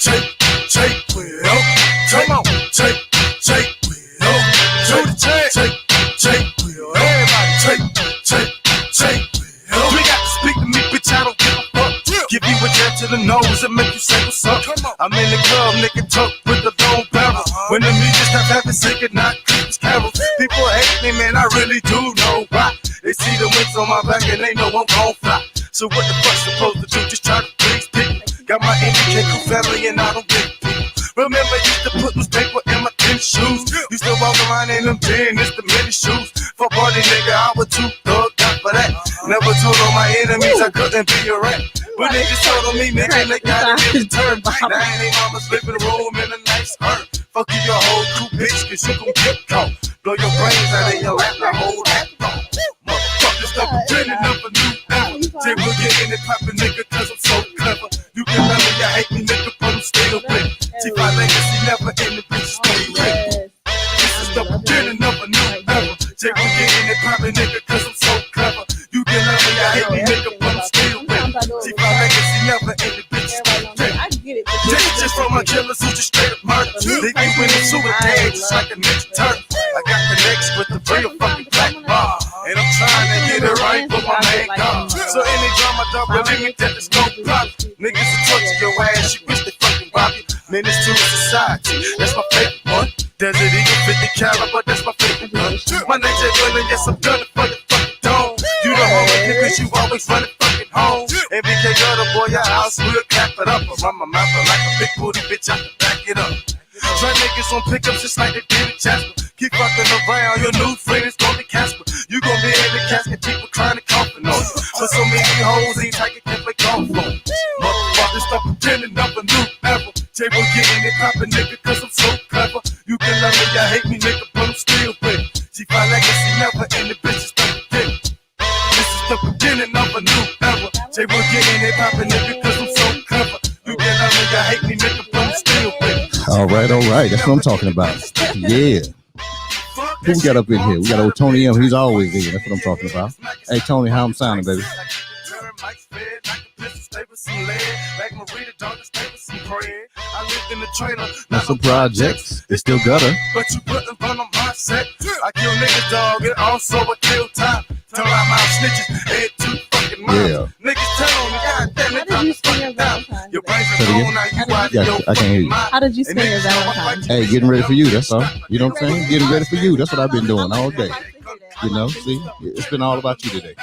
take, Will. Come on, take, Will. Do the take, Will. Everybody, take, Will. You got to speak to me, bitch, I don't give a fuck. Give you a jab to the nose and make you say what's up. I'm in the club, nigga, talk with the long barrel. When the music stop having singing, not Christmas carols. People hate me, man, I really do know why. They see the wings on my back and they know I'm gon' fly. So what the fuck supposed to do? Just try to please people. Got my indicator family and I don't get people. Remember, used to put newspaper in my tennis shoes. Used to walk around in them jeans, the mini shoes. For party nigga, I was too thugged out for that. Never told all my enemies I couldn't be a rat. But niggas told on me, nigga, they got it in return. Now ain't mama's living room in a nice skirt. Fuck you, your whole crew, bitch, cause you gon' get caught. Blow your brains out in your lap, now hold that thought. Motherfuckers stop pretending of a new ever. Say we'll get in it poppin', nigga, cause I'm so clever. You can love me, you hate me, nigga, but I'm still with. See my legacy never in the bitch, stay ready. This is the beginning of a new ever. Say we'll get in it poppin', nigga, cause I'm so clever. You can love me, you hate me, nigga, but I'm still with. See my legacy never in the bitch, stay ready. Just from my killers who just straight up murder. They get with it to a day, just like a ninja turtle. I got connections with the real fucking black bar. And I'm trying to get it right for my main car. So any drama, dog, believe me that there's no problem. Niggas will torture your ass, you wish they fucking rob you. Menace to society, that's my favorite one. Desert Eagle 50 caliber, that's my favorite gun. My name's Ed and yes, I'm gunning for your fucking dome. You the homie, cause you always running fucking home. And BK got a boy, your house will cap it up. Run my mouth like a big booty bitch, I can back it up. Try niggas on pickups just like they did in Jasper. Keep fucking around, your new friend is gonna be Casper. You gon' be in the casket, people trying to coffin on you. But so many hoes ain't like it can't play golf on. Motherfuckers stop pretending of a new ever. Table getting it poppin', nigga, cause I'm so clever. You can love me, you hate me, nigga, but I'm still with. See my legacy never in the bitches don't forget. This is the beginning of a new era. Table getting it poppin', nigga, cause I'm so clever. You can love me, you hate me, nigga, but I'm still with. All right. That's what I'm talking about. Yeah. Who we got up in here? We got old Tony M. He's always there. That's what I'm talking about. Hey, Tony, how I'm sounding, baby? That's some projects. It's still gutter. But you putting fun on my set. I kill niggas, dog, and also I kill time. Tell out my snitches, head too fucking mine. Yeah. Niggas tell me, goddamn it, How did you spend your Valentine's? Your brains are gone, now you out of your I can't hear you. How did you spend your Valentine's? Hey, getting ready for you. That's all. You know what I'm saying? Getting ready for you. That's what I've been doing all day. You know, see, it's been all about you today.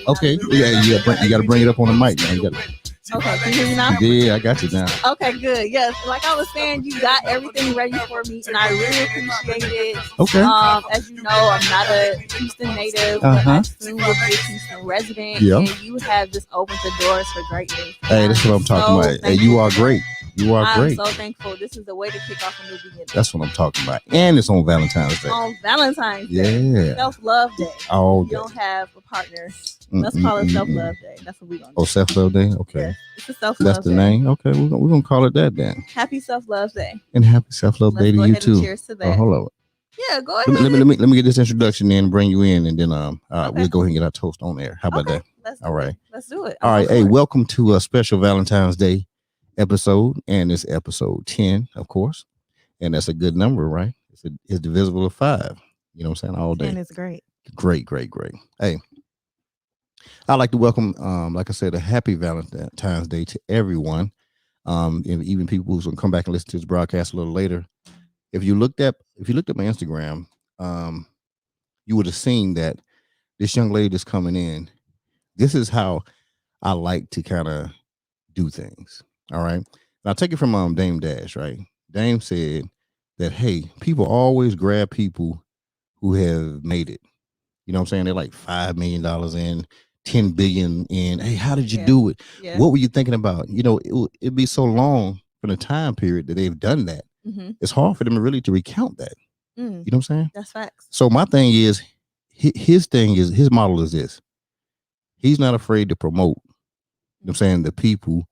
Okay, yeah, you got to bring it up on the mic, man. You got to. Okay, can you hear me now? Yeah, I got you now. Okay, good. Yes, like I was saying, you got everything ready for me, and I really appreciate it. Okay. As you know, I'm not a Houston native, but I soon will be a Houston resident, and you have just opened the doors for greatness. Hey, that's what I'm talking about. Hey, you are great. You are great. I'm so thankful. This is the way to kick off a new beginning. That's what I'm talking about. And it's on Valentine's Day. On Valentine's Day. Yeah. Self-love day. All day. You don't have a partner. Let's call it self-love day. That's what we're going to do. Oh, self-love day? Okay. Yes. It's a self-love day. That's the name? Okay. We're going to call it that then. Happy self-love day. And happy self-love day to you too. Cheers to that. Oh, hold on. Yeah, go ahead. Let me get this introduction in and bring you in, and then we'll go ahead and get our toast on there. How about that? All right. Let's do it. All right. Hey, welcome to a special Valentine's Day episode, and it's episode 10, of course, and that's a good number, right? It's divisible of 5. You know what I'm saying? All day. And it's great. Great. Hey, I'd like to welcome, like I said, a happy Valentine's Day to everyone, and even people who's gonna come back and listen to this broadcast a little later. If you looked at my Instagram, you would have seen that this young lady that's coming in. This is how I like to kind of do things. All right. Now take it from Dame Dash, right? Dame said that, hey, people always grab people who have made it. You know what I'm saying? They're like $5 million in, 10 billion in. Hey, how did you do it? Yeah. What were you thinking about? You know, it'd be so long from the time period that they've done that. Mm-hmm. It's hard for them really to recount that. You know what I'm saying? That's facts. So my thing is, his model is this. He's not afraid to promote, you know what I'm saying, the people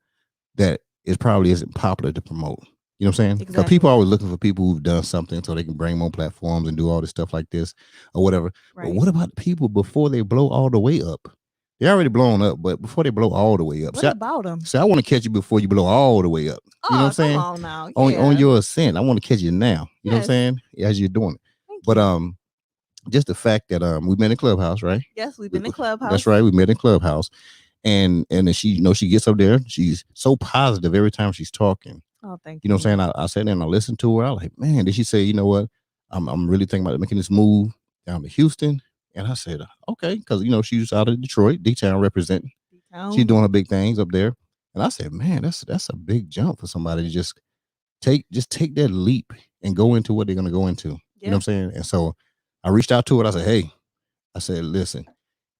that it probably isn't popular to promote. You know what I'm saying? Because people are always looking for people who've done something so they can bring them on platforms and do all this stuff like this or whatever. Right. But what about the people before they blow all the way up? They already blown up, but before they blow all the way up. What about them? So I want to catch you before you blow all the way up. You know what I'm saying? On now. On your ascent. I want to catch you now. You know what I'm saying? As you're doing it. But just the fact that we've been in Clubhouse, right? Yes, we've been in Clubhouse. That's right. We met in Clubhouse. And then she, she gets up there. She's so positive every time she's talking. Oh, thank you. You know what I'm saying? I sat there and I listened to her. I was like, man, did she say, you know what? I'm really thinking about making this move down to Houston. And I said, okay, because she's out of Detroit, D-Town representing. She's doing her big things up there. And I said, man, that's a big jump for somebody to just take that leap and go into what they're gonna go into. Yeah. You know what I'm saying? And so I reached out to her. I said, hey, listen,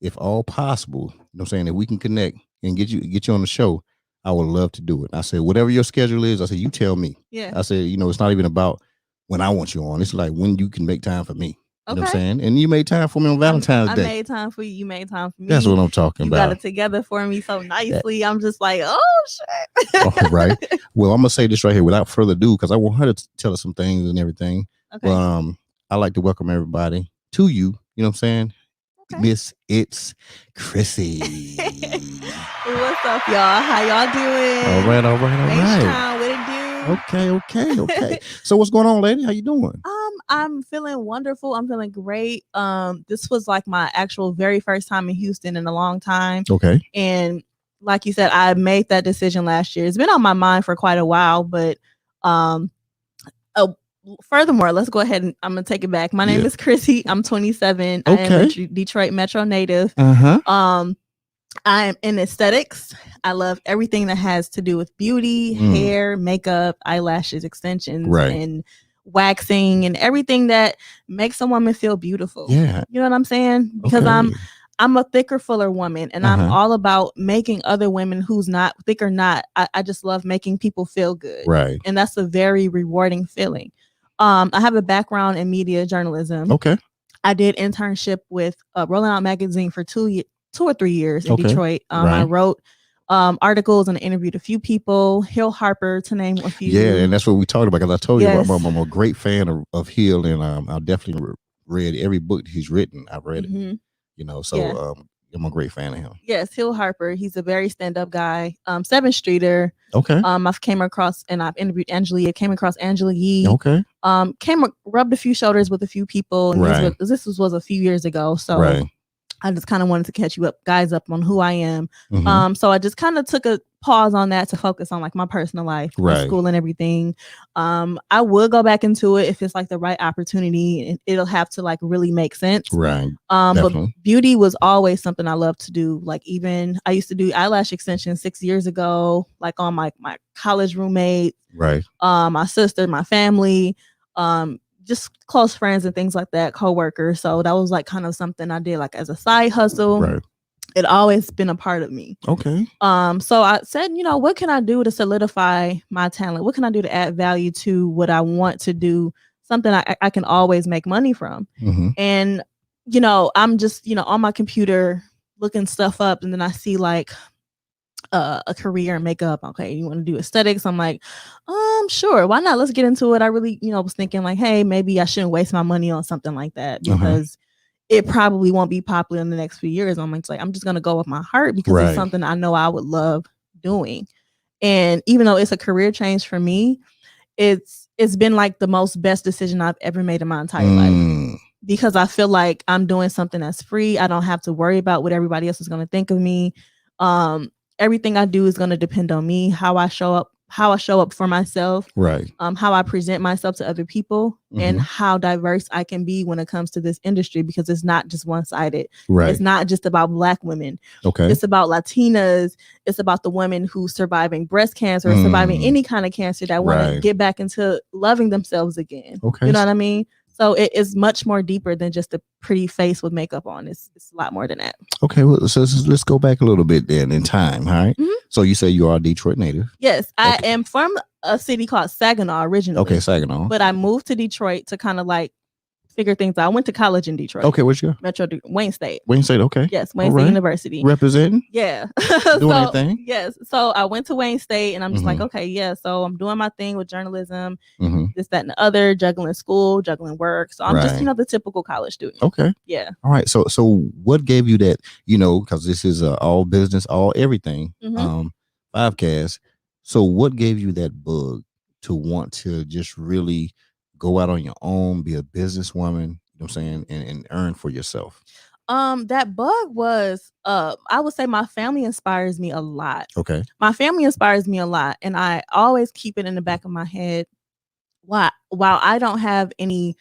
if all possible, you know what I'm saying, if we can connect and get you on the show, I would love to do it. I said, whatever your schedule is, I said, you tell me. Yeah. I said, it's not even about when I want you on. It's like when you can make time for me. You know what I'm saying? And you made time for me on Valentine's Day. I made time for you. You made time for me. That's what I'm talking about. You got it together for me so nicely. I'm just like, oh, shit. All right. Well, I'm going to say this right here without further ado, because I want her to tell us some things and everything. Okay. But I like to welcome everybody to you. You know what I'm saying? Okay. Miss Itskrissy. What's up, y'all? How y'all doing? All right. H-Town, what it do? Okay. So what's going on, lady? How you doing? I'm feeling wonderful. I'm feeling great. This was like my actual very first time in Houston in a long time. Okay. And like you said, I made that decision last year. It's been on my mind for quite a while, but furthermore, let's go ahead and I'm gonna take it back. My name is Chrissy. I'm 27. Okay. I am a Detroit Metro native. I am in aesthetics. I love everything that has to do with beauty, hair, makeup, eyelashes, extensions, and waxing, and everything that makes a woman feel beautiful. Yeah. You know what I'm saying? Because I'm a thicker, fuller woman, and I'm all about making other women who's not thick or not. I just love making people feel good. Right. And that's a very rewarding feeling. I have a background in media journalism. Okay. I did internship with Rolling Out Magazine for 2 or 3 years in Detroit. I wrote articles and interviewed a few people. Hill Harper, to name a few. Yeah, and that's what we talked about, because I told you I'm a great fan of Hill, and I definitely read every book he's written. I've read it. I'm a great fan of him. Yes, Hill Harper. He's a very stand-up guy. 7th Streeter. Okay. I've came across, and I've interviewed Angela. Came across Angela Yee. Okay. Rubbed a few shoulders with a few people. And this was a few years ago. So I just kind of wanted to catch you guys up on who I am. So I just kind of took a pause on that to focus on like my personal life, my school and everything. I would go back into it if it's like the right opportunity, and it'll have to like really make sense. Right. But beauty was always something I loved to do. Like even I used to do eyelash extensions 6 years ago, like on my college roommate, my sister, my family, just close friends and things like that, coworkers. So that was like kind of something I did like as a side hustle. Right. It always been a part of me. Okay. So I said, what can I do to solidify my talent? What can I do to add value to what I want to do? Something I can always make money from. And, I'm just, on my computer looking stuff up, and then I see like a career in makeup. Okay, you want to do aesthetics? I'm like, sure, why not? Let's get into it. I really, was thinking like, hey, maybe I shouldn't waste my money on something like that, because it probably won't be popular in the next few years. I'm just gonna go with my heart, because it's something I know I would love doing. And even though it's a career change for me, it's been like the most best decision I've ever made in my entire life, because I feel like I'm doing something that's free. I don't have to worry about what everybody else is going to think of me. Everything I do is going to depend on me, how I show up for myself, how I present myself to other people, and how diverse I can be when it comes to this industry, because it's not just one-sided. It's not just about Black women. It's about Latinas. It's about the women who surviving breast cancer or surviving any kind of cancer that want to get back into loving themselves again. You know what I mean? So it is much more deeper than just a pretty face with makeup on. It's a lot more than that. Okay, well, so let's go back a little bit then in time, all right? So you say you are a Detroit native. Yes, I am from a city called Saginaw originally. Okay, Saginaw. But I moved to Detroit to kind of like figure things out. I went to college in Detroit. Okay, where'd you go? Wayne State. Wayne State, okay. Yes, Wayne State University. Representing? Yeah. Doing anything? Yes. So I went to Wayne State and I'm just like, Mhm. okay, yeah. So I'm doing my thing with journalism, Mhm. this, that, and the other, juggling school, juggling work. So I'm just, Right. the typical college student. Okay. Yeah. All right. So what gave you that, because this is all business, all everything, Mhm. 5Cast. So what gave you that bug to want to just really go out on your own, be a businesswoman, you know what I'm saying, and earn for yourself? That bug was, I would say my family inspires me a lot. Okay. My family inspires me a lot. And I always keep it in the back of my head. While I don't have any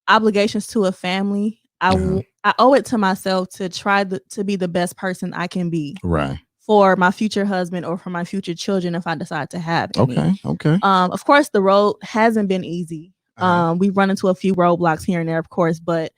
obligations to a family, I owe it to myself to try to be the best person I can be. Right. For my future husband or for my future children if I decide to have any. Okay. Of course, the road hasn't been easy. We've run into a few roadblocks here and there, of course, but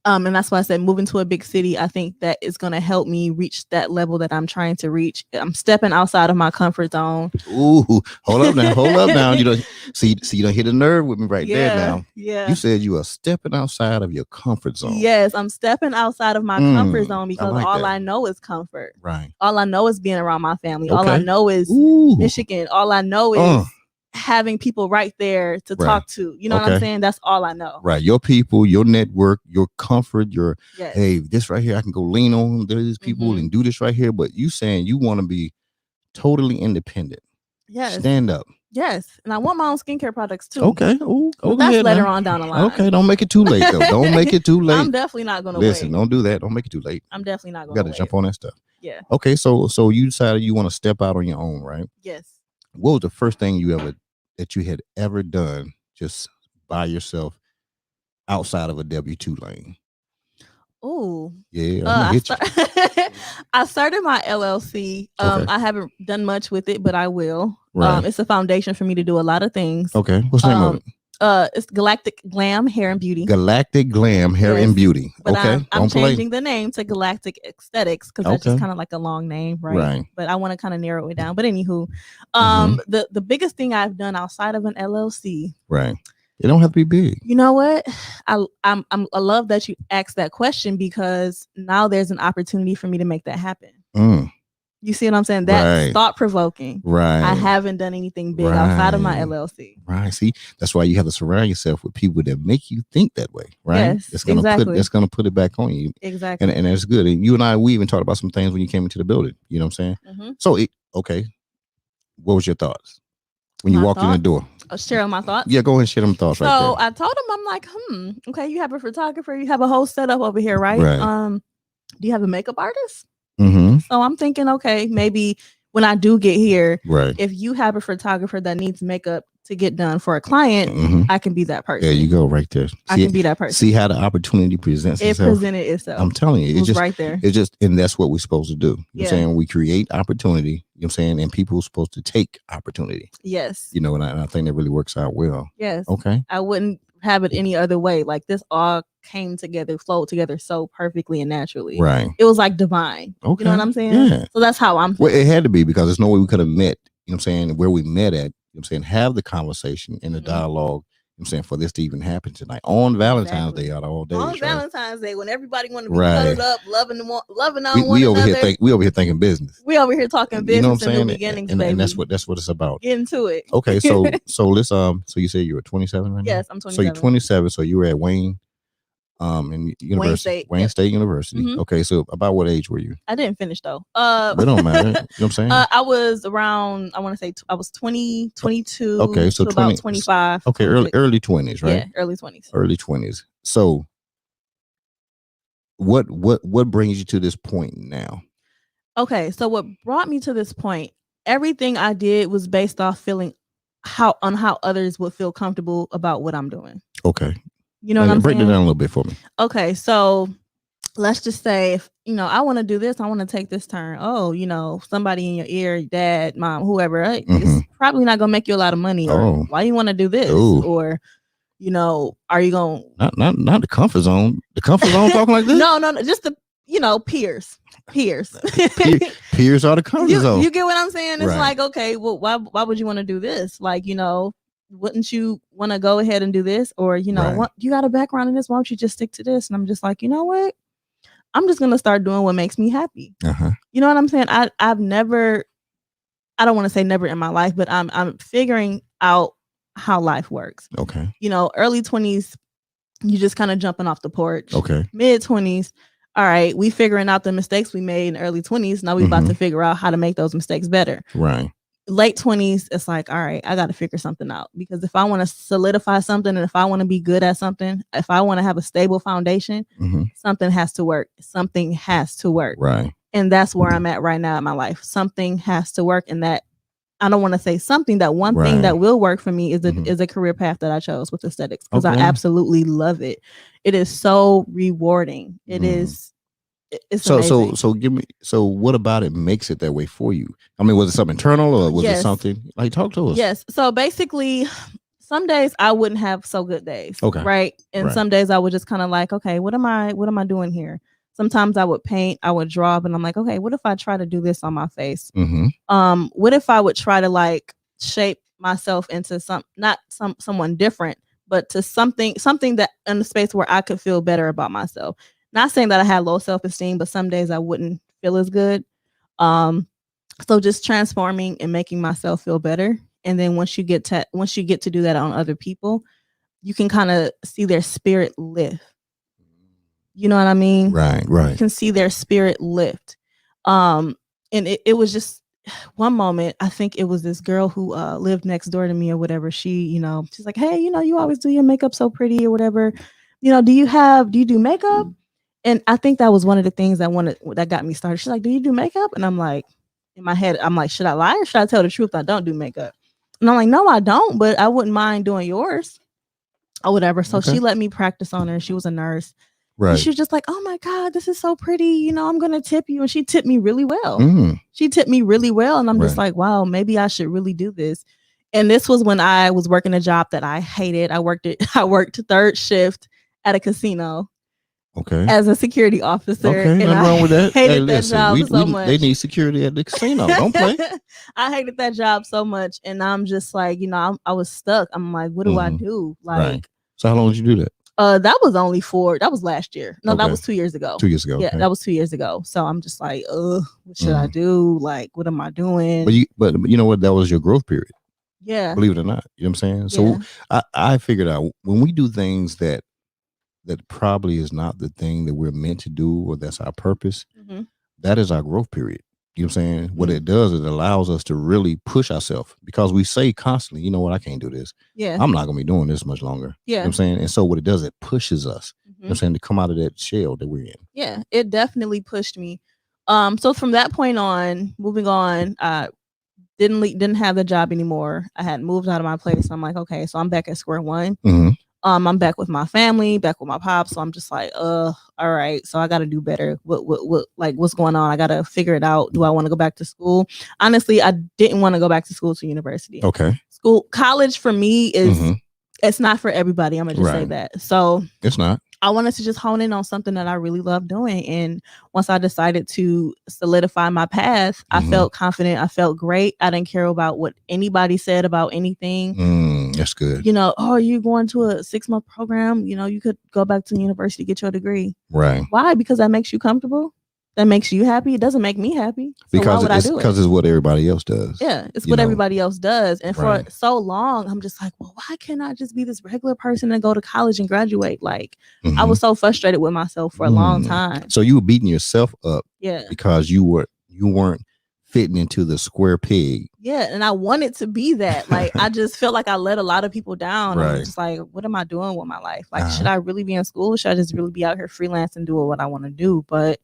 and that's why I said moving to a big city, I think that is going to help me reach that level that I'm trying to reach. I'm stepping outside of my comfort zone. Ooh, hold up now. You don't see you don't hit a nerve with me right there now. Yeah. You said you are stepping outside of your comfort zone. Yes, I'm stepping outside of my comfort zone because I know is comfort. Right. All I know is being around my family. All I know is Michigan. All I know is having people right there to talk to. You know what I'm saying? That's all I know. Right. Your people, your network, your comfort, hey, this right here, I can go lean on these people and do this right here. But you saying you want to be totally independent. Yes. Stand up. Yes. And I want my own skincare products too. Okay. But that's later on down the line. Okay. Don't make it too late though. Don't make it too late. I'm definitely not going to wait. Listen, don't do that. Don't make it too late. I'm definitely not going to You got to jump on that stuff. Yeah. Okay. So you decided you want to step out on your own, right? Yes. What was the first thing you had ever done just by yourself outside of a W-2 lane? Oh, yeah. I started my LLC. I haven't done much with it, but I will. Right. It's a foundation for me to do a lot of things. Okay. What's the name of it? It's Galactic Glam Hair and Beauty. Galactic Glam Hair and Beauty. But okay. I'm changing the name to Galactic Aesthetics because that's just kind of like a long name, right? Right. But I want to kind of narrow it down. But anywho, the biggest thing I've done outside of an LLC. Right. It don't have to be big. You know what? I love that you asked that question because now there's an opportunity for me to make that happen. You see what I'm saying? That's thought provoking. Right. I haven't done anything big outside of my LLC. Right. See, that's why you have to surround yourself with people that make you think that way. Right. Yes, that's gonna put it back on you. Exactly. And that's good. And you and I, we even talked about some things when you came into the building. You know what I'm saying? So okay. What was your thoughts when you walked in the door? Share my thoughts. Yeah, go ahead and share them thoughts right there. So I told him, I'm like, okay, you have a photographer, you have a whole setup over here, right? Do you have a makeup artist? So I'm thinking, okay, maybe when I do get here, if you have a photographer that needs makeup to get done for a client, I can be that person. There you go, right there. I can be that person. See how the opportunity presents itself. It presented itself. I'm telling you, it's just right there. It's just, and that's what we're supposed to do. You know what I'm saying? We create opportunity, you know what I'm saying? And people are supposed to take opportunity. Yes. You know, and I think that really works out well. Yes. Okay. I wouldn't have it any other way. Like this all came together, flowed together so perfectly and naturally. Right. It was like divine. Okay. You know what I'm saying? Yeah. So that's how I'm Well, it had to be because there's no way we could have met, you know what I'm saying, where we met at, you know what I'm saying, have the conversation and the dialogue, you know what I'm saying, for this to even happen tonight on Valentine's Day out of all days. On Valentine's Day when everybody want to be cuddled up, loving on one we over another. We over here thinking business. We over here talking business, you know what I'm saying? and new beginnings, and baby. that's what it's about. Get into it. Okay, so let's so you say you were 27 right now? Yes, I'm 27. So you're 27, so you were at Wayne in university, Wayne State University. Okay, so about what age were you? I didn't finish though. It don't matter. You know what I'm saying? I was around, I want to say I was 20, 22. Okay, so to about 25. Okay, early 20s, right? Yeah, early 20s. Early 20s. So what brings you to this point now? Okay, so what brought me to this point, everything I did was based off feeling how others would feel comfortable about what I'm doing. Okay. You know what I'm saying? Break it down a little bit for me. Okay, so let's just say if, I want to do this, I want to take this turn. Oh, somebody in your ear, dad, mom, whoever, right? It's probably not going to make you a lot of money. Or why you want to do this? Or, are you going to... Not the comfort zone. The comfort zone talking like this? No, just the, peers. Peers are the comfort zone. You get what I'm saying? It's like, okay, well, why would you want to do this? Like, wouldn't you want to go ahead and do this? Or, you know, what, you got a background in this. Why don't you just stick to this? And I'm just like, you know what? I'm just going to start doing what makes me happy. You know what I'm saying? I've never, I don't want to say never in my life, but I'm figuring out how life works. Okay. You know, early 20s, you just kind of jumping off the porch. Okay. Mid 20s, all right, we figuring out the mistakes we made in the early 20s. Now we about to figure out how to make those mistakes better. Right. Late 20s, it's like, all right, I got to figure something out, because if I want to solidify something, and if I want to be good at something, if I want to have a stable foundation, something has to work. Something has to work. Right. And that's where I'm at right now in my life. Something has to work. And that, I don't want to say something, that one thing that will work for me is a career path that I chose with aesthetics, because I absolutely love it. It is so rewarding. It is. It's amazing. So give me, so what about it makes it that way for you? I mean, was it something internal, or was it something like, talk to us? Yes. So basically, some days I wouldn't have so good days. Okay. Right. And some days I would just kind of like, okay, what am I doing here? Sometimes I would paint, I would draw, and I'm like, okay, what if I try to do this on my face? What if I would try to like shape myself into someone different, but to something that in a space where I could feel better about myself. Not saying that I had low self-esteem, but some days I wouldn't feel as good. So just transforming and making myself feel better. And then once you get to do that on other people, you can kind of see their spirit lift. You know what I mean? Right. You can see their spirit lift. And it was just one moment. I think it was this girl who lived next door to me or whatever. She's like, hey, you always do your makeup so pretty or whatever. Do you do makeup? And I think that was one of the things that got me started. She's like, do you do makeup? And I'm like, in my head, I'm like, should I lie or should I tell the truth? I don't do makeup. And I'm like, no, I don't, but I wouldn't mind doing yours or whatever. So she let me practice on her. She was a nurse. Right. And she was just like, oh my God, this is so pretty. I'm going to tip you. And she tipped me really well. She tipped me really well. And I'm just like, wow, maybe I should really do this. And this was when I was working a job that I hated. I worked third shift at a casino. Okay. As a security officer. Okay, nothing wrong with that. Hated that job so much. They need security at the casino. Don't play. I hated that job so much. And I'm just like, I was stuck. I'm like, what do I do? Like, so how long did you do that? That was last year. No, that was 2 years ago. 2 years ago. Yeah, that was 2 years ago. So I'm just like, what should I do? Like, what am I doing? But you know what? That was your growth period. Yeah. Believe it or not. You know what I'm saying? So I figured out when we do things that probably is not the thing that we're meant to do, or that's our purpose, that is our growth period. You know what I'm saying? What it does, it allows us to really push ourselves, because we say constantly, you know what, I can't do this. Yeah. I'm not going to be doing this much longer. Yeah. You know what I'm saying? And so what it does, it pushes us, you know what I'm saying, to come out of that shell that we're in. Yeah, it definitely pushed me. So from that point on, moving on, didn't have the job anymore. I had moved out of my place. I'm like, okay, so I'm back at square one. I'm back with my family, back with my pops. So I'm just like, all right. So I got to do better. What's going on? I got to figure it out. Do I want to go back to school? Honestly, I didn't want to go back to school to university. Okay. College for me is, it's not for everybody. I'm going to just say that. So it's not. I wanted to just hone in on something that I really love doing. And once I decided to solidify my path, I felt confident. I felt great. I didn't care about what anybody said about anything. That's good. Are you going to a 6-month program? You could go back to university, get your degree. Right. Why? Because that makes you comfortable. That makes you happy. It doesn't make me happy. So because it's what everybody else does. Yeah, it's what everybody else does. And for so long, I'm just like, well, why can't I just be this regular person and go to college and graduate? Like, I was so frustrated with myself for a long time. So you were beating yourself up, yeah, because you weren't fitting into the square peg. Yeah, and I wanted to be that. Like, I just feel like I let a lot of people down. Right. I'm just like, what am I doing with my life? Like, should I really be in school? Should I just really be out here freelance and doing what I want to do? But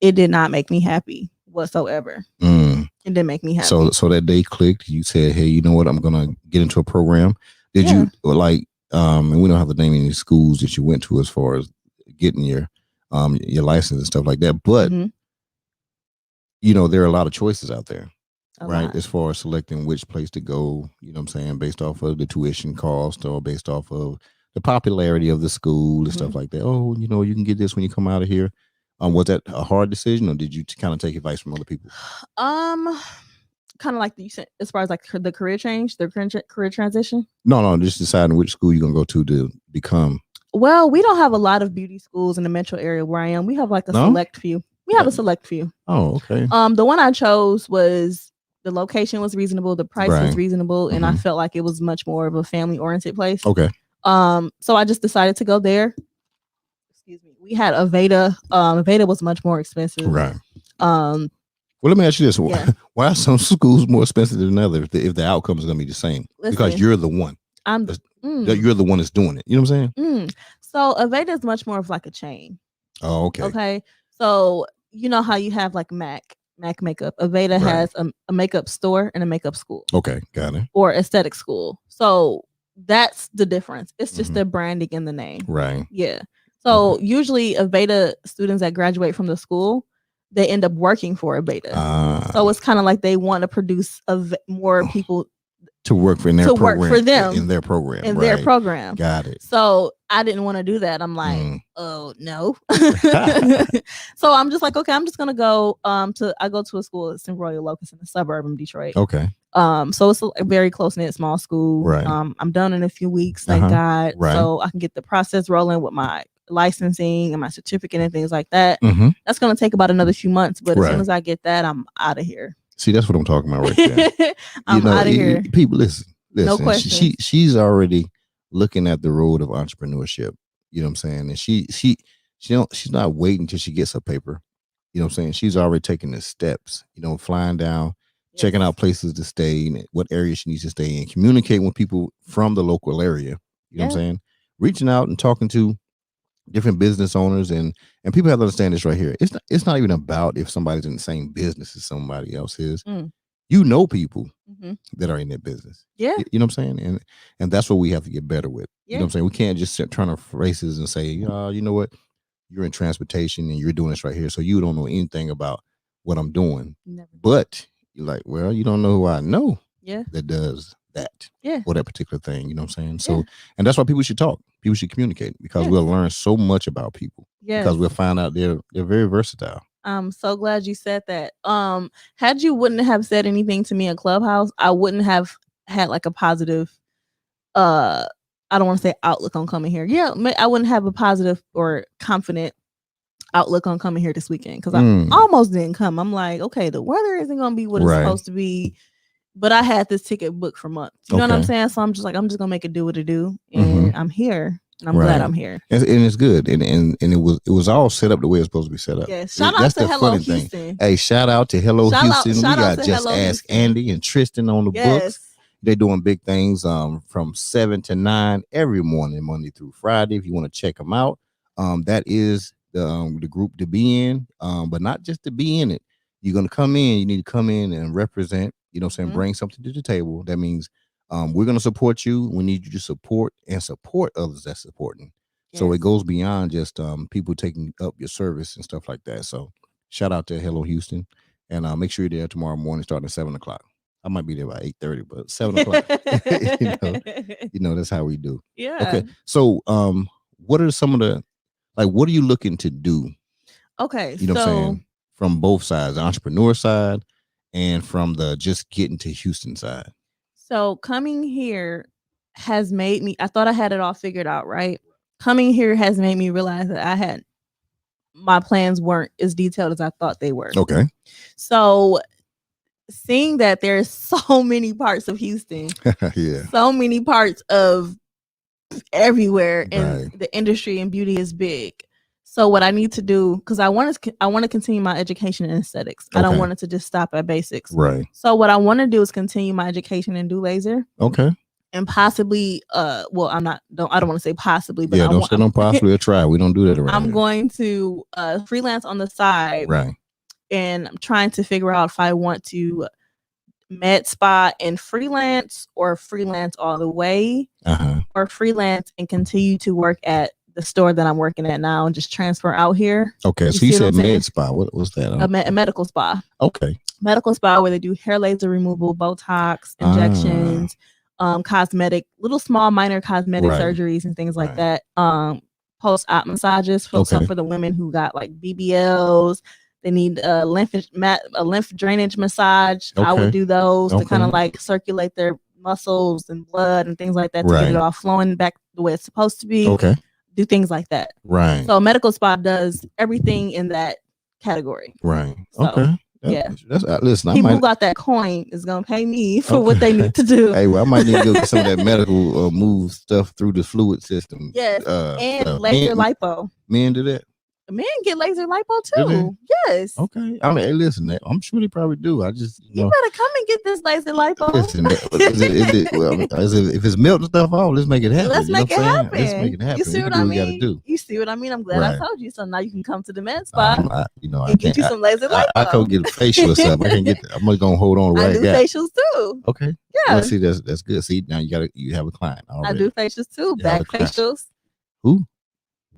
it did not make me happy whatsoever. It didn't make me happy. So that day clicked. You said, hey, you know what? I'm going to get into a program. Did you and we don't have to name any schools that you went to as far as getting your license and stuff like that. But, there are a lot of choices out there, right? As far as selecting which place to go, you know what I'm saying, based off of the tuition cost or based off of the popularity of the school and stuff like that. Oh, you can get this when you come out of here. Was that a hard decision, or did you kind of take advice from other people? kind of like you said, as far as like the career change, the career transition? No, just deciding which school you're gonna go to become. Well, we don't have a lot of beauty schools in the metro area where I am. We have like a select few. We have a select few. Oh, okay. The one I chose was the location was reasonable, the price was reasonable, and I felt like it was much more of a family oriented place. Okay. So I just decided to go there. Excuse me. We had Aveda. Aveda was much more expensive. Right. Well, let me ask you this: why are some schools more expensive than others if the outcome is going to be the same? Because you're the one. You're the one that's doing it. You know what I'm saying? So Aveda is much more of like a chain. Oh, okay. Okay. So you know how you have like MAC makeup. Aveda has a makeup store and a makeup school. Okay, got it. Or aesthetic school. So that's the difference. It's just the branding in the name. Right. Yeah. So usually Aveda students that graduate from the school, they end up working for Aveda. So it's kind of like they want to produce more people to work for their program. In their program. Got it. So I didn't want to do that. I'm like, oh no. So I'm just like, okay, I'm just gonna go I go to a school that's in Royal Locust in the suburb of Detroit. Okay. So it's a very close-knit small school. Right. I'm done in a few weeks, thank God. Right. So I can get the process rolling with my licensing and my certificate and things like that. That's gonna take about another few months, but as soon as I get that, I'm out of here. See, that's what I'm talking about right there. I'm out of here. People, listen. No question. She's already looking at the road of entrepreneurship. You know what I'm saying? And she's not waiting till she gets her paper. You know what I'm saying? She's already taking the steps. You know, flying down, checking out places to stay, and what area she needs to stay in, communicating with people from the local area. You know what I'm saying? Reaching out and talking to different business owners, and people have to understand this right here. It's not even about if somebody's in the same business as somebody else is. You know people that are in that business. Yeah. You know what I'm saying? And that's what we have to get better with. You know what I'm saying? We can't just turn our faces and say, you know what? You're in transportation and you're doing this right here. So you don't know anything about what I'm doing. But you're like, well, you don't know who I know that does that. Or that particular thing. You know what I'm saying? So, and that's why people should talk. People should communicate, because we'll learn so much about people. Because we'll find out they're very versatile. I'm so glad you said that. Had you wouldn't have said anything to me in Clubhouse, I wouldn't have had like a positive, I don't want to say outlook on coming here. Yeah, I wouldn't have a positive or confident outlook on coming here this weekend, because I almost didn't come. I'm like, okay, the weather isn't going to be what it's supposed to be, but I had this ticket booked for months. You know what I'm saying? So I'm just going to make it do what it do, and I'm here. And I'm glad I'm here. And it's good. And it was all set up the way it's supposed to be set up. Yeah. Shout out to Hello Houston. Hey, shout out to Hello Houston. We got Just Ask Andy and Tristan on the books. They're doing big things from 7 to 9 every morning, Monday through Friday. If you want to check them out, that is the group to be in, but not just to be in it. You're going to come in. You need to come in and represent, you know what I'm saying, bring something to the table. That means we're going to support you. We need you to support others that's supporting. So it goes beyond just people taking up your service and stuff like that. So shout out to Hello Houston, and make sure you're there tomorrow morning starting at 7 o'clock. I might be there by 8:30, but 7 o'clock. you know, that's how we do. Yeah. Okay. So what are some of the, like, what are you looking to do? Okay. You know what I'm saying? From both sides, the entrepreneur side and from the just getting to Houston side. So coming here has made me, I thought I had it all figured out, right? Coming here has made me realize that my plans weren't as detailed as I thought they were. Okay. So seeing that there's so many parts of Houston, so many parts of everywhere, and the industry and beauty is big. So what I need to do, because I want to continue my education in aesthets. I don't want it to just stop at basics. Right. So what I want to do is continue my education and do laser. Okay. And possibly, well, I don't want to say possibly, but don't say no possibly or try. We don't do that around I'm here. going to freelance on the side. Right. And I'm trying to figure out if I want to med spa and freelance, or freelance all the way, or freelance and continue to work at the store that I'm working at now and just transfer out here. Okay, so you said med spa. What was that? A medical spa. Okay. Medical spa where they do hair laser removal, Botox, injections, cosmetic, little small minor cosmetic surgeries and things like that. Post-op massages for the women who got like BBLs. They need a lymph drainage massage. I would do those to kind of like circulate their muscles and blood and things like that to get it all flowing back the way it's supposed to be. Okay. Do things like that. Right. So medical spa does everything in that category. Right. So, okay. Listen, people who got that coin is gonna pay me for what they need to do. Hey, well, I might need to get some of that medical move stuff through the fluid system. Yes, and laser lipo. Men do that. Men get laser lipo too. Yes. Okay. I mean, hey, listen, I'm sure they probably do. I just you better come and get this laser lipo. Listen, if it's melting stuff off, let's make it happen. Let's make it happen. Let's make it happen. You see what I mean? You see what I mean? I'm glad I told you. So now you can come to the men's spa. I get you some laser lipo. I can't get a facial or something. I can get. I'm gonna hold on right now. I do facials too. Okay. Yeah. Let's see. That's good. See, now you have a client already. I do facials too. Back facials. Who?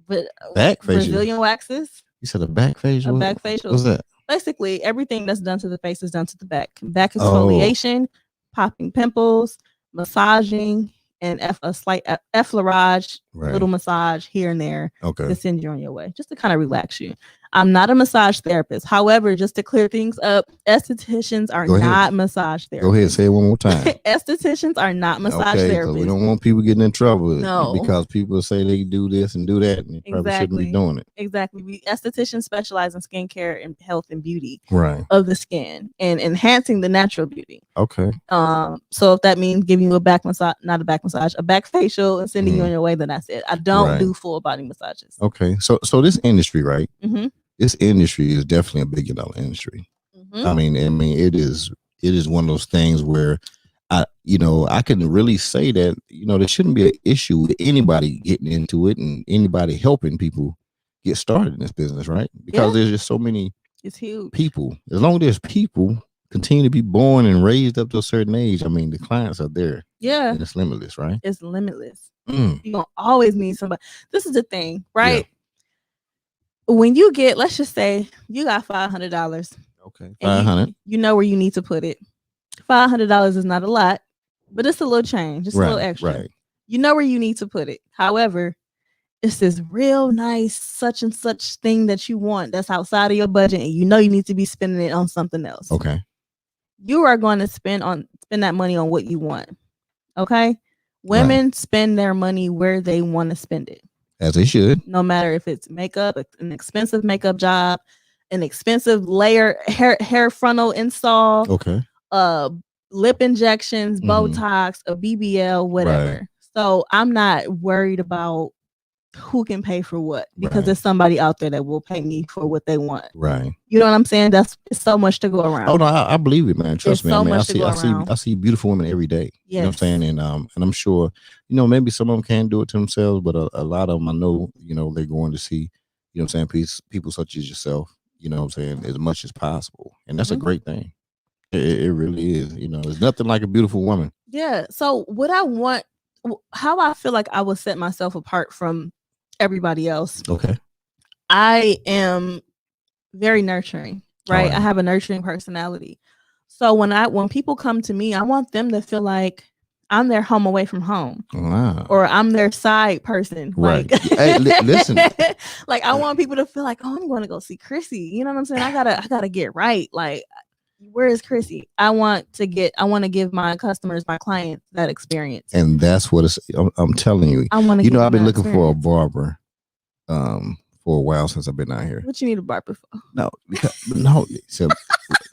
But back facials. Brazilian waxes. You said a back facial? A back facial. What's that? Basically, everything that's done to the face is done to the back. Back exfoliation, popping pimples, massaging, and a slight effleurage, little massage here and there to send you on your way, just to kind of relax you. I'm not a massage therapist. However, just to clear things up, estheticians are not massage therapists. Go ahead, say it one more time. Estheticians are not massage therapists. We don't want people getting in trouble because people say they do this and do that, and they probably shouldn't be doing it. Exactly. Estheticians specialize in skincare and health and beauty of the skin and enhancing the natural beauty. Okay. So if that means giving you a back massage, not a back massage, a back facial and sending you on your way, then that's it. I don't do full body massages. Okay. So this industry, right? Mm-hmm. This industry is definitely a $1 billion industry. Mm-hmm. I mean, it is one of those things where I can really say that, there shouldn't be an issue with anybody getting into it and anybody helping people get started in this business, right? Because there's just so many people. As long as there's people continue to be born and raised up to a certain age, I mean, the clients are there. Yeah. And it's limitless, right? It's limitless. You're going to always need somebody. This is the thing, right? Yeah. When you get, let's just say you got $500. Okay. 500. You know where you need to put it. $500 is not a lot, but it's a little change. Just a little extra. Right. You know where you need to put it. However, it's this real nice such and such thing that you want that's outside of your budget, and you know you need to be spending it on something else. Okay. You are going to spend that money on what you want. Okay. Women spend their money where they want to spend it. As they should. No matter if it's makeup, an expensive makeup job, an expensive layer hair frontal install, lip injections, Botox, a BBL, whatever. Right. So I'm not worried about who can pay for what, because there's somebody out there that will pay me for what they want. Right. You know what I'm saying? It's so much to go around. Oh no, I believe it, man. Trust me. So I see beautiful women every day. Yes. You know what I'm saying? And I'm sure, maybe some of them can do it to themselves, but a lot of them I know, they're going to see, you know what I'm saying, people such as yourself, you know what I'm saying, as much as possible. And that's a great thing. It really is. There's nothing like a beautiful woman. Yeah. So what I want, how I feel like I will set myself apart from everybody else. Okay. I am very nurturing, right? I have a nurturing personality. So when people come to me, I want them to feel like I'm their home away from home. Wow. Or I'm their side person. Right. Like, hey, listen. Like I want people to feel like, oh, I'm going to go see Chrissy. You know what I'm saying? I gotta get right. Like, where is Chrissy? I want to give my customers, my clients, that experience. And that's what I'm telling you. I want to. I've been looking for a barber, for a while since I've been out here. What you need a barber for? No. So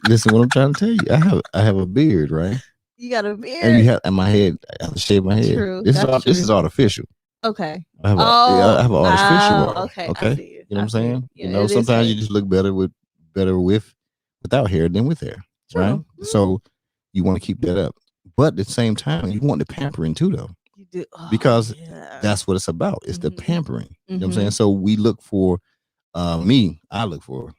listen, what I'm trying to tell you, I have a beard, right? You got a beard, and my head. I have to shave my head. True. This is artificial. Okay. I have an artificial. Okay. Okay. I see it. You know what I'm saying? Yeah, sometimes you just look better without hair than with hair. True. Right. Mm-hmm. So you want to keep that up, but at the same time, you want the pampering too, though. You do, because that's what it's about. It's the pampering. You know what I'm saying? So we look for. I look for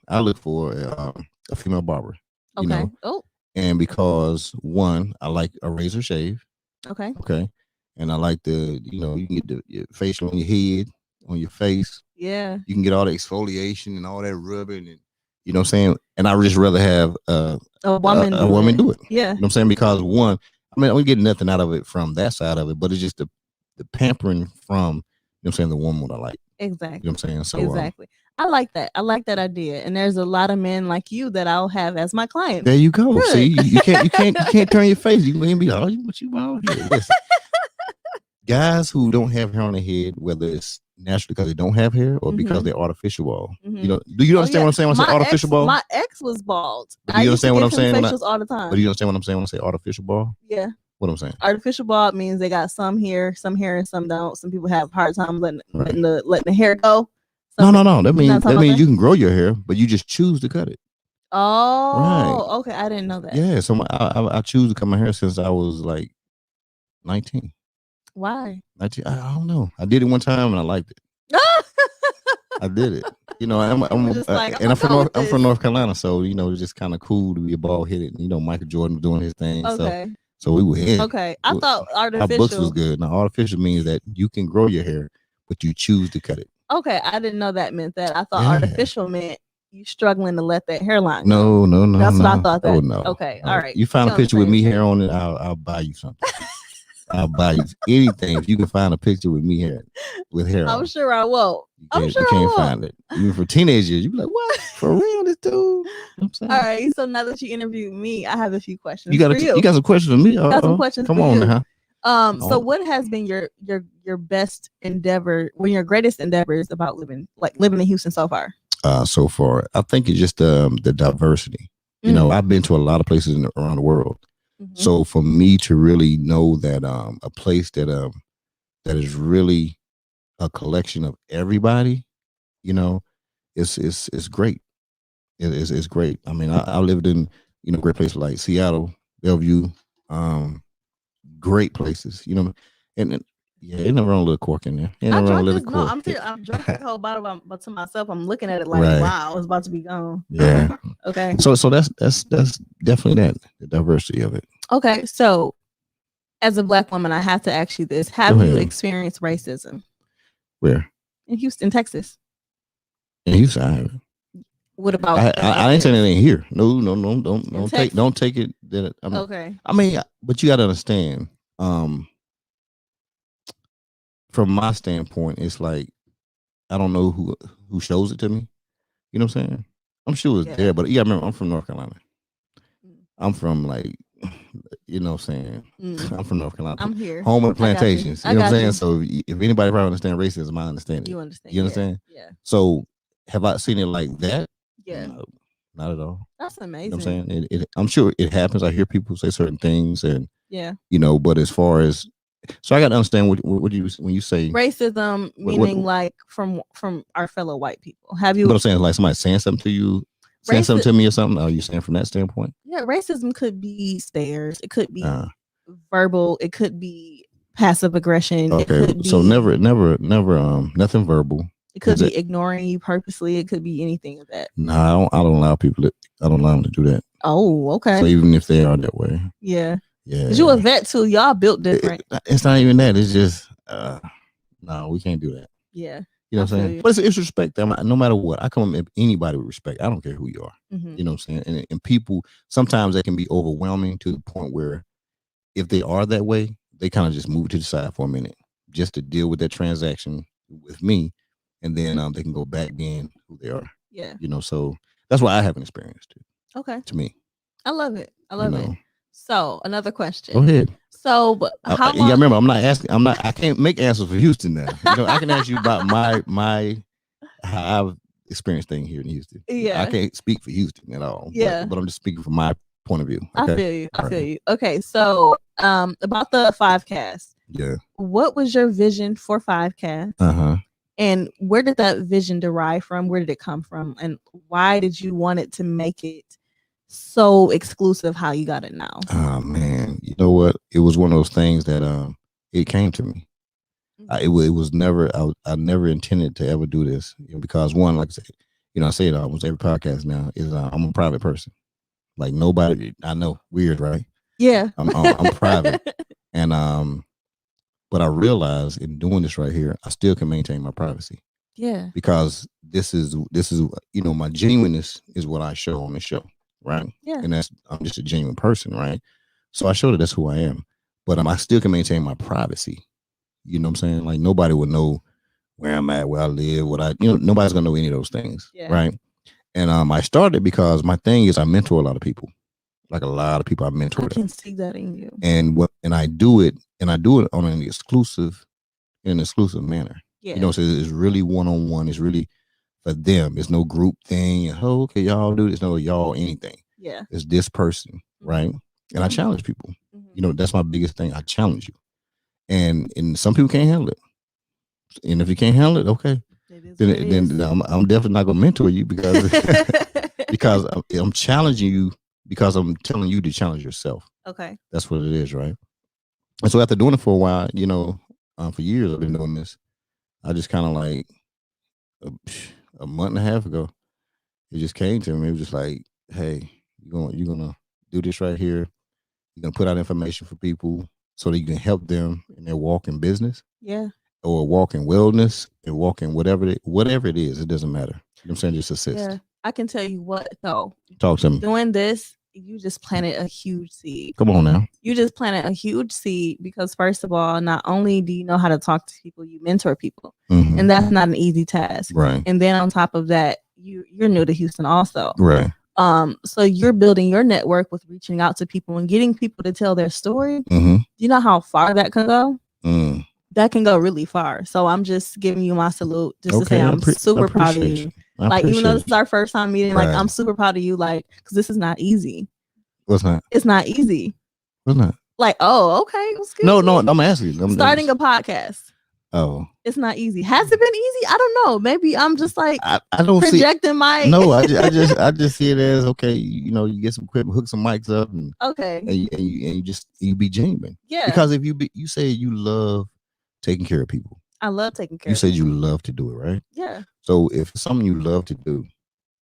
a female barber. Okay. You know? Oh. And because one, I like a razor shave. Okay. Okay. And I like you can get your facial on your head, on your face. Yeah. You can get all the exfoliation and all that rubbing, and you know what I'm saying. And I would just rather have a woman do it. Yeah. You know what I'm saying? Because one, I'm getting nothing out of it from that side of it, but it's just the pampering from, you know what I'm saying, the woman I like. Exactly. You know what I'm saying? So exactly. I like that. I like that idea. And there's a lot of men like you that I'll have as my clients. There you go. Good. See, you can't turn your face. You can't be like, oh, what you out here? Listen, guys who don't have hair on their head, whether it's naturally because they don't have hair or because they're artificial bald. You know, do you understand what I'm saying when I say artificial bald? My ex was bald. Do you understand what I'm saying? Facials all the time. But do you understand what I'm saying when I say artificial bald? Yeah. What I'm saying? Artificial bald means they got some hair, and some don't. Some people have a hard time letting the hair go. No. That means you can grow your hair, but you just choose to cut it. Oh, right. Okay. I didn't know that. Yeah. So I choose to cut my hair since I was like 19. Why? 19. I don't know. I did it one time and I liked it. I did it. You know, I'm from North Carolina, so you know it's just kind of cool to be a bald headed. You know, Michael Jordan was doing his thing. Okay. So we were in. Okay. I thought artificial. Our books was good. Now artificial means that you can grow your hair, but you choose to cut it. Okay, I didn't know that meant that. I thought artificial meant you struggling to let that hairline go. No. That's what I thought. Oh no. Okay, all right. You find a picture with me hair on it, I'll buy you something. I'll buy you anything if you can find a picture with me hair on. I'm sure I won't. You can't find it. Even for teenagers, you be like, what? For real, this dude? You know what I'm saying? All right. So now that you interviewed me, I have a few questions. You got some questions for me? Got some questions. Come on now. So what has been your best endeavor, your greatest endeavors about living in Houston so far? So far, I think it's just the diversity. You know, I've been to a lot of places around the world. So for me to really know that a place that is really a collection of everybody, you know, it's great. It's great. I mean, I lived in great places like Seattle, Bellevue, great places, you know, and yeah, ain't no wrong little cork in there. I'm drinking the whole bottle, but to myself, I'm looking at it like, wow, it's about to be gone. Yeah. Okay. So that's definitely the diversity of it. Okay. So as a Black woman, I have to ask you this: have you experienced racism? Where? In Houston, Texas. In Houston, I haven't. What about? I ain't saying anything here. No, don't take it. Okay. I mean, but you got to understand. From my standpoint, it's like I don't know who shows it to me. You know what I'm saying? I'm sure it's there, but remember, I'm from North Carolina. I'm from like, you know what I'm saying? I'm from North Carolina. I'm here. Home of plantations. You know what I'm saying? So if anybody probably understand racism, I understand it. You understand? You understand? Yeah. So have I seen it like that? Yeah. No, not at all. That's amazing. You know what I'm saying? I'm sure it happens. I hear people say certain things, and but as far as so I got to understand what you when you say racism, meaning like from our fellow white people. Have you? What I'm saying is like somebody saying something to you, saying something to me or something. Are you saying from that standpoint? Yeah, racism could be stares. It could be verbal. It could be passive aggression. Okay, it could be, so never, nothing verbal. It could be ignoring you purposely. It could be anything of that. No, I don't allow people. I don't allow them to do that. Oh, okay. So even if they are that way, yeah. Yeah, you a vet too. Y'all built different. It's not even that. It's just no, we can't do that. Yeah, you know what I'm saying. But it's respect. No matter what, I come at anybody with respect. I don't care who you are. You know what I'm saying. And people sometimes that can be overwhelming to the point where if they are that way, they kind of just move to the side for a minute just to deal with that transaction with me, and then they can go back being who they are. Yeah, you know. So that's why I haven't experienced it. Okay, to me, I love it. I love it. So another question. Go ahead. So, but how long? Yeah, remember, I can't make answers for Houston now. You know, I can ask you about my how I've experienced things here in Houston. Yeah, I can't speak for Houston at all. Yeah, but I'm just speaking from my point of view. Okay? I feel you. I feel you. Okay, so about the 5Cast. Yeah. What was your vision for 5Cast? And where did that vision derive from? Where did it come from? And why did you want it to make it so exclusive how you got it now? Oh man, you know what? It was one of those things that it came to me. It was never I never intended to ever do this, because one, like I said, I say it almost every podcast now, is I'm a private person. Like nobody I know, weird, right? Yeah. I'm private. And but I realized in doing this right here, I still can maintain my privacy. Yeah. Because this is my genuineness is what I show on the show. Right. Yeah. And I'm just a genuine person, right? So I show that that's who I am. But I still can maintain my privacy. You know what I'm saying? Like nobody would know where I'm at, where I live, nobody's gonna know any of those things, Yeah. right? And I started because my thing is I mentor a lot of people, like a lot of people I mentor. I can see that in you. And I do it on an exclusive manner. Yeah. You know, so it's really one-on-one. It's really for them. It's no group thing. Oh, okay, y'all do this. No, y'all anything. Yeah. It's this person, right? And I challenge people. You know, that's my biggest thing. I challenge you. And some people can't handle it. And if you can't handle it, okay. Then I'm definitely not gonna mentor you because because I'm challenging you because I'm telling you to challenge yourself. Okay. That's what it is, right? And so after doing it for a while, you know, for years I've been doing this. I just kind of like a month and a half ago, it just came to me. It was just like, hey, you're gonna do this right here. You're gonna put out information for people so that you can help them in their walk in business. Yeah. Or walk in wellness and walk in whatever it is. It doesn't matter. You know what I'm saying? Just assist. Yeah. I can tell you what though. Talk to me. Doing this, you just planted a huge seed. Come on now. You just planted a huge seed because first of all, not only do you know how to talk to people, you mentor people. Mm-hmm. And that's not an easy task. Right. And then on top of that, you're new to Houston also. Right. So you're building your network with reaching out to people and getting people to tell their story. Mm-hmm. Do you know how far that can go? Mm. That can go really far. So I'm just giving you my salute just to say I'm super proud of you. Like, even though this is our first time meeting, like, I'm super proud of you, like, because this is not easy. What's not? It's not easy. What's not? Like, oh, okay. No, I'm asking. Starting a podcast. Oh. It's not easy. Has it been easy? I don't know. Maybe I'm just like I don't projecting my. No, I just see it as okay. You know, you get some equipment, hook some mics up, and okay, and you be genuine. Yeah. Because if you say you love taking care of people. I love taking care. You said you love to do it, right? Yeah. So if it's something you love to do,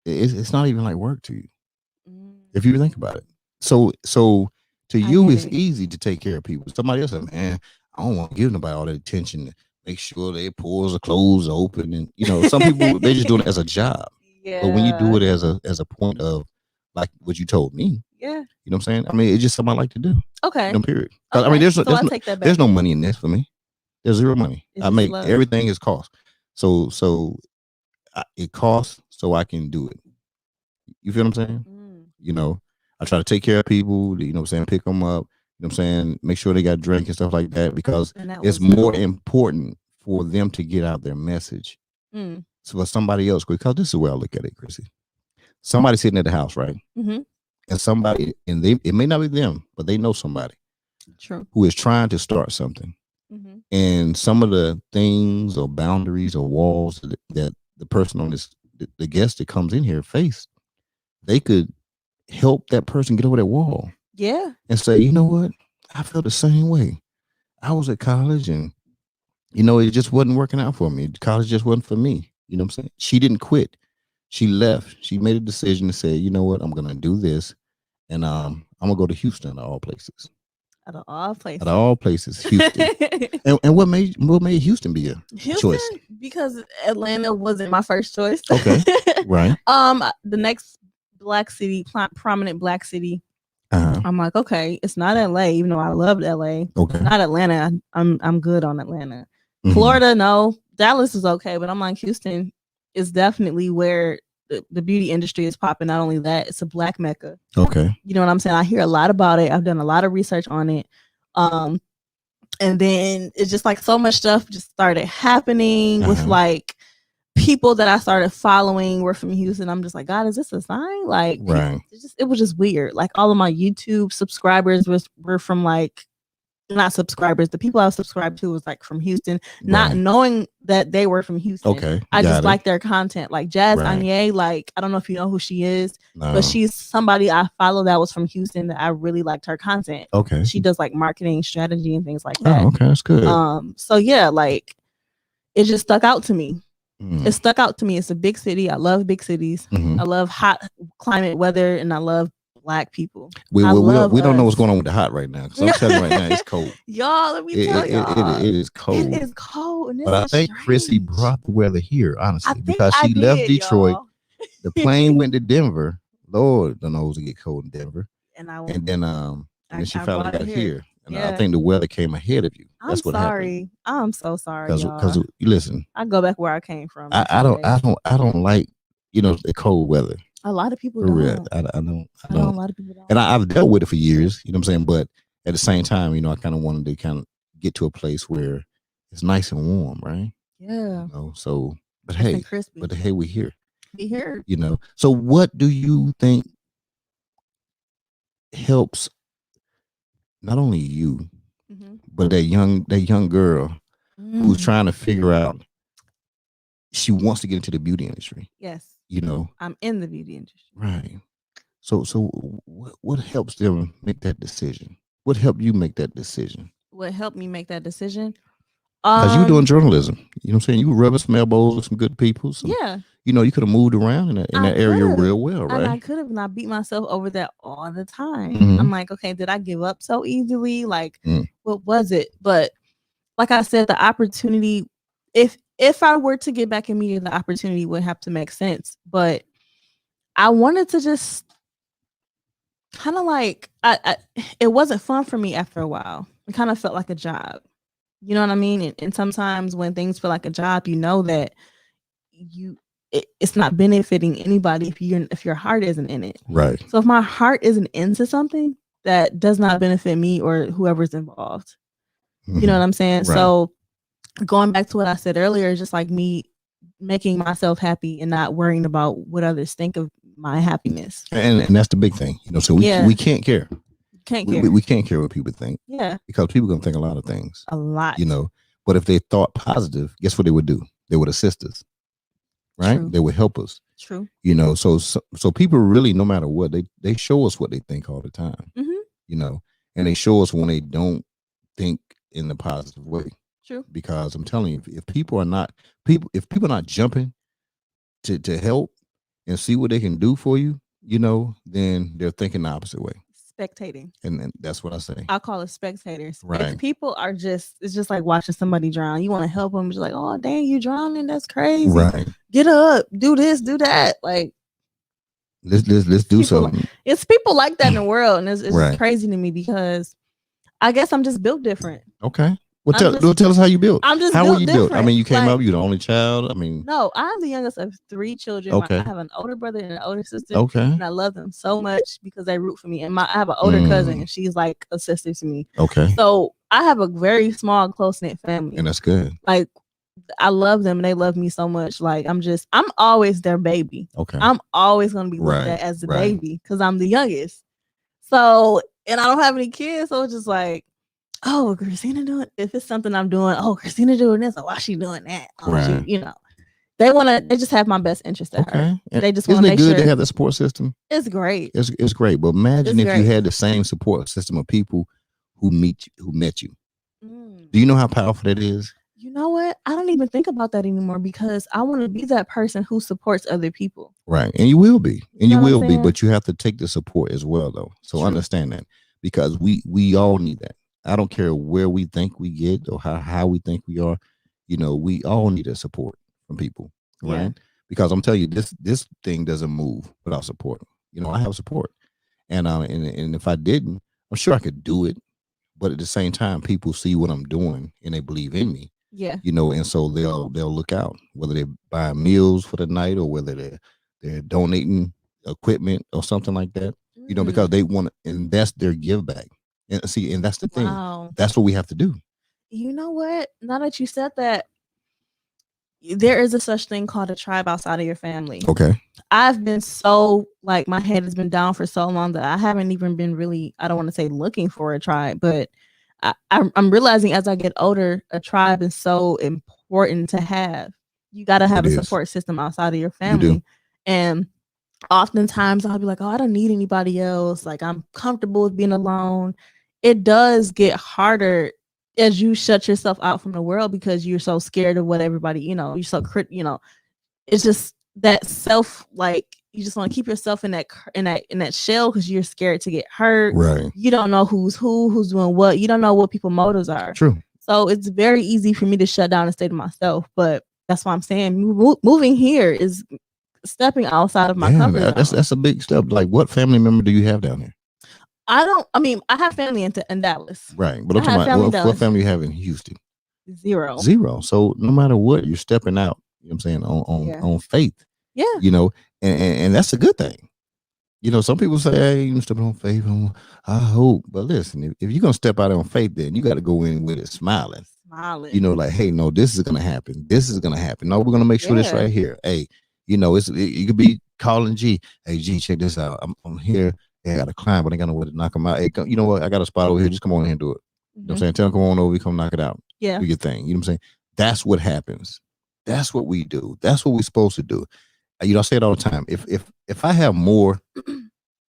it's not even like work to you. If you think about it. So to you, it's easy to take care of people. Somebody else said, man, I don't want to give nobody all that attention. Make sure their pores are closed open, and you know, some people they just doing it as a job. Yeah. But when you do it as a point of like what you told me, yeah, you know what I'm saying? I mean, it's just something I like to do. Okay. No period. Okay. I mean, there's no money in this for me. There's zero money. I make everything is cost. So it costs so I can do it. You feel what I'm saying? You know, I try to take care of people. You know what I'm saying? Pick them up. You know what I'm saying? Make sure they got drink and stuff like that because it's more important for them to get out their message. So for somebody else, because this is where I look at it, Chrissy. Somebody sitting at the house, right? Mm-hmm. And somebody, it may not be them, but they know somebody who is trying to start something. Mm-hmm. And some of the things or boundaries or walls that the person on the guest that comes in here face, they could help that person get over that wall. Yeah. And say, you know what? I felt the same way. I was at college and, you know, it just wasn't working out for me. College just wasn't for me. You know what I'm saying? She didn't quit. She left. She made a decision to say, you know what? I'm going to do this. And I'm going to go to Houston of all places. Out of all places, Houston. and what made Houston be a choice? Because Atlanta wasn't my first choice. Okay, right. The next black city, prominent black city. I'm like, okay, it's not LA, even though I loved LA. Okay, not Atlanta. I'm good on Atlanta. Mm-hmm. Florida, no. Dallas is okay, but I'm like, Houston is definitely where the beauty industry is popping. Not only that, it's a black mecca. Okay. You know what I'm saying? I hear a lot about it. I've done a lot of research on it. And then it's just like so much stuff just started happening with like people that I started following were from Houston. I'm just like, God, is this a sign? Like, right. It was just weird. Like all of my YouTube subscribers were from like, not subscribers. The people I was subscribed to was like from Houston, not knowing that they were from Houston. Okay. I just like their content. Like Jazz Anye, like, I don't know if you know who she is, but she's somebody I follow that was from Houston that I really liked her content. Okay. She does like marketing strategy and things like that. Oh, okay. That's good. So yeah, like it just stuck out to me. It stuck out to me. It's a big city. I love big cities. I love hot climate weather and I love black people. We don't know what's going on with the hot right now. Because I'm telling you right now, it's cold. Y'all, let me tell y'all. It is cold. It is cold. But I think Chrissy brought the weather here, honestly, because she left Detroit. Y'all. The plane went to Denver. Lord, the nose to get cold in Denver. And then she finally got here. And I think the weather came ahead of you. That's what happened. I'm so sorry. Because listen, I go back where I came from. I don't like, the cold weather. A lot of people for don't. Real. I don't. A lot of people don't. And I've dealt with it for years, you know what I'm saying? But at the same time, I kind of wanted to kind of get to a place where it's nice and warm, right? Yeah. So, but nice hey, we're here. We here. So what do you think helps not only you, but that young girl who's trying to figure out, she wants to get into the beauty industry? Yes. I'm in the beauty industry. Right. So what helps them make that decision? What helped you make that decision? What helped me make that decision? Because you were doing journalism. You know what I'm saying? You were rubbing some elbows with some good people. Yeah. You could have moved around in that area real well, right? And I could have, and I beat myself over that all the time. I'm like, okay, did I give up so easily? Like, what was it? But like I said, the opportunity, if I were to get back in media, the opportunity would have to make sense. But I wanted to just kind of like, it wasn't fun for me after a while. It kind of felt like a job. You know what I mean? And sometimes when things feel like a job, that it's not benefiting anybody if your heart isn't in it. Right. So if my heart isn't into something, that does not benefit me or whoever's involved. You know what I'm saying? Right. So going back to what I said earlier, just like me making myself happy and not worrying about what others think of my happiness. And that's the big thing. So we can't care. We can't care what people think. Yeah. Because people gonna think a lot of things. A lot. But if they thought positive, guess what they would do? They would assist us. Right? True. They would help us. True. So people really, no matter what, they show us what they think all the time. And they show us when they don't think in the positive way. True. Because I'm telling you, if people are not jumping to help and see what they can do for you, then they're thinking the opposite way. Spectating. And that's what I say. I call it spectators. Right. If people are it's just like watching somebody drown. You want to help them. You're like, oh, dang, you drowning. That's crazy. Right. Get up. Do this, do that. Like, let's do something. It's people like that in the world. And it's crazy to me because I guess I'm just built different. Okay. Well, tell us how you built. I'm just how built were you different. built? I mean, you came up, you're the only child. No, I'm the youngest of 3 children. Okay. I have an older brother and an older sister. Okay. And I love them so much because they root for me. And I have an older cousin and she's like a sister to me. Okay. So I have a very small, close-knit family. And that's good. Like, I love them and they love me so much. Like, I'm always their baby. Okay. I'm always going to be looked at as the baby because I'm the youngest. So, and I don't have any kids. So it's just like, oh, Christina doing, if it's something I'm doing, oh, Christina doing this, or why she doing that? Oh, they just have my best interest at heart. They just want to make sure. Isn't it good to have the support system? It's great. It's great. But imagine if you had the same support system of people who met you. Do you know how powerful that is? You know what? I don't even think about that anymore because I want to be that person who supports other people. Right. And you will be. And you will be, but you have to take the support as well, though. So understand that because we all need that. I don't care where we think we get or how we think we are. We all need a support from people, right? Yeah. Because I'm telling you, this thing doesn't move without support. I have support, and if I didn't, I'm sure I could do it. But at the same time, people see what I'm doing and they believe in me. Yeah. And so they'll look out, whether they're buying meals for the night or whether they're donating equipment or something like that. Because they want to invest their give back. And that's the thing. Wow. That's what we have to do. You know what? Now that you said that, there is a such thing called a tribe outside of your family. Okay. I've been so my head has been down for so long that I haven't even been really, I don't want to say looking for a tribe, but I'm realizing as I get older, a tribe is so important to have. You got to have a support system outside of your family. And oftentimes I'll be like, oh, I don't need anybody else. Like, I'm comfortable with being alone. It does get harder as you shut yourself out from the world because you're so scared of what everybody, you're so it's just that self, like, you just want to keep yourself in that shell because you're scared to get hurt. Right. You don't know who's doing what. You don't know what people's motives are. True. So it's very easy for me to shut down and stay to myself. But that's why I'm saying moving here is stepping outside of my comfort zone. That's a big step. Like, what family member do you have down here? I mean, I have family in Dallas. Right. But I'm talking about what family you have in Houston? Zero. So no matter what, you're stepping out, you know what I'm saying, on faith. Yeah. You know, and that's a good thing. You know, some people say, hey, you're stepping on faith. I hope. But listen, if you're going to step out on faith, then you got to go in with it smiling. You know, like, hey, no, this is going to happen. This is going to happen. No, we're going to make sure this right here. Hey, you know, you could be calling G. Hey, G, check this out. I'm here. Hey, I got a client, but I got no way to knock him out. Hey, you know what? I got a spot over here. Just come on in and do it. You know what I'm saying? Tell him, come on over. Come knock it out. Yeah. Do your thing. You know what I'm saying? That's what happens. That's what we do. That's what we're supposed to do. You know, I say it all the time. If I have more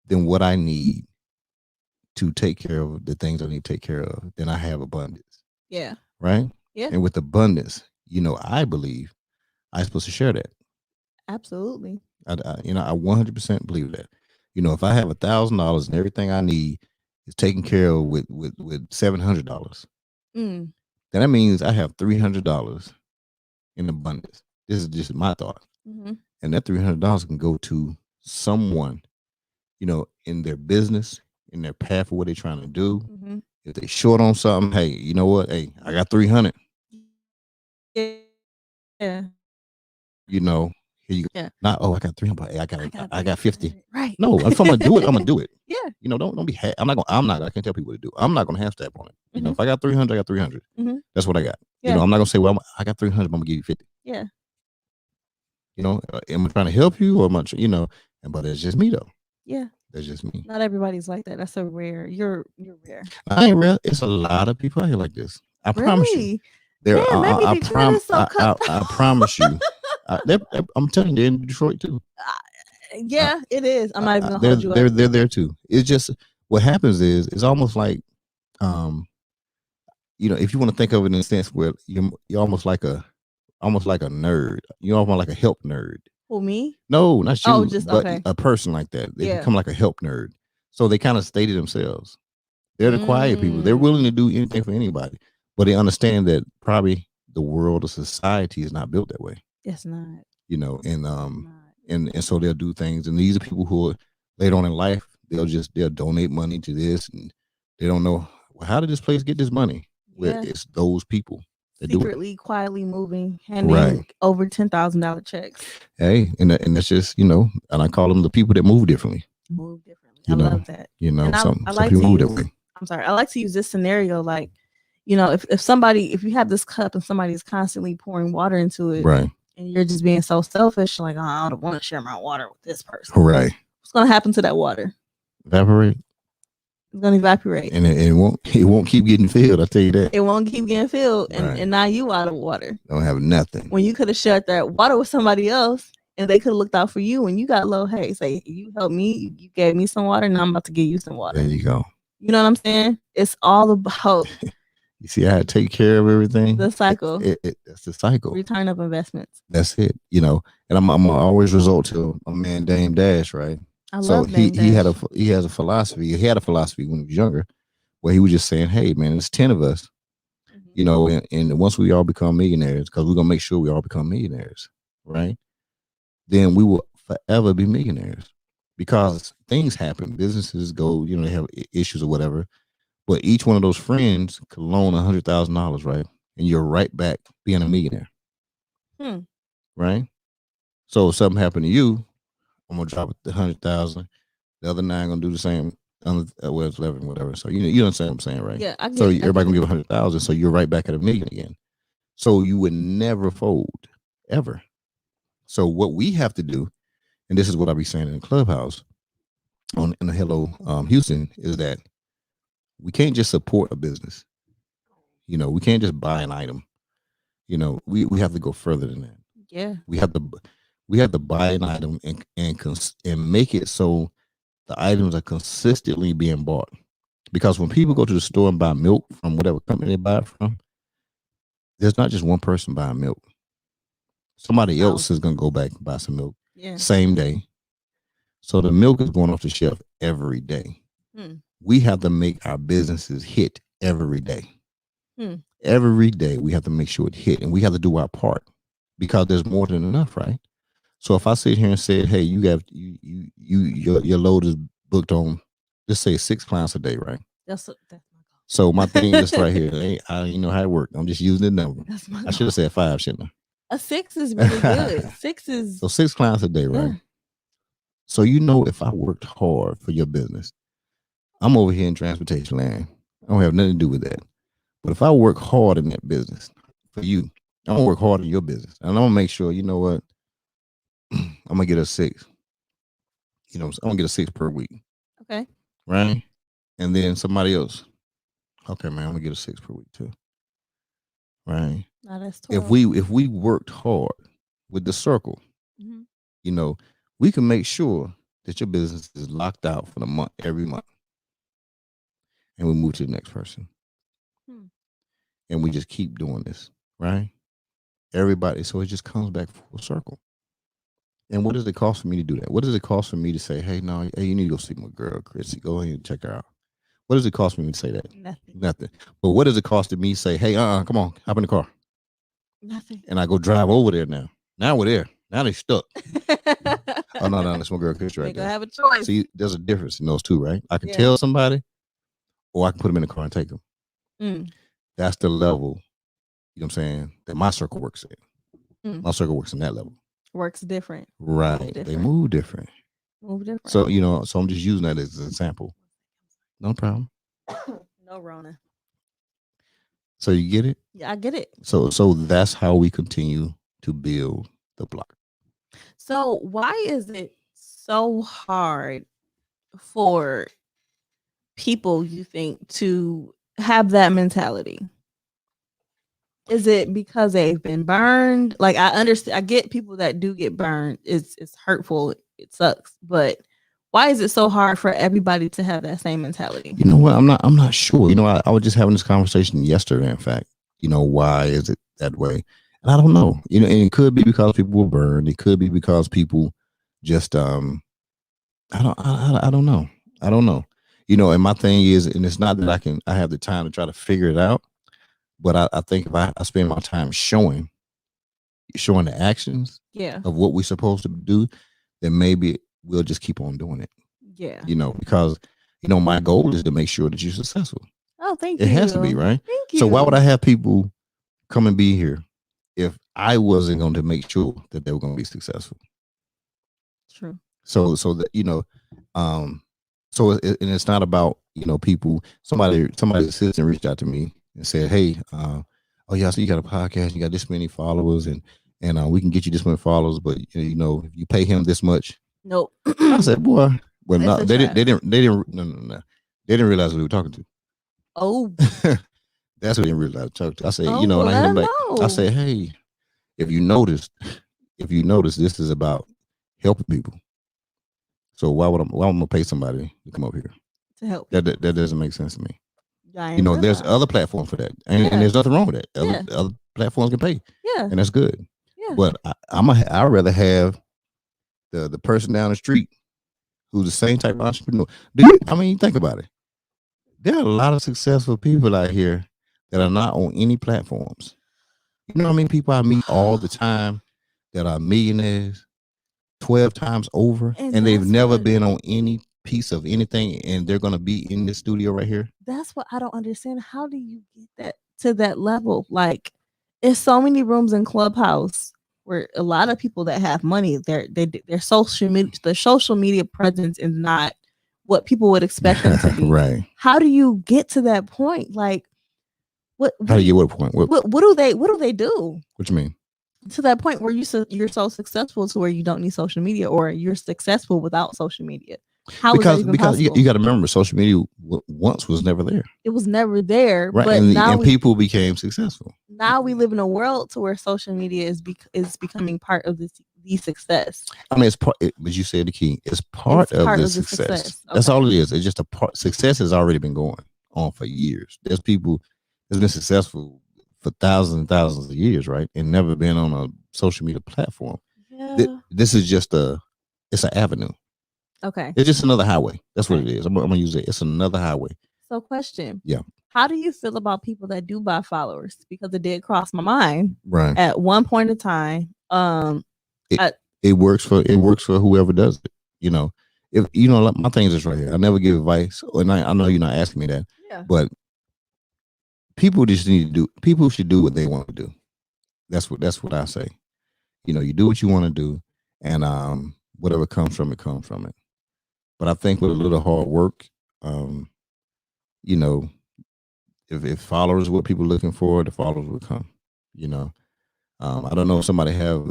than what I need to take care of the things I need to take care of, then I have abundance. Yeah. Right? Yeah. And with abundance, you know, I believe I'm supposed to share that. Absolutely. I 100% believe that. You know, if I have $1,000 and everything I need is taken care of with $700, then that means I have $300 in abundance. This is just my thought. And that $300 can go to someone, you know, in their business, in their path of what they're trying to do. If they short on something, hey, you know what? Hey, I got 300. Yeah. You know, here you go. Yeah. Not, I got 300. Hey, I got 50. Right. No, if I'm gonna do it, I'm gonna do it. Yeah. You know, don't be. I can't tell people to do. I'm not gonna half step on it. You know, if I got 300, I got 300. That's what I got. Yeah. You know, I'm not gonna say, well, I got 300, but I'm gonna give you 50. Yeah. You know, am I trying to help you or much? You know, but it's just me though. Yeah. That's just me. Not everybody's like that. That's a rare. You're rare. I ain't rare. It's a lot of people out here like this. I promise you. There, I promise you. I'm telling you, they're in Detroit too. Yeah, it is. I'm not even gonna hold you they're up. They're there too. It's just what happens is it's almost like, you know, if you want to think of it in a sense where you're almost like a nerd. You're almost like a help nerd. Who, me? No, not you. Oh, just but okay. A person like that. They become like a help nerd. So they kind of stated themselves. They're the quiet people. They're willing to do anything for anybody, but they understand that probably the world of society is not built that way. It's not. You know, and so they'll do things. And these are people who are later on in life, they'll donate money to this, and they don't know, well, how did this place get this money? Well, it's those people. Secretly, quietly moving, handing over $10,000 checks. Hey, and that's just, you know, and I call them the people that move differently. I love that. You know, some like people move that way. I'm sorry. I like to use this scenario, like, you know, if you have this cup and somebody's constantly pouring water into it, right, and you're just being so selfish, like, oh, I don't want to share my water with this person. Right. What's gonna happen to that water? Evaporate. It's gonna evaporate, and it won't keep getting filled. I tell you that. It won't keep getting filled, and now you out of water. Don't have nothing. When you could have shared that water with somebody else, and they could have looked out for you when you got low. Hey, say you helped me, you gave me some water, and I'm about to give you some water. There you go. You know what I'm saying? It's all about. You see how to take care of everything. The cycle. That's the cycle. Return of investments. That's it. You know, and I'm always resort to a man Dame Dash, right? I love Dame Dash. He has a philosophy. He had a philosophy when he was younger, where he was just saying, "Hey, man, it's 10 of us, you know, and once we all become millionaires, because we're gonna make sure we all become millionaires, right? Then we will forever be millionaires, because things happen, businesses go, you know, they have issues or whatever, but each one of those friends could loan $100,000, right? And you're right back being a millionaire, right? So if something happened to you, I'm gonna drop it to 100,000. The other 9 gonna do the same. Well, it's 11, whatever. So you understand what I'm saying, right? Yeah. Everybody gonna give 100,000. So you're right back at $1 million again. So you would never fold, ever. So what we have to do, and this is what I be saying in the Clubhouse, in the Hello Houston, is that we can't just support a business. You know, we can't just buy an item. You know, we have to go further than that. Yeah. We have to buy an item and make it so the items are consistently being bought. Because when people go to the store and buy milk from whatever company they buy it from, there's not just one person buying milk. Somebody else is going to go back and buy some milk same day. So the milk is going off the shelf every day. We have to make our businesses hit every day. Every day we have to make sure it hit, and we have to do our part, because there's more than enough, right? So if I sit here and say, hey, you have your load is booked on let's say 6 clients a day, right? That's my goal. So my thing is right here. You know how it works. I'm just using the number. That's my I should have said 5, shouldn't I? A 6 is really good. 6 is so 6 clients a day, right? Yeah. So if I worked hard for your business, I'm over here in transportation land. I don't have nothing to do with that. But if I work hard in that business for you, I'm gonna work hard in your business, and I'm gonna make sure. You know what? I'm gonna get a 6. I'm gonna get a 6 per week. Okay. Right. And then somebody else. Okay, man, I'm gonna get a 6 per week too. Right. Now that's 12. If we worked hard with the circle, Mm-hmm. We can make sure that your business is locked out for the month, every month. And we move to the next person. And we just keep doing this, right? Everybody, so it just comes back full circle. And what does it cost for me to do that? What does it cost for me to say, hey, you need to go see my girl, Chrissy. Go ahead and check her out. What does it cost me to say that? Nothing. But what does it cost to me to say, hey, come on, hop in the car? Nothing. And I go drive over there now. Now we're there. Now they stuck. Oh, no, that's my girl, Chrissy right there. Have a choice. See, there's a difference in those two, right? I can tell somebody, or I can put them in the car and take them. That's the level, you know what I'm saying, that my circle works in. My circle works in that level. Works different. Right. They move different. So, so I'm just using that as an example. No problem. No Rona. So you get it? Yeah, I get it. So that's how we continue to build the block. So why is it so hard for people, you think, to have that mentality? Is it because they've been burned? Like, I understand, I get people that do get burned. It's hurtful. It sucks. But why is it so hard for everybody to have that same mentality? You know what? I'm not sure. I was just having this conversation yesterday, in fact. Why is it that way? And I don't know. And it could be because people were burned. It could be because people just I don't know. I don't know. And my thing is, and it's not that I have the time to try to figure it out, but I think if I spend my time showing the actions of what we're supposed to do, then maybe we'll just keep on doing it. Yeah. Because my goal is to make sure that you're successful. Oh, thank you. It has to be, right? Thank you. So why would I have people come and be here if I wasn't going to make sure that they were going to be successful? True. So that so and it's not about people. Somebody's assistant reached out to me and said, hey, oh yeah, so you got a podcast, you got this many followers, and we can get you this many followers, but if you pay him this much. Nope. I said, boy, well, no, they didn't realize who we were talking to. Oh. That's what they didn't realize. I say, and I say, hey, if you notice, this is about helping people. So why am I gonna pay somebody to come up here to help? That doesn't make sense to me. There's other platforms for that, and there's nothing wrong with that. Other platforms can pay, and that's good. Yeah. But I'd rather have the person down the street who's the same type of entrepreneur. Think about it. There are a lot of successful people out here that are not on any platforms. You know how many people I meet all the time that are millionaires 12 times over, and they've never been on any piece of anything, and they're going to be in this studio right here? That's what I don't understand. How do you get that to that level? Like, there's so many rooms in Clubhouse where a lot of people that have money, their social media presence is not what people would expect them to be. Right. How do you get to that point? Like, how do you get what point? What do they do? What you mean? To that point where you're so successful to where you don't need social media, or you're successful without social media. Because you got to remember, social media once was never there. It was never there, right? But and people became successful. Now we live in a world to where social media is becoming part of the success. It's part. But you said the key. It's part of the success. Okay. That's all it is. It's just a part. Success has already been going on for years. There's people that's been successful for thousands and thousands of years, right? And never been on a social media platform. Yeah. This is just it's an avenue. Okay. It's just another highway. That's what it is. I'm gonna use it. It's another highway. So question. Yeah. How do you feel about people that do buy followers? Because it did cross my mind. Right. At one point in time. It works for whoever does it. if you know, my thing is just right here. I never give advice, and I know you're not asking me that, but people just need to do. People should do what they want to do. That's what I say. You know, you do what you want to do, and whatever comes from it, comes from it. But I think with a little hard work, you know, if followers are what people are looking for, the followers will come. You know, I don't know if somebody have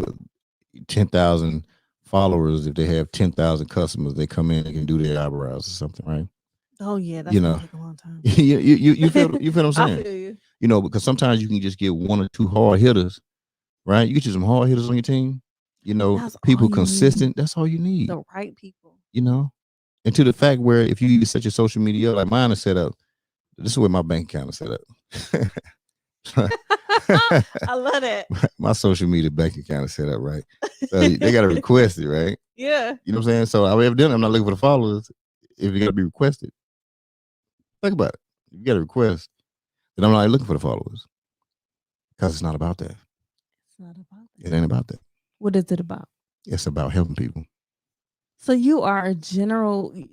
10,000 followers. If they have 10,000 customers, they come in and can do their eyebrows or something, right? Oh yeah, that's gonna take a long time. you feel what I'm saying? I feel you. You know, because sometimes you can just get one or two hard hitters, right? You get you some hard hitters on your team. You know, that's people consistent. Need. That's all you need. The right people. You know, and to the fact where if you even set your social media up, like mine is set up, this is where my bank account is set up. I love it. My social media bank account is set up right. So they got to request it, right? Yeah. You know what I'm saying? So evidently I'm not looking for the followers. If you got to be requested, think about it. If you got a request, then I'm not looking for the followers because it's not about that. It's not about that. It ain't about that. What is it about? It's about helping people. So you are generally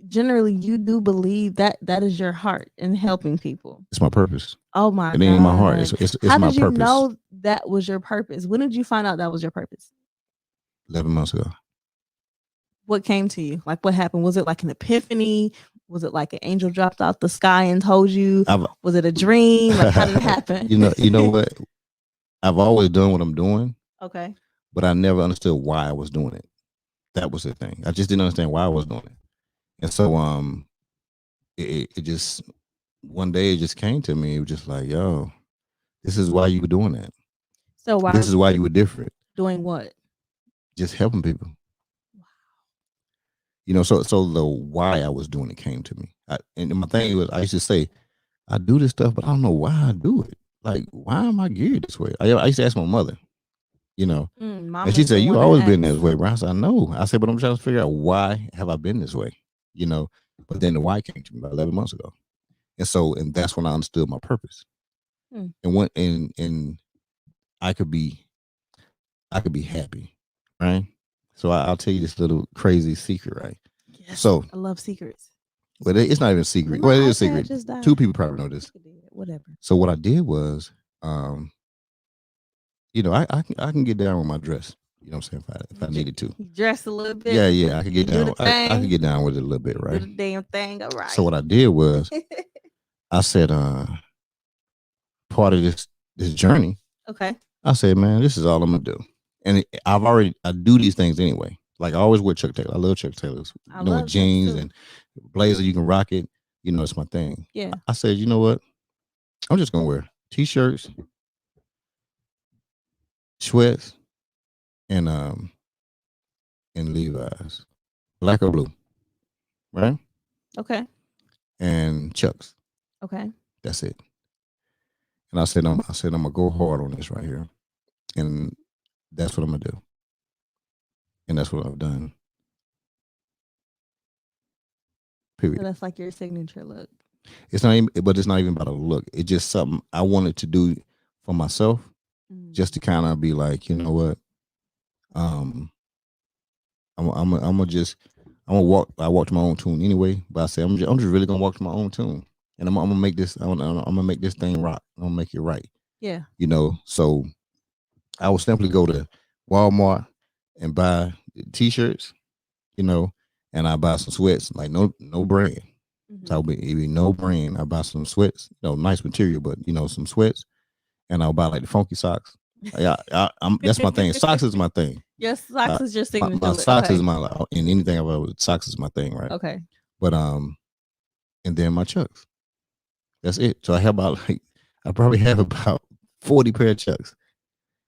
you do believe that is your heart in helping people. It's my purpose. Oh my God. It ain't my heart. It's How my did you purpose. know that was your purpose? When did you find out that was your purpose? 11 months ago. What came to you? Like what happened? Was it like an epiphany? Was it like an angel dropped out the sky and told you? Was it a dream? Like how did it happen? You know what? I've always done what I'm doing. Okay. But I never understood why I was doing it. That was the thing. I just didn't understand why I was doing it. And so it just one day it just came to me. It was just like, yo, this is why you were doing that. So why this is why you were different. Doing what? Just helping people. Wow. You know, so the why I was doing it came to me. And my thing was I used to say, I do this stuff, but I don't know why I do it. Like, why am I geared this way? I used to ask my mother. You know, and she said, "You always been this way, bro." I said, "I know." I said, "But I'm trying to figure out why have I been this way?" You know, but then the why came to me about 11 months ago, and that's when I understood my purpose, and when and I could be happy, right? So I'll tell you this little crazy secret, right? Yes, so I love secrets. Well, it's not even a secret. Well, it is a secret. Two people probably know this. Whatever. So what I did was, you know, I can get down with my dress. You know what I'm saying? If I needed to. Dress a little bit. Yeah, I can get down. I can get down with it a little bit, right? Do the damn thing, all right. So what I did was, I said, part of this journey. Okay. I said, man, this is all I'm gonna do, and I do these things anyway. Like I always wear Chuck Taylor. I love Chuck Taylors. You know, with jeans and blazer, you can rock it. You know, it's my thing. Yeah. I said, you know what? I'm just gonna wear t-shirts, sweats, and Levi's, black or blue, right? Okay. And Chucks. Okay. That's it. And I said I'm gonna go hard on this right here, and that's what I'm gonna do, and that's what I've done. Period. So that's like your signature look. It's not even about a look. It's just something I wanted to do for myself, just to kind of be like, you know what, I'm gonna walk. I walk to my own tune anyway, but I say I'm just really gonna walk to my own tune, and I'm gonna make this. I'm gonna make this thing rock. I'm gonna make it right. Yeah. You know, so I would simply go to Walmart and buy t-shirts, you know, and I buy some sweats, like no brand. So it'd be no brand. I buy some sweats, you know, nice material, but you know, some sweats, and I'll buy like the funky socks. Yeah, that's my thing. Socks is my thing. Yes, socks is your signature. My socks is my, and anything about socks is my thing, right? Okay. But and then my Chucks. That's it. So I probably have about 40 pair of Chucks,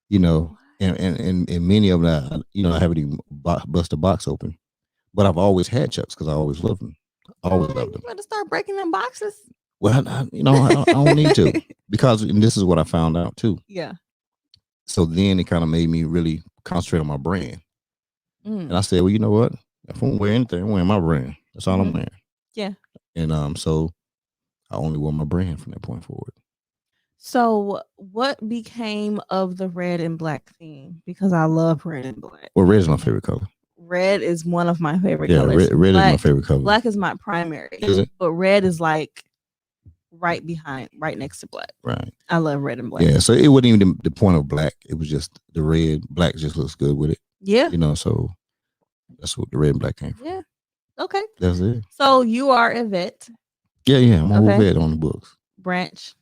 you know, and many of them, you know, I haven't even bust a box open, but I've always had Chucks because I always loved them. Always loved them. You better start breaking them boxes. Well, I don't need to, because and this is what I found out too. Yeah. So then it kind of made me really concentrate on my brand. And I said, well, you know what? If I'm wearing anything, I'm wearing my brand. That's all I'm wearing. Yeah. And so I only wore my brand from that point forward. So what became of the red and black theme? Because I love red and black. Well, red is my favorite color. red is one of my favorite Yeah, colors. red is my favorite color. Black is my primary. Is it? But red is like right next to black. Right. I love red and black. Yeah, so it wasn't even the point of black. It was just the red. Black just looks good with it. Yeah. You know, so that's what the red and black came from. Yeah. Okay. That's it. So you are a vet. Yeah. I'm a whole vet on the books. Branch.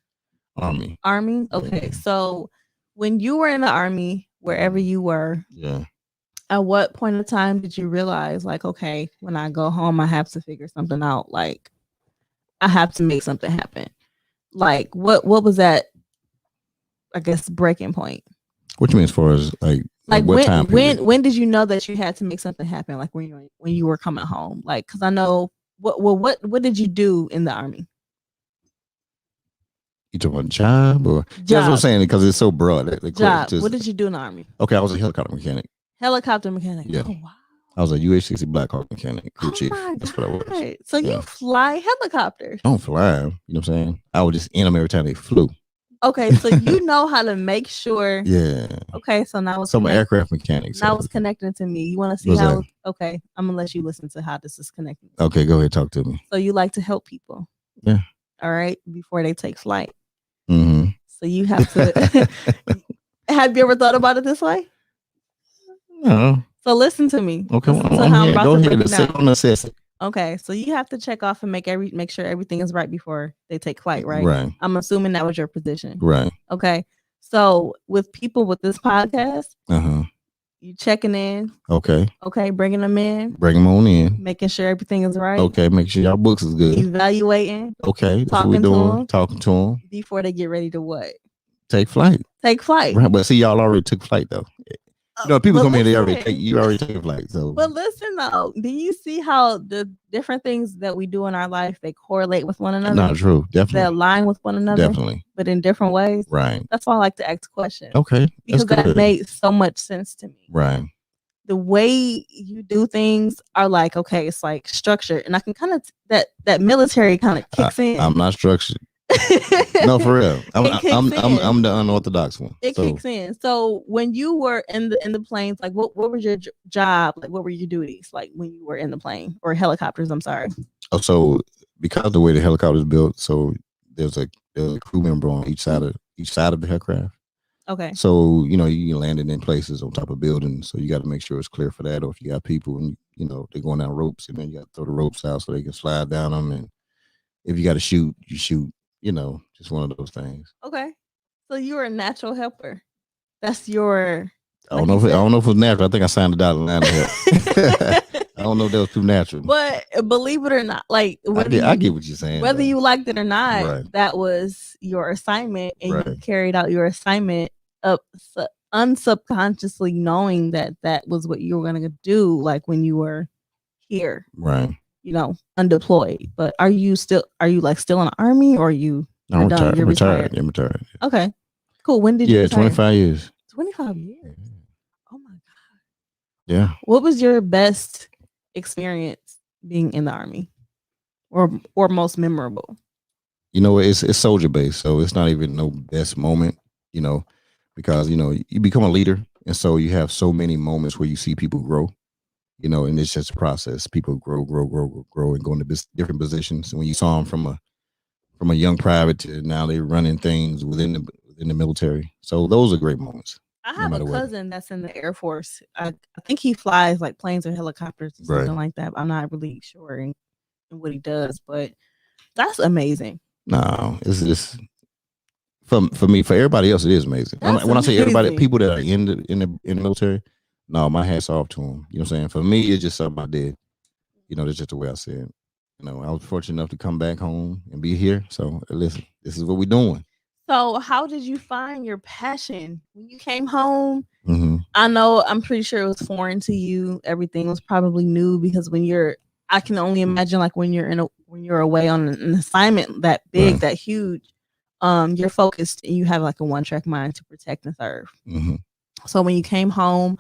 Army. Okay. Yeah. So when you were in the Army, wherever you were, yeah. At what point of time did you realize, like, okay, when I go home, I have to figure something out. Like, I have to make something happen. Like, what was that, I guess, breaking point? What you mean as far as like what time period? When did you know that you had to make something happen? Like when you were coming home? Like, because I know what did you do in the Army? You talking about job or that's what I'm saying because it's so broad. Job. What did you do in the Army? Okay, I was a helicopter mechanic. Helicopter mechanic. Yeah. Oh wow. I was a UH-60 Black Hawk mechanic, crew chief. That's what I was. So you fly helicopters? I don't fly them. You know what I'm saying? I would just in them every time they flew. Okay, so you know how to make sure. Yeah. Okay, so now some aircraft mechanics. Now it's connecting to me. You want to see how? Okay, I'm gonna let you listen to how this is connecting. Okay, go ahead, talk to me. So you like to help people? Yeah. All right, before they take flight. Mm-hmm. So you have to. Have you ever thought about it this way? No. So listen to me. Okay, go ahead. Okay, so you have to check off and make sure everything is right before they take flight, right? Right. I'm assuming that was your position. Right. Okay. So with people with this podcast, you checking in. Okay. Okay, bringing them in. Bring them on in. Making sure everything is right. Okay, make sure y'all books is good. Evaluating. Okay, that's what we're doing. Talking to them. Before they get ready to what? Take flight. Take flight. Right, but see, y'all already took flight though. You know, people come in, you already take a flight. So, but listen though, do you see how the different things that we do in our life they correlate with one another? Not true, definitely. They align with one another, definitely, but in different ways. Right. That's why I like to ask questions. Okay, because that made so much sense to me. Right. The way you do things are like okay, it's like structured, and I can kind of that military kind of kicks in. I'm not structured. No, for real. I'm the unorthodox one. It kicks in. So when you were in the planes, like what was your job? Like what were your duties? Like when you were in the plane or helicopters? I'm sorry. Oh, so because of the way the helicopter is built, so there's a crew member on each side of the aircraft. Okay. So you know you landed in places on top of buildings, so you got to make sure it's clear for that. Or if you got people and you know they're going down ropes, and then you got to throw the ropes out so they can slide down them. And if you got to shoot, you shoot. You know, just one of those things. Okay, so you were a natural helper. That's your. I don't know if it was natural. I think I signed a dotted line to help. I don't know if that was too natural. But believe it or not, like I get what you're saying. Whether you liked it or not, that was your assignment, and you carried out your assignment up unsubconsciously, knowing that was what you were going to do. Like when you were here, right? You know, undeployed. But are you still in the Army or are you? No, I'm retired. I'm retired. Okay, cool. When did you? Yeah, 25 years. 25 years. Oh my god. Yeah. What was your best experience being in the Army, or most memorable? You know, it's soldier based, so it's not even no best moment. You know, because you know you become a leader, and so you have so many moments where you see people grow. You know, and it's just a process. People grow, and go into different positions. And when you saw them from a young private to now they're running things within the military. So those are great moments. I have a cousin that's in the Air Force. I think he flies like planes or helicopters or something like that. I'm not really sure in what he does, but that's amazing. No, it's just for me. For everybody else, it is amazing. When I say everybody, people that are in the military. No, my hat's off to him. You know what I'm saying? For me, it's just something I did. You know, that's just the way I said it. You know, I was fortunate enough to come back home and be here. So listen, this is what we're doing. So how did you find your passion when you came home? Mm-hmm. I'm pretty sure it was foreign to you. Everything was probably new because I can only imagine like when you're away on an assignment that big, that huge, you're focused and you have like a one-track mind to protect and serve. Mm-hmm. So when you came home,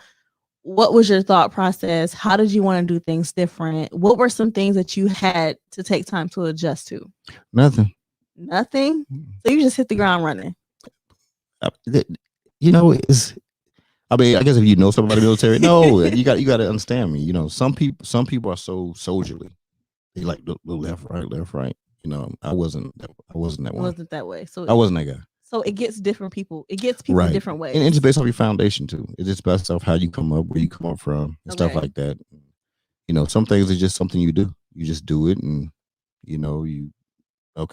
what was your thought process? How did you want to do things different? What were some things that you had to take time to adjust to? Nothing. So you just hit the ground running. You know, it's I mean, I guess if you know somebody in the military, no, you got to understand me. You know, some people are so soldierly. They like look left, right. You know, I wasn't that one. It wasn't that way. So I wasn't that guy. So it gets different people. It gets people different ways. And it's based off your foundation too. It's just based off how you come up, where you come up from, and stuff like that. You know, some things are just something you do. You just do it, and you know, I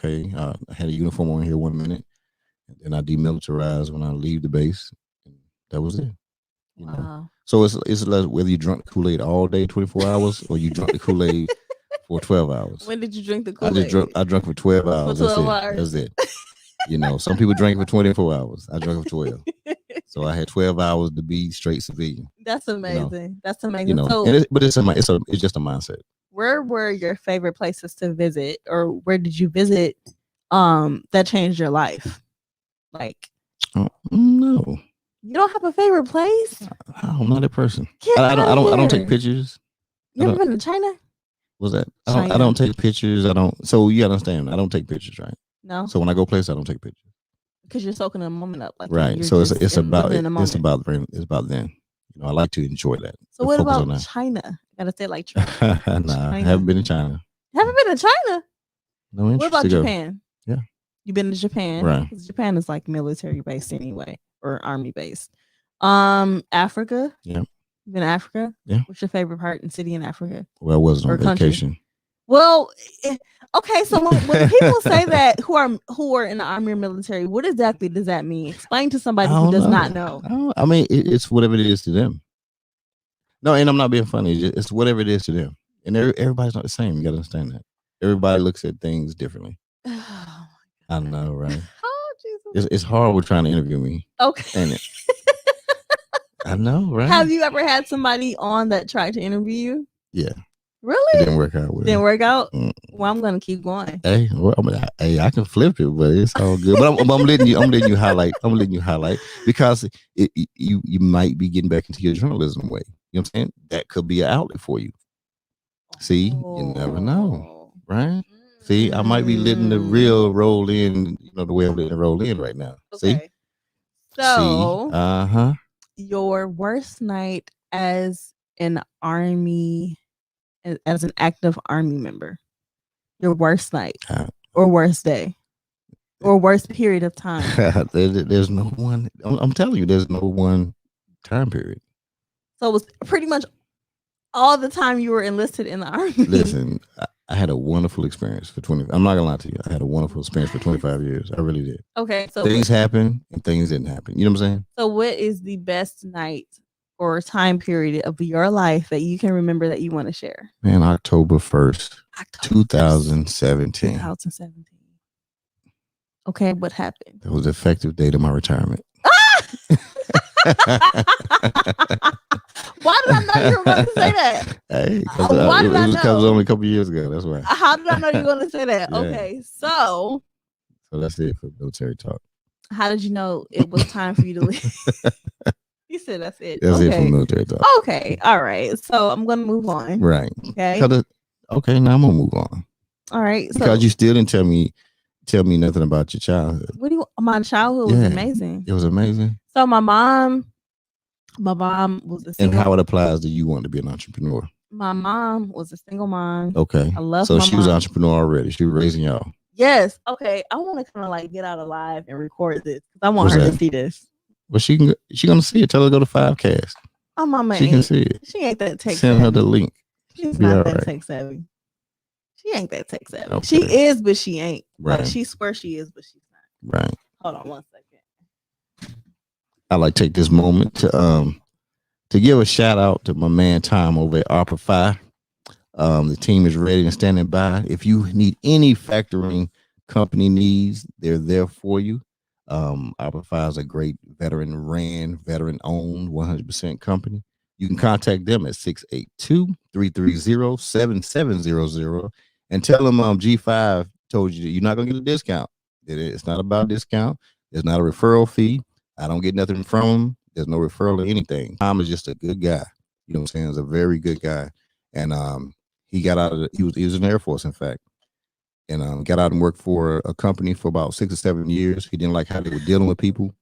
had a uniform on here 1 minute, and then I demilitarized when I leave the base. And that was it. You know, so it's less whether you drunk the Kool-Aid all day, 24 hours, or you drunk the Kool-Aid for 12 hours. When did you drink the Kool-Aid? I drank for 12 hours. For 12 hours. That's it. You know, some people drink for 24 hours. I drank for 12. So I had 12 hours to be straight civilian. That's amazing. You know? That's amazing. You know, so, but it's just a mindset. Where were your favorite places to visit, or where did you visit that changed your life? Like, no. You don't have a favorite place? I'm not that person. I don't take pictures. You ever been to China? What's that? I don't take pictures. So you understand, I don't take pictures, right? No. So when I go places, I don't take pictures. Because you're soaking a moment up. Like right. So it's about then. You know, I like to enjoy that. So what about China? I gotta say like China. Nah, I haven't been to China. Haven't been to China? No interest. What about Japan? Yeah. You've been to Japan? Right. Because Japan is like military based anyway, or army based. Africa? Yeah. You been to Africa? Yeah. What's your favorite part and city in Africa? Well, I wasn't on vacation. Country? Well, okay. So when people say that who are in the army or military, what exactly does that mean? Explain to somebody who does not know. I mean, it's whatever it is to them. No, and I'm not being funny. It's whatever it is to them, and everybody's not the same. You got to understand that. Everybody looks at things differently. Oh, I know, right? Oh, Jesus. It's horrible trying to interview me. Okay. Ain't it? I know, right? Have you ever had somebody on that tried to interview you? Yeah. Really? It didn't work out. Didn't work out? Well, I'm gonna keep going. Hey, well, I can flip it, but it's all good. But I'm letting you highlight. I'm letting you highlight because you might be getting back into your journalism way. You know what I'm saying? That could be an outlet for you. See, you never know, right? See, I might be letting the real roll in. You know the way I'm letting it roll in right now. Okay. See, so your worst night as an army. As an active army member, your worst night or worst day or worst period of time. There's no one. I'm telling you, there's no one time period. So it was pretty much all the time you were enlisted in the army. Listen, I had a wonderful experience for 20. I'm not gonna lie to you. I had a wonderful experience for 25 years. I really did. Okay, so things happen and things didn't happen. You know what I'm saying? So what is the best night or time period of your life that you can remember that you want to share? Man, October 1st, 2017. 2017. Okay, what happened? That was the effective date of my retirement. Why did I know you were going to say that? Hey, because it was only a couple years ago. That's why. How did I know you were going to say that? Yeah. Okay, so that's it for military talk. How did you know it was time for you to leave? You said that's it. That's it for military talk. Okay. All right. So I'm gonna move on. Right. Okay. Okay. Now I'm gonna move on. All right. Because you still didn't tell me nothing about your childhood. My childhood was amazing. It was amazing. So my mom was a single. And how it applies to you wanting to be an entrepreneur. My mom was a single mom. Okay. I love. So she was an entrepreneur already. She was raising y'all. Yes. Okay. I want to kind of like get out alive and record this because I want her to see this. Well, she gonna see it. Tell her to go to 5cast. Oh, mama, she can see it. She ain't that tech savvy. Send her the link. She's not that tech savvy. She ain't that tech savvy. Okay. She is, but she ain't. Right. Like, she swears she is, but she's not. Right. Hold on 1 second. I like to take this moment to give a shout out to my man Tom over at ARPA-Fi. The team is ready and standing by. If you need any factoring company needs, they're there for you. ARPA-Fi is a great veteran-owned, 100% company. You can contact them at 682-330-7700 and tell them G5 told you that you're not going to get a discount. It's not about discount. There's not a referral fee. I don't get nothing from him. There's no referral or anything. Tom is just a good guy. You know what I'm saying? He's a very good guy. And he got out of he was in the Air Force, in fact. And got out and worked for a company for about 6 or 7 years. He didn't like how they were dealing with people.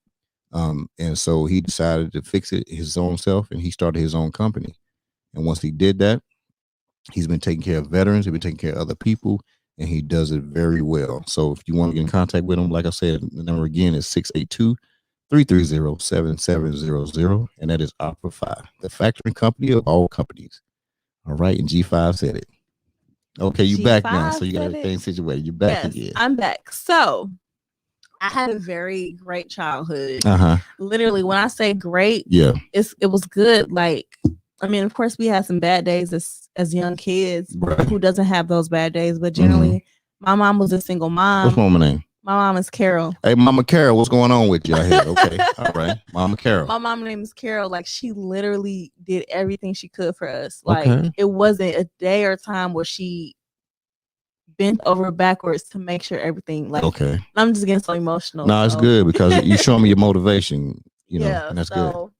And so he decided to fix it his own self, and he started his own company. And once he did that, he's been taking care of veterans, he's been taking care of other people, and he does it very well. So if you want to get in contact with him, like I said, the number again is 682-330-7700, and that is Optify, the factoring company of all companies. All right, and G5 said it. Okay, you back now, so you got everything situated. You're back again. I'm back. So I had a very great childhood. Literally, when I say great, it was good. Like, I mean, of course, we had some bad days as young kids. Right. Who doesn't have those bad days? But generally, my mom was a single mom. What's mama's name? My mom is Carol. Hey, Mama Carol, what's going on with you? I hear. Okay, all right, Mama Carol. My mom's name is Carol. Like, she literally did everything she could for us. Like, it wasn't a day or time where she bent over backwards to make sure everything. Like, I'm just getting so emotional. No, it's good because you show me your motivation. You know, and that's good. Don't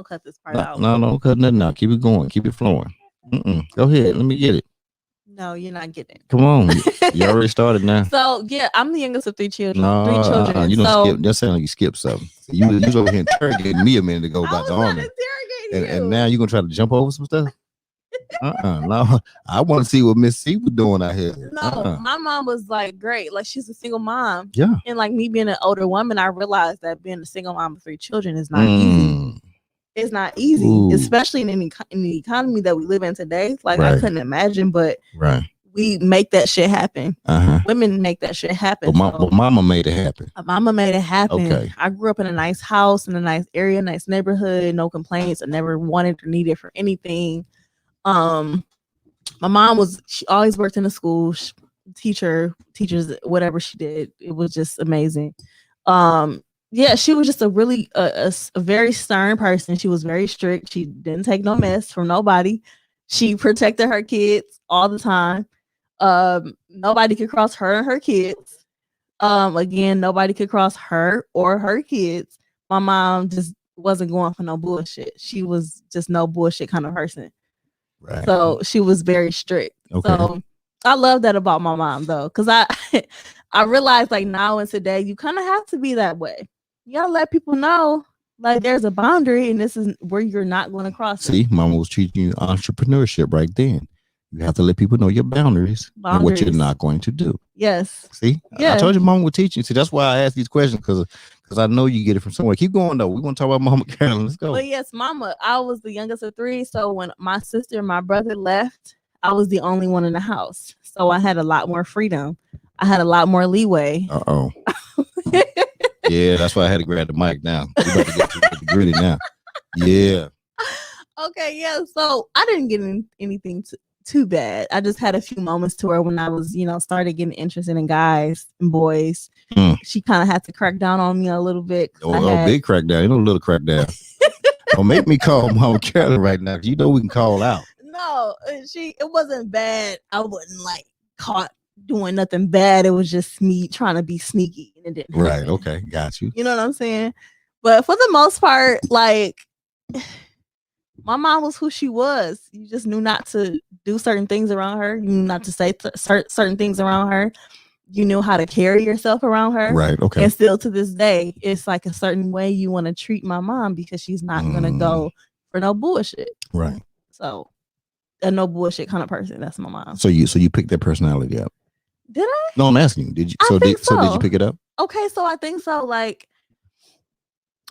cut this part out. No, don't cut nothing out. Keep it going. Keep it flowing. Go ahead. Let me get it. No, you're not getting it. Come on. You already started now. So, yeah, I'm the youngest of three children. You don't skip. That sounds like you skipped something. You was over here interrogating me a minute ago about the army. And now you're going to try to jump over some stuff? No, I want to see what Miss C was doing out here. No, my mom was like great. Like, she's a single mom. Yeah. And like me being an older woman, I realized that being a single mom of three children is not easy. It's not easy, especially in the economy that we live in today. Like, I couldn't imagine, but we make that shit happen. Women make that shit happen. But mama made it happen. Mama made it happen. Okay. I grew up in a nice house, in a nice area, nice neighborhood, no complaints. I never wanted or needed for anything. My mom she always worked in a school, teachers, whatever she did. It was just amazing. Yeah, she was just a really a very stern person. She was very strict. She didn't take no mess from nobody. She protected her kids all the time. Nobody could cross her and her kids. Again, nobody could cross her or her kids. My mom just wasn't going for no bullshit. She was just no bullshit kind of person. Right. So she was very strict. Okay. So I love that about my mom though, because I realized like now and today you kind of have to be that way. You gotta let people know like there's a boundary and this is where you're not going to cross. See, Mama was teaching you entrepreneurship right then. You have to let people know your boundaries and what you're not going to do. Yes. See, I told you Mama was teaching. See, that's why I asked these questions because I know you get it from somewhere. Keep going though. We're gonna talk about Mama Carolyn. Let's go. Well, yes, Mama. I was the youngest of three, so when my sister and my brother left, I was the only one in the house. So I had a lot more freedom. I had a lot more leeway. Yeah, that's why I had to grab the mic now. We're about to get to the gritty now. Yeah. Okay, yeah. So I didn't get anything too bad. I just had a few moments to where when I was, started getting interested in guys and boys, she kind of had to crack down on me a little bit. Big crack down. Little crack down. Don't make me call Mama Carolyn right now. You know we can call out. No, it wasn't bad. I wasn't like caught doing nothing bad. It was just me trying to be sneaky and it didn't happen. Okay, got you. You know what I'm saying? But for the most part, like my mom was who she was. You just knew not to do certain things around her. You knew not to say certain things around her. You knew how to carry yourself around her. Right. Okay. And still to this day, it's like a certain way you want to treat my mom because she's not gonna go for no bullshit. Right. So a no bullshit kind of person. That's my mom. So you picked that personality up. Did I? No, I'm asking you. Did you? So did you pick it up? Okay, so I think so. Like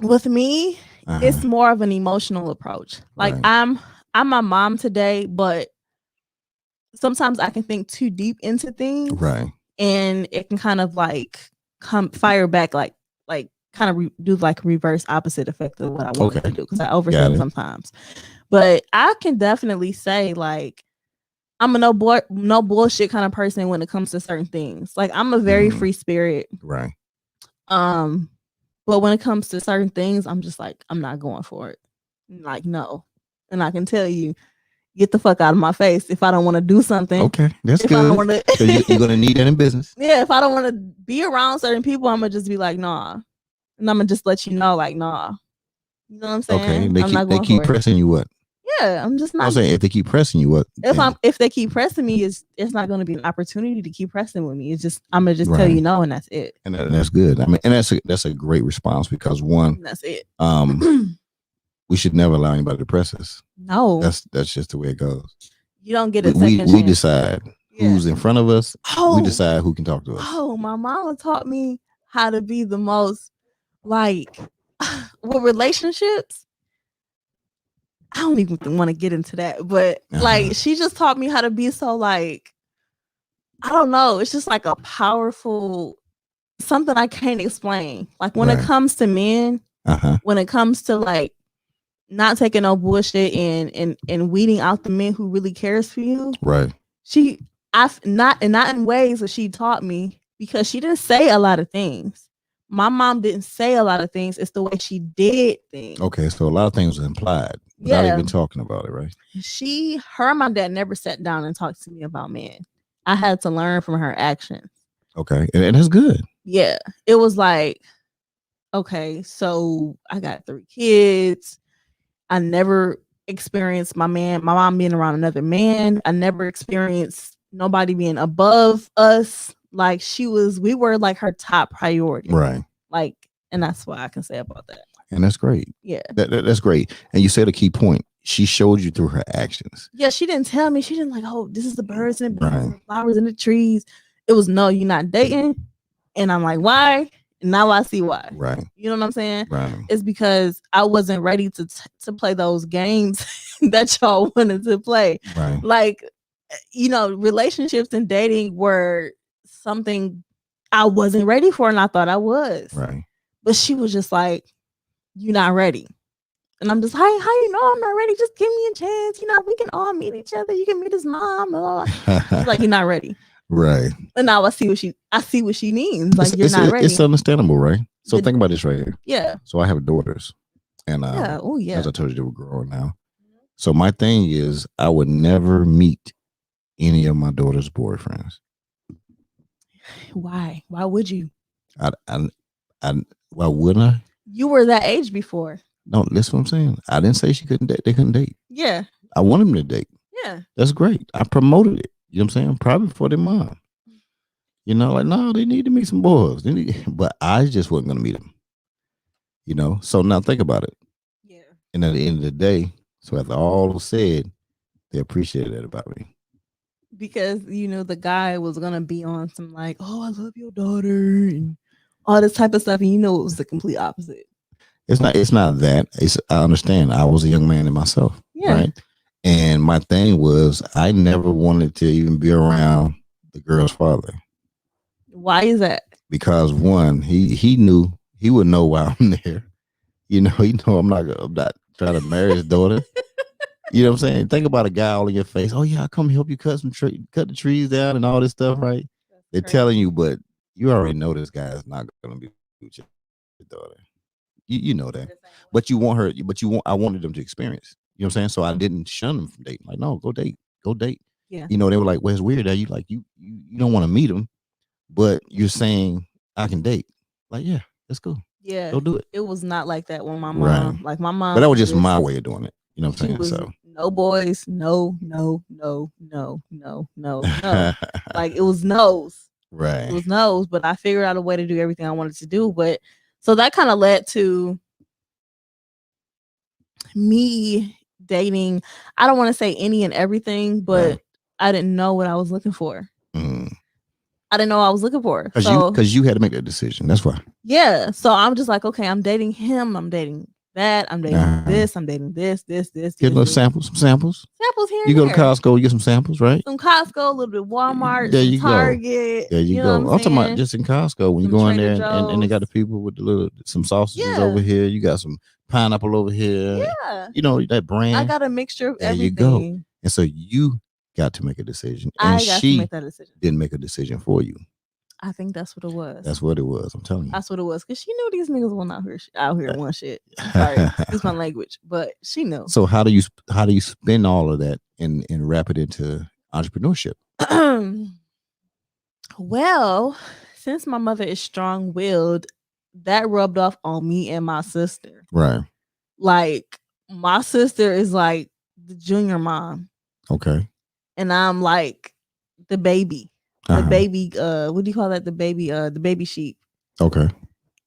with me, it's more of an emotional approach. Like I'm my mom today, but sometimes I can think too deep into things, right? And it can kind of like fire back, like kind of do like reverse opposite effect of what I want to do because I overthink sometimes. But I can definitely say like I'm a no bullshit kind of person when it comes to certain things. Like I'm a very free spirit. Right. But when it comes to certain things, I'm just like, I'm not going for it. Like, no. And I can tell you, get the fuck out of my face if I don't want to do something. Okay, that's good. So you're going to need that in business. Yeah, if I don't want to be around certain people, I'm going to just be like, nah. And I'm going to just let you know, like, nah. You know what I'm saying? Okay, they keep pressing you what? Yeah, I'm just not. I'm saying if they keep pressing you, what? If they keep pressing me, it's not going to be an opportunity to keep pressing with me. It's just I'm gonna just tell you no, and that's it. And that's good. I mean, and that's a great response because one, that's it. We should never allow anybody to press us. No, that's just the way it goes. You don't get a we second chance. decide who's in front of us. We decide who can talk to us. Oh, my mama taught me how to be the most like with relationships. I don't even want to get into that, but like she just taught me how to be so like, I don't know. It's just like a powerful something I can't explain. Like when it comes to men, when it comes to like not taking no bullshit and weeding out the men who really cares for you. Right. Not in ways that she taught me because she didn't say a lot of things. My mom didn't say a lot of things. It's the way she did things. Okay, so a lot of things were implied without even talking about it, right? Her and my dad never sat down and talked to me about men. I had to learn from her actions. Okay, and that's good. Yeah, it was like, okay, so I got 3 kids. I never experienced my mom being around another man. I never experienced nobody being above us. Like we were like her top priority. Right. Like, and that's what I can say about that. And that's great. Yeah. That's great. And you said a key point. She showed you through her actions. Yeah, she didn't tell me. She didn't like, oh, this is the birds and the bees and the flowers and the trees. It was, no, you're not dating. And I'm like, why? And now I see why. Right. You know what I'm saying? Right. It's because I wasn't ready to play those games that y'all wanted to play. Right. Like, relationships and dating were something I wasn't ready for, and I thought I was. Right. But she was just like, you're not ready. And I'm just, how you know I'm not ready? Just give me a chance. We can all meet each other. You can meet his mom. She's like, you're not ready. Right. And now I see what she means. Like, you're not ready. It's understandable, right? So think about this right here. Yeah. So I have daughters. And as I told you, they were growing now. So my thing is I would never meet any of my daughter's boyfriends. Why? Why would you? Why wouldn't I? You were that age before. No, listen what I'm saying. I didn't say she couldn't date. They couldn't date. Yeah. I want them to date. Yeah. That's great. I promoted it. You know what I'm saying? Probably for their mom. Like, no, they need to meet some boys. But I just wasn't going to meet them. So now think about it. Yeah. And at the end of the day, so after all was said, they appreciated that about me. Because, the guy was going to be on some like, oh, I love your daughter and all this type of stuff. And it was the complete opposite. It's not that. I understand. I was a young man in myself. Yeah. Right. And my thing was I never wanted to even be around the girl's father. Why is that? Because one, he knew he would know why I'm there. He know I'm not trying to marry his daughter. You know what I'm saying? Think about a guy all in your face. Oh yeah, I'll come help you cut the trees down and all this stuff, right? They're telling you, but you already know this guy is not going to be with your daughter. You know that. But you want her, I wanted them to experience. You know what I'm saying? So I didn't shun them from dating. Like, no, go date. Yeah. They were like, well, it's weird that you don't want to meet them, but you're saying I can date. Like, yeah, let's go. Yeah. Go do it. It was not like that when my mom, like my mom. But that was just my way of doing it. You know what I'm saying? So no boys, no. Like it was no's. Right. It was no's, but I figured out a way to do everything I wanted to do. But so that kind of led to me dating. I don't want to say any and everything, but I didn't know what I was looking for. I didn't know what I was looking for. Because you had to make that decision. That's why. Yeah. So I'm just like, okay, I'm dating him. I'm dating that. I'm dating this. I'm dating this. Get a little samples. Some samples. Samples here. You go to Costco, you get some samples, right? Some Costco, a little bit of Walmart, there you Target. There you go. I'm talking about just in Costco when you go in there and they got the people with some sausages over here. You got some pineapple over here. Yeah. That brand. I got a mixture of everything. There you go. And so you got to make a decision. And she didn't make a decision for you. I think that's what it was. That's what it was. I'm telling you. That's what it was. Because she knew these niggas were not out here one shit. Sorry, excuse my language, but she knew. So how do you spin all of that and wrap it into entrepreneurship? Well, since my mother is strong-willed, that rubbed off on me and my sister. Right. Like my sister is like the junior mom. Okay. And I'm like the baby. The baby, what do you call that? The baby sheep. Okay.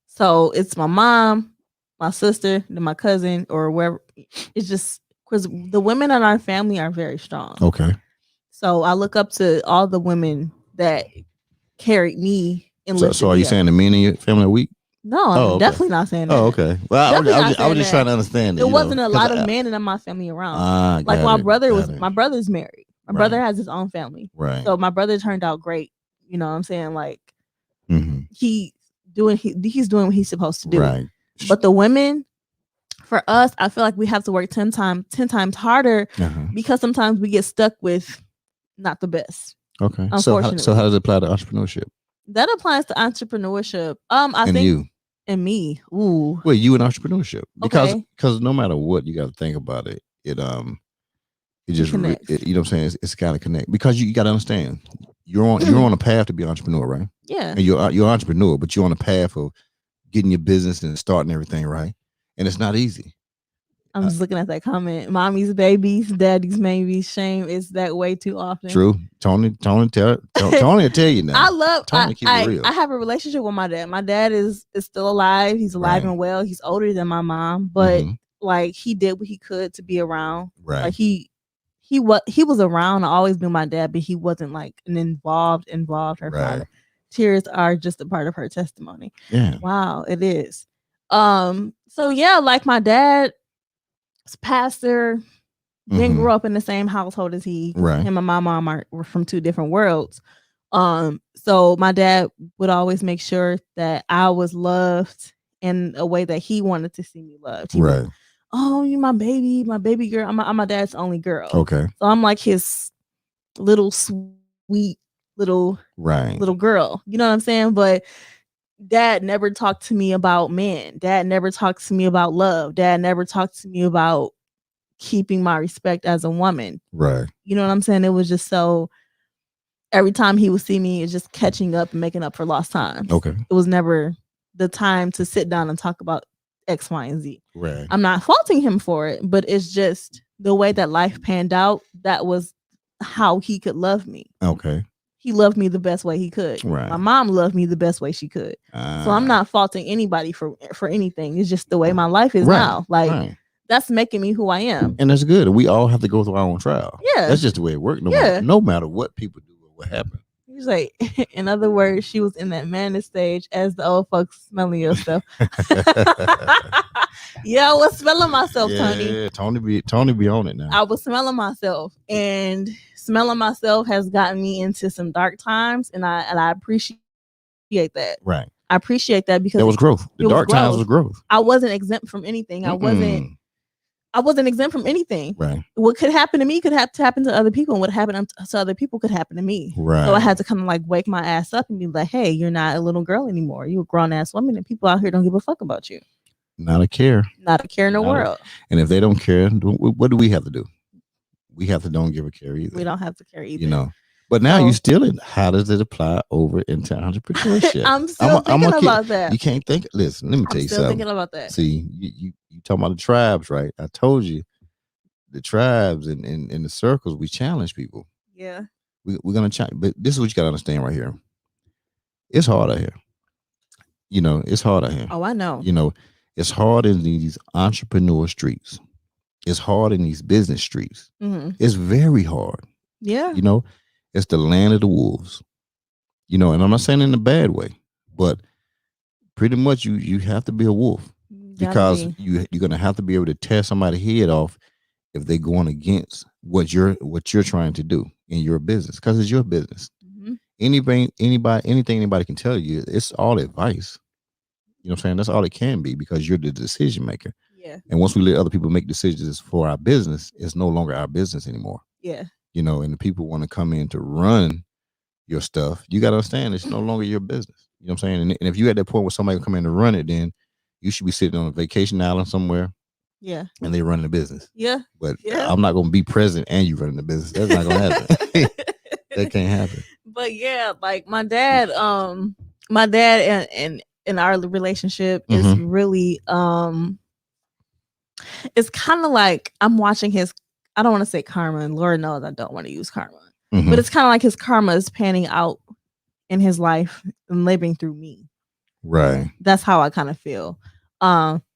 So it's my mom, my sister, then my cousin, or wherever. It's just because the women in our family are very strong. Okay. So I look up to all the women that carried me. And so are you saying the men in your family are weak? No, I'm definitely not saying that. Oh, okay. Well, I was just trying to understand it. There wasn't a lot of men in my family around. Like my brother's married. My brother has his own family. Right. So my brother turned out great. You know what I'm saying? Like he's doing what he's supposed to do. Right. But the women, for us, I feel like we have to work 10 times harder because sometimes we get stuck with not the best. Okay. So how does it apply to entrepreneurship? That applies to entrepreneurship. I think you and me. Ooh. Well, you in entrepreneurship because no matter what, you got to think about it. It just you know what I'm saying. It's got to connect because you got to understand you're on a path to be an entrepreneur, right? Yeah. And you're an entrepreneur, but you're on a path of getting your business and starting everything right, and it's not easy. I'm just looking at that comment. Mommy's babies, daddy's maybe. Shame is that way too often. True. Tony will tell you now. I have a relationship with my dad. My dad is still alive. He's alive and well. He's older than my mom, but like he did what he could to be around. Right. Like he was around. I always knew my dad, but he wasn't like an involved her father. Tears are just a part of her testimony. Yeah. Wow, it is. So yeah, like my dad, pastor, didn't grow up in the same household as he. Right. Him and my mom were from two different worlds. So my dad would always make sure that I was loved in a way that he wanted to see me loved. He would, oh, you my baby girl. I'm my dad's only girl. Okay. So I'm like his little sweet little girl. You know what I'm saying? But Dad never talked to me about men. Dad never talked to me about love. Dad never talked to me about keeping my respect as a woman. Right. You know what I'm saying? It was just so every time he would see me, it's just catching up and making up for lost time. Okay. It was never the time to sit down and talk about X, Y, and Z. Right. I'm not faulting him for it, but it's just the way that life panned out. That was how he could love me. Okay. He loved me the best way he could. Right. My mom loved me the best way she could. So I'm not faulting anybody for anything. It's just the way my life is now. Like that's making me who I am. And that's good. We all have to go through our own trial. Yeah. That's just the way it works. No matter what people do or what happened. He's like, in other words, she was in that madness stage as the old folks smelling yourself. Yeah, I was smelling myself, Tony. Yeah, Tony be on it now. I was smelling myself, and smelling myself has gotten me into some dark times, and I appreciate that. Right. I appreciate that because it was growth. The dark times was growth. I wasn't exempt from anything. I wasn't exempt from anything. Right. What could happen to me could have to happen to other people, and what happened to other people could happen to me. Right. So I had to kind of like wake my ass up and be like, hey, you're not a little girl anymore. You're a grown ass woman, and people out here don't give a fuck about you. Not a care. Not a care in the world. And if they don't care, what do we have to do? We have to don't give a care either. We don't have to care either. You know. But now you still in. How does it apply over into entrepreneurship? I'm still thinking about that. You can't think. Listen, let me tell you something. Thinking about that. See, you talking about the tribes, right? I told you, the tribes and in the circles, we challenge people. Yeah. We're gonna challenge, but this is what you gotta understand right here. It's hard out here. You know, it's hard out here. Oh, I know. You know, it's hard in these entrepreneur streets. It's hard in these business streets. Mm-hmm. It's very hard. Yeah. You know, it's the land of the wolves. You know, and I'm not saying in a bad way, but pretty much you have to be a wolf because you're gonna have to be able to tear somebody's head off if they're going against what you're trying to do in your business, because it's your business. Mm-hmm. Anything anybody can tell you, it's all advice. You know what I'm saying? That's all it can be because you're the decision maker. Yeah. And once we let other people make decisions for our business, it's no longer our business anymore. Yeah. You know, and the people want to come in to run your stuff. You got to understand it's no longer your business. You know what I'm saying? And if you're at that point where somebody will come in to run it, then you should be sitting on a vacation island somewhere. Yeah. And they running the business. Yeah. But I'm not going to be present and you running the business. That's not going to happen. That can't happen. But yeah, like my dad and our relationship is really it's kind of like I'm watching his I don't want to say karma, and Lord knows I don't want to use karma, Mhm. but it's kind of like his karma is panning out in his life and living through me. Right. That's how I kind of feel.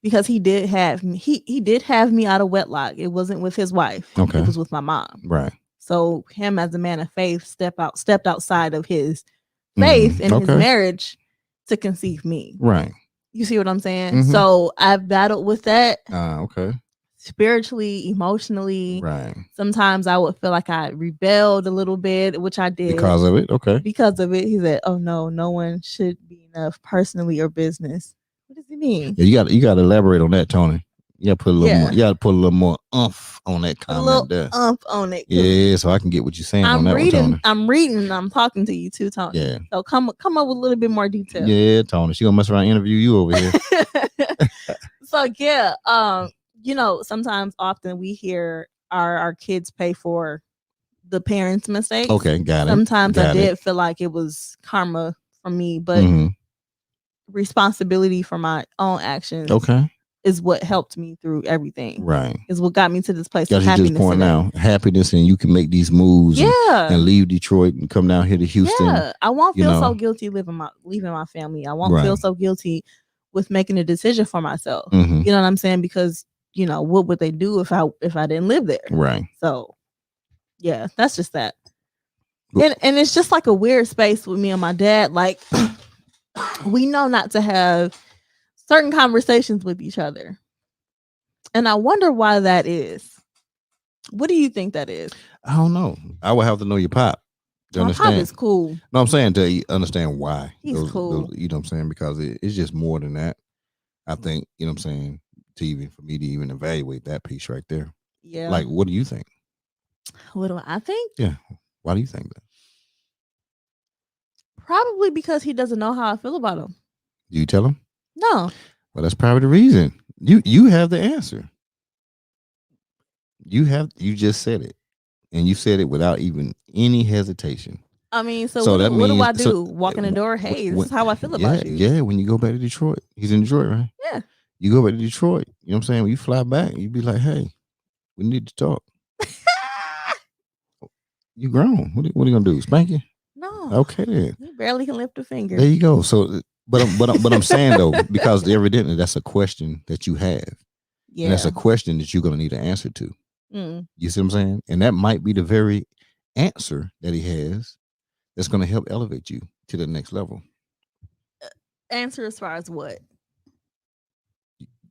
Because he did have me, he did have me out of wedlock. It wasn't with his wife. Okay. It was with my mom. Right. So him as a man of faith stepped outside of his faith in his marriage to conceive me. Right. You see what I'm saying? So I've battled with that. Okay. Spiritually, emotionally. Right. Sometimes I would feel like I rebelled a little bit, which I did. Because of it? Okay. Because of it. He said, oh no one should be enough personally or business. What does he mean? Yeah, you gotta elaborate on that, Tony. You gotta put a little more, you gotta put a little more umph on that comment there. Umph on it. Yeah, so I can get what you're saying on that one, Tony. I'm reading and I'm talking to you too, Tony. Yeah. So come up with a little bit more detail. Yeah, Tony. She gonna mess around and interview you over here. So yeah, you know, often we hear our kids pay for the parents' mistakes. Okay, got it. Sometimes I did feel like it was karma for me, but responsibility for my own actions is what helped me through everything. Right. Is what got me to this place of happiness. Just point out happiness, and you can make these moves and leave Detroit and come down here to Houston. Yeah. I won't feel so guilty leaving my family. I won't feel so guilty with making a decision for myself. You know what I'm saying? Because, you know, what would they do if I didn't live there? Right. So yeah, that's just that. And it's just like a weird space with me and my dad. Like we know not to have certain conversations with each other. And I wonder why that is. What do you think that is? I don't know. I would have to know your pop to understand. Pop is cool. No, I'm saying to understand why. He's cool. You know what I'm saying? Because it's just more than that. I think, you know what I'm saying, for me to even evaluate that piece right there. Yeah. Like, what do you think? What do I think? Yeah. Why do you think that? Probably because he doesn't know how I feel about him. Do you tell him? No. Well, that's probably the reason. You have the answer. You just said it. And you said it without even any hesitation. I mean, so what do I do? Walk in the door, hey, this is how I feel about you. Yeah, when you go back to Detroit. He's in Detroit, right? Yeah. You go back to Detroit. You know what I'm saying? When you fly back, you be like, hey, we need to talk. You grown. What are you gonna do? Spank you? No. Okay then. You barely can lift a finger. There you go. So but I'm saying though, because evidently that's a question that you have. Yeah. And that's a question that you're gonna need an answer to. You see what I'm saying? And that might be the very answer that he has that's gonna help elevate you to the next level. Answer as far as what?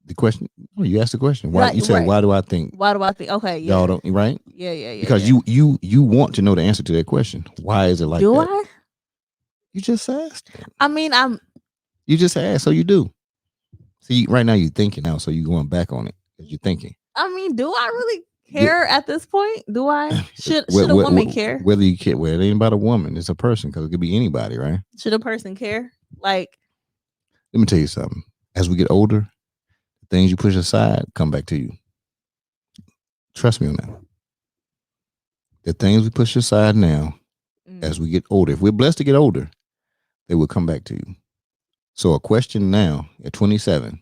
The question. Oh, you asked the question. Why you said why do I think? Why do I think? Okay, yeah. Y'all don't, right? Yeah. Because you want to know the answer to that question. Why is it like that? Do I? You just asked. I mean, you just asked, so you do. See, right now you're thinking now, so you're going back on it because you're thinking. I mean, do I really care at this point? Do I? Should a woman care? Whether you care, well, it ain't about a woman. It's a person because it could be anybody, right? Should a person care? Like, let me tell you something. As we get older, things you push aside come back to you. Trust me on that. The things we push aside now, as we get older, if we're blessed to get older, they will come back to you. So a question now at 27,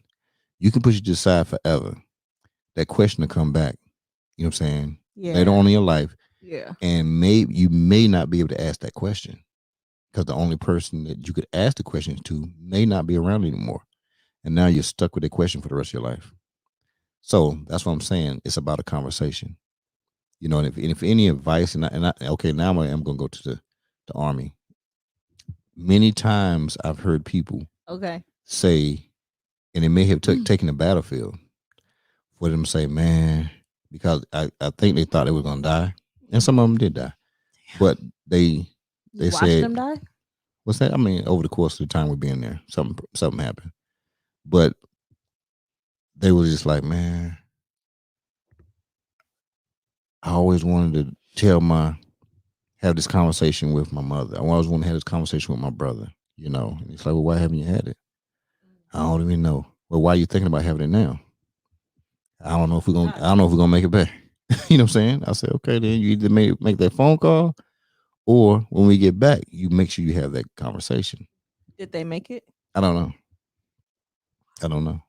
you can push it aside forever. That question will come back. You know what I'm saying? Yeah. Later on in your life. Yeah. And you may not be able to ask that question because the only person that you could ask the question to may not be around anymore. And now you're stuck with that question for the rest of your life. So that's what I'm saying. It's about a conversation, you know. And if any advice, okay, now I'm going to go to the Army. Many times I've heard people say, and it may have taken the battlefield for them to say, man, because I think they thought they were going to die, and some of them did die, but they said, them die? What's that? I mean, over the course of the time we're being there, something happened. But they were just like, man, I always wanted to have this conversation with my mother. I always wanted to have this conversation with my brother, you know. And it's like, well, why haven't you had it? I don't even know. Well, why are you thinking about having it now? I don't know if we're gonna make it back. You know what I'm saying? I said, okay, then you either make that phone call, or when we get back, you make sure you have that conversation. Did they make it? I don't know.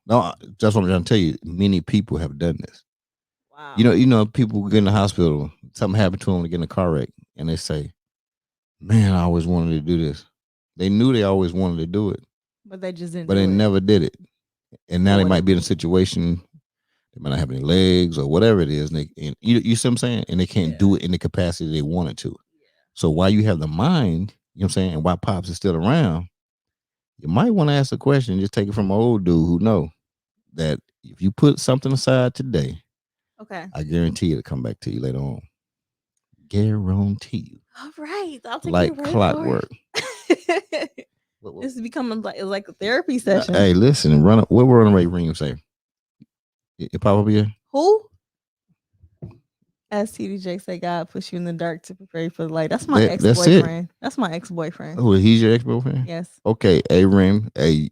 No, that's what I'm trying to tell you. Many people have done this. Wow. You know, people get in the hospital, something happened to them, they get in a car wreck, and they say, "Man, I always wanted to do this." They knew they always wanted to do it, but they just didn't. but they never did it. And now they might be in a reason. situation, they might not have any legs or whatever it is, and you see what I'm saying, and they can't do it in the capacity they wanted to. So while you have the mind, you know what I'm saying, and while Pops is still around, you might want to ask a question. Just take it from an old dude who know that if you put something aside today, okay, I guarantee it'll come back to you later on. Guarantee you. All right, I'll take like clockwork. This is becoming like a therapy session. Hey, listen, what runaway ring say? It pop up here. Who? As TDJ say, God puts you in the dark to prepare you for the light. That's my ex-boyfriend. That's my ex-boyfriend. Oh, he's your ex-boyfriend? Yes. Okay, Rim, a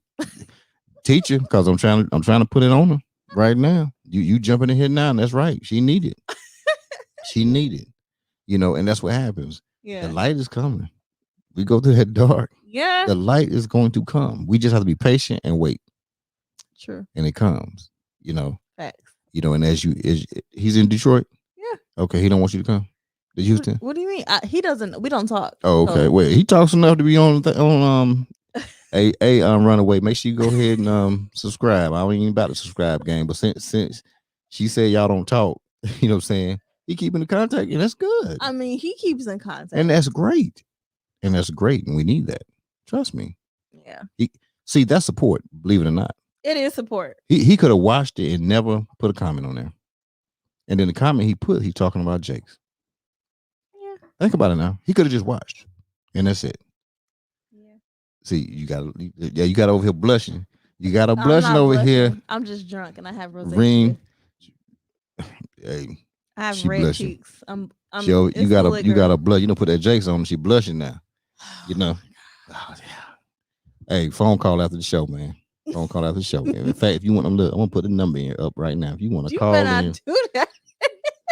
teacher, because I'm trying to put it on her right now. You jumping in here now, and that's right. She needed. She needed. You know, and that's what happens. Yeah. The light is coming. We go through that dark. Yeah. The light is going to come. We just have to be patient and wait. True. And it comes. You know. Facts. You know, and he's in Detroit. Yeah. Okay, he don't want you to come to Houston. What do you mean? He doesn't. We don't talk. Oh, okay. So. Wait, he talks enough to be on Runaway. Make sure you go ahead and subscribe. I ain't even about to subscribe game, but since she said y'all don't talk, you know what I'm saying? He keeping the contact, and that's good. I mean, he keeps in contact, and that's great. And that's great, and we need that. Trust me. Yeah. See, that's support. Believe it or not, it is support. He could have watched it and never put a comment on there. And then the comment he talking about Jake's. Yeah. Think about it now. He could have just watched, and that's it. Yeah. See, you got over here blushing. You got a blushing over here. I'm just drunk, and I have rosacea. Ring. Hey. I have red blushing. Cheeks. Yo, you got a blood. You know, put that Jake's on. She blushing now. You know. Oh, yeah. Hey, phone call after the show, man. Phone call after the show. Man. In fact, if you want, I'm gonna put the number in up right now. If you want to call in, do that.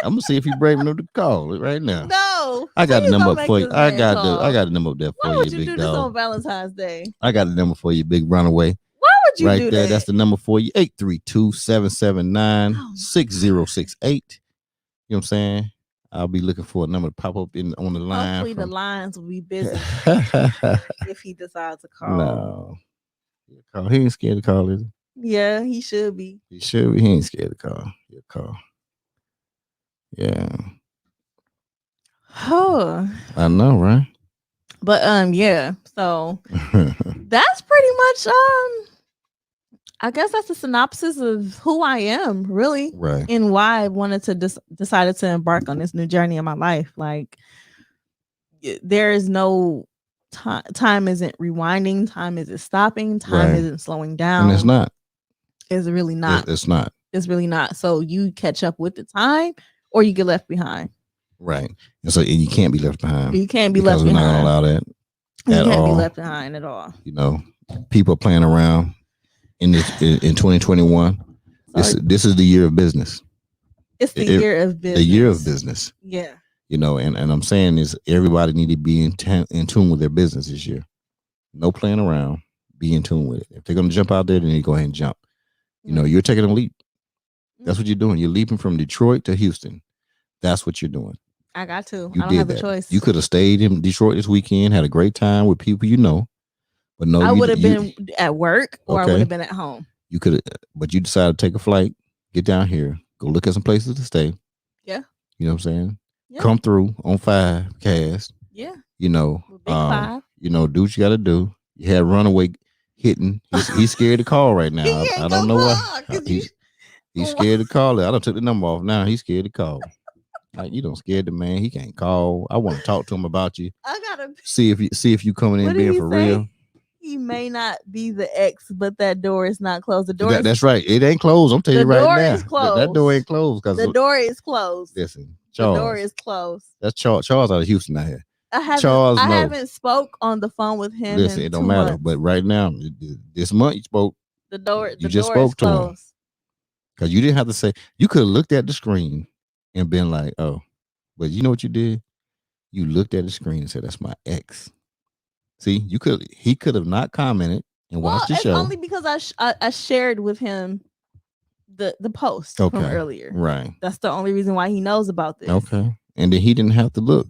I'm gonna see if you brave enough to call it right now. No, I got the number up for you. I got the number up there for you. Why would you do this on Valentine's Day? I got the number for you, big runaway. Why would you right do there? That? That's the number for you. 832-779-6068. You know what I'm saying? I'll be looking for a number to pop up on the line. Hopefully the lines will be busy if he decides to call. No. He ain't scared to call, is he? Yeah, he should be. He should be. He ain't scared to call. He'll call. Yeah. Oh. I know, right? But yeah. So that's pretty much I guess that's a synopsis of who I am, really, right? And why I wanted to decided to embark on this new journey in my life. Like, there is no time. Time isn't rewinding. Time isn't stopping. Time isn't slowing down. And it's not. It's really not. It's not. It's really not. So you catch up with the time, or you get left behind. Right. And you can't be left behind. You can't be left behind. We're not gonna allow that. You can't be left behind at all. You know, people playing around. In 2021, this is the year of business. It's the year of business. The year of business. Yeah. You know, and I'm saying is everybody need to be in tune with their business this year. No playing around. Be in tune with it. If they're gonna jump out there, then you go ahead and jump. You know, you're taking a leap. That's what you're doing. You're leaping from Detroit to Houston. That's what you're doing. I got to. I don't have a choice. You could have stayed in Detroit this weekend, had a great time with people you know. But no, I would have been at work, or I would have been at home. You could have, but you decided to take a flight, get down here, go look at some places to stay. Yeah. You know what I'm saying? Yeah. Come through on 5 cast. Yeah. You know, big 5. You know, do what you got to do. You had runaway hitting. He's scared to call right now. I don't know why. He's scared to call it. I done took the number off now. He's scared to call. Like, you don't scare the man. He can't call. I want to talk to him about you. I gotta see if you coming in being for real. He may not be the ex, but that door is not closed. The door. That's right. It ain't closed. I'm telling you right now. The door is closed. That door ain't closed because the door is closed. Listen, Charles. The door is closed. That's Charles out of Houston out here. I haven't spoke on the phone with him. Listen, it don't matter. But right now, this month you spoke. The door. You just spoke to him because you didn't have to say. You could have looked at the screen and been like, "Oh," but you know what you did? You looked at the screen and said, "That's my ex." See, he could have not commented and watched the show. Only because I shared with him the post from earlier. Right. That's the only reason why he knows about this. Okay. And then he didn't have to look,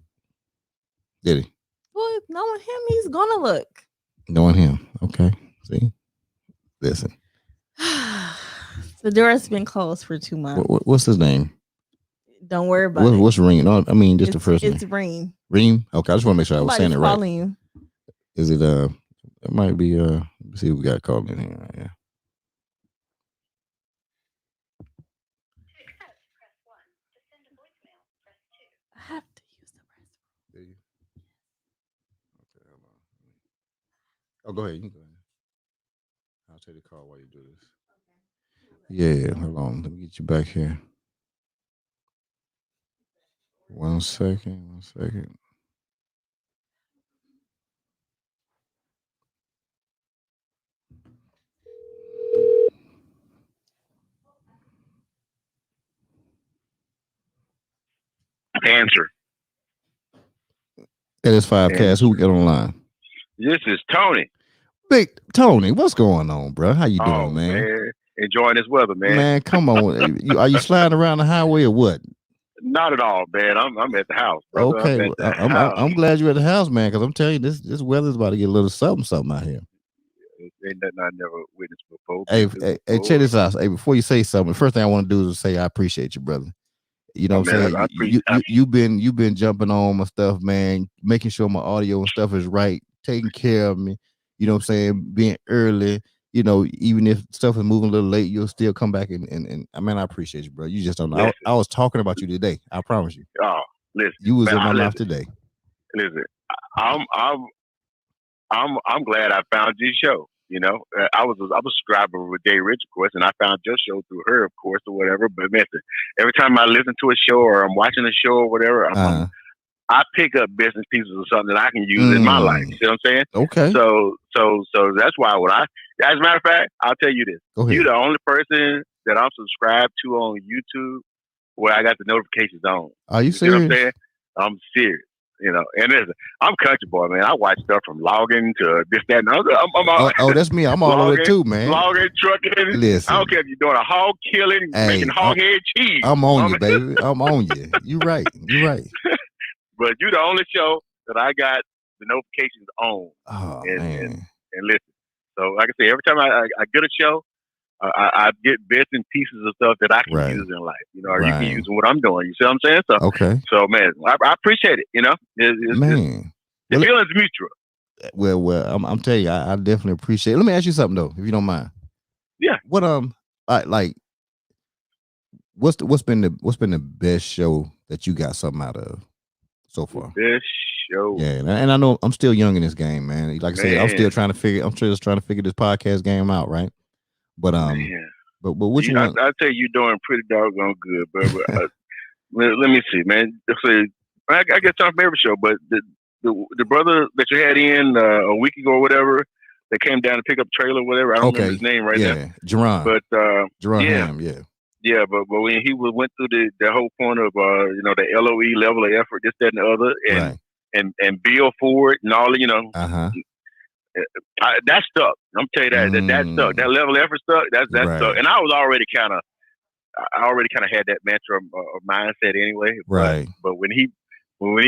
did he? Well, knowing him, he's gonna look. Knowing him. Okay. See? Listen. The door's been closed for 2 months. What's his name? Don't worry about it. What's Reem? No, I mean, just the first name. It's Reem. Reem? Okay, I just want to make sure I was saying it right. You. Is it, it might be, let's see what we got called in here. Yeah. I have to use the restroom. Okay, hold on. Oh, go ahead. You can go ahead. I'll take the call while you do this. Okay. Yeah, hold on. Let me get you back here. 1 second. Answer. That is 5 Cast. Who we got online? This is Tony. Big Tony, what's going on, bro? How you doing, man? Enjoying this weather, man. Man, come on. Are you sliding around the highway or what? Not at all, man. I'm at the house, brother. Okay, I'm glad you're at the house, man, because I'm telling you, this weather's about to get a little something out here. Ain't nothing I never witnessed before. Hey, check this out. Hey, before you say something, the first thing I want to do is say I appreciate you, brother. You know what I'm saying? You've been jumping on my stuff, man, making sure my audio and stuff is right, taking care of me. You know what I'm saying? Being early. You know, even if stuff is moving a little late, you'll still come back and I mean, I appreciate you, bro. You just don't know. I was talking about you today. I promise you. Oh, listen, you was in my mouth today. Listen, I'm glad I found your show. You know, I was a subscriber with Jay Rich, of course, and I found your show through her, of course, or whatever. But listen, every time I listen to a show or I'm watching a show or whatever, I pick up business pieces of something that I can use in my life. You know what I'm saying? Okay. So that's why as a matter of fact, I'll tell you this. You're the only person that I'm subscribed to on YouTube where I got the notifications on. Are you serious? You know what I'm saying? I'm serious. You know, and I'm country boy, man. I watch stuff from logging to this, that, and other. That's me. I'm all over it too, man. Logging, trucking. Listen, I don't care if you're doing a hog killing, making hog head cheese. I'm on you, baby. I'm on you. You're right. But you're the only show that I got the notifications on. Oh, and listen. So, like I say, every time I get a show, I get bits and pieces of stuff that I can use in life. You know, or you can use in what I'm doing. You see what I'm saying? So, So, man, I appreciate it. You know, the feeling's mutual. Well, I'm telling you, I definitely appreciate it. Let me ask you something though, if you don't mind. Yeah. What what's been the best show that you got something out of so far? Best show. Yeah, and I know I'm still young in this game, man. Like I said, I'm still trying to figure this podcast game out, right? But but which one? I tell you, you're doing pretty doggone good, but let me see, man. I get time for every show, but the brother that you had in a week ago or whatever, that came down to pick up trailer or whatever. I don't remember his name right now. Jerron. But Jerron Ham, Yeah, but when he went through the whole point of the LOE, level of effort, this, that, and the other, and bill for it and all, that stuck. I'm telling you that stuck. That level of effort stuck. That stuck. And I already kind of had that mantra of mindset anyway. Right. But when he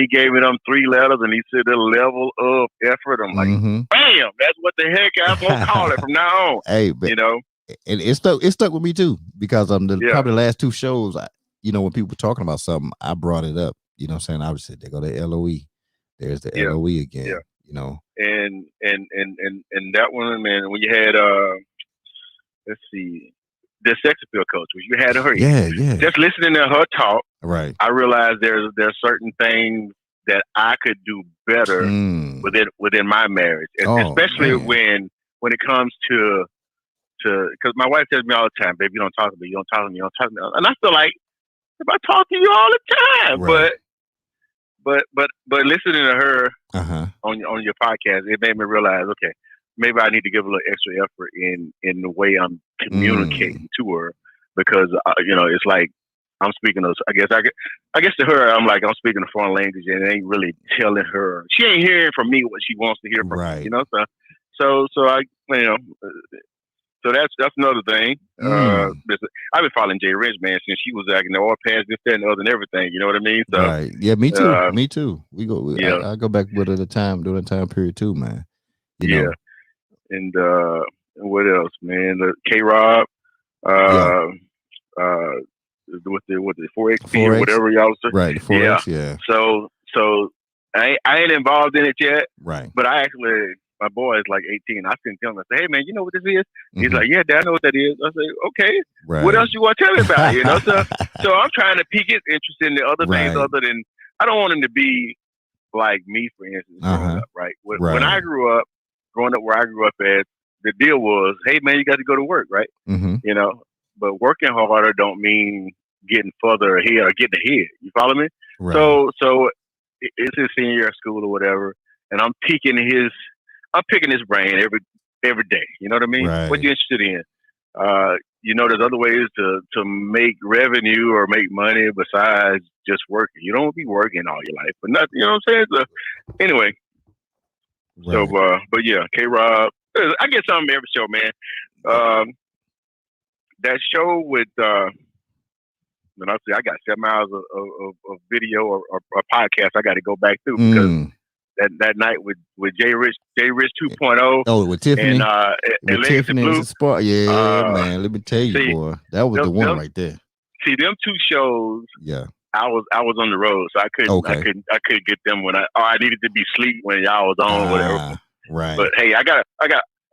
gave me them 3 letters and he said the level of effort, I'm like, bam, that's what the heck I'm gonna call it from now on. Hey, but, and it stuck with me too, because probably the last 2 shows, when people were talking about something, I brought it up. You know what I'm saying? I would say, they go to LOE. There's the LOE again. Yeah. And that one, man, when you had let's see, the sex appeal coach, when you had her, just listening to her talk, right, I realized there's certain things that I could do better within my marriage, especially when it comes to because my wife tells me all the time, baby, you don't talk to me, and I feel like if I talk to you all the time, right. but listening to her on your podcast, it made me realize, okay, maybe I need to give a little extra effort in the way I'm communicating to her, because it's like I'm speaking to. I guess to her, I'm speaking a foreign language and ain't really telling her. She ain't hearing from me what she wants to hear from me. So I So that's another thing. I've been following Jay Rich, man, since she was acting the oil pads, this, that, and other, and everything. You know what I mean? So, right. Yeah, me too. Me too. We go. Yeah. I go back with it during the time period too, man. You know. And what else, man? The K-Rob, with the 4XP or whatever y'all was saying. Right, the 4X, yeah. So I ain't involved in it yet. Right. But my boy is like 18. I sent him. I say, hey man, you know what this is? He's like, yeah, Dad, I know what that is. I say, okay. Right. What else you want to tell me about? You know, so I'm trying to pique his interest in the other things other than I don't want him to be like me, for instance, growing up, right? When I growing up where I grew up at, the deal was, hey man, you got to go to work, right? Mm-hmm. You know, but working harder don't mean getting further ahead or getting ahead. You follow me? Right. So it's his senior year of school or whatever, and I'm picking his brain every day. You know what I mean? Right. What you interested in? You know, there's other ways to make revenue or make money besides just working. You don't be working all your life, but nothing. You know what I'm saying? So anyway, so but yeah, K-Rob. I get something every show, man. That show with when I say I got 7 hours of video or podcast I got to go back through because that night with Jay Rich 2.0. Oh, with Tiffany and Tiffany Blue. Spark. Yeah, man. Let me tell you, boy, that was the one right there. See, them two shows. Yeah. I was on the road, so I couldn't get them when I needed to be asleep when y'all was on or whatever. Right. But hey,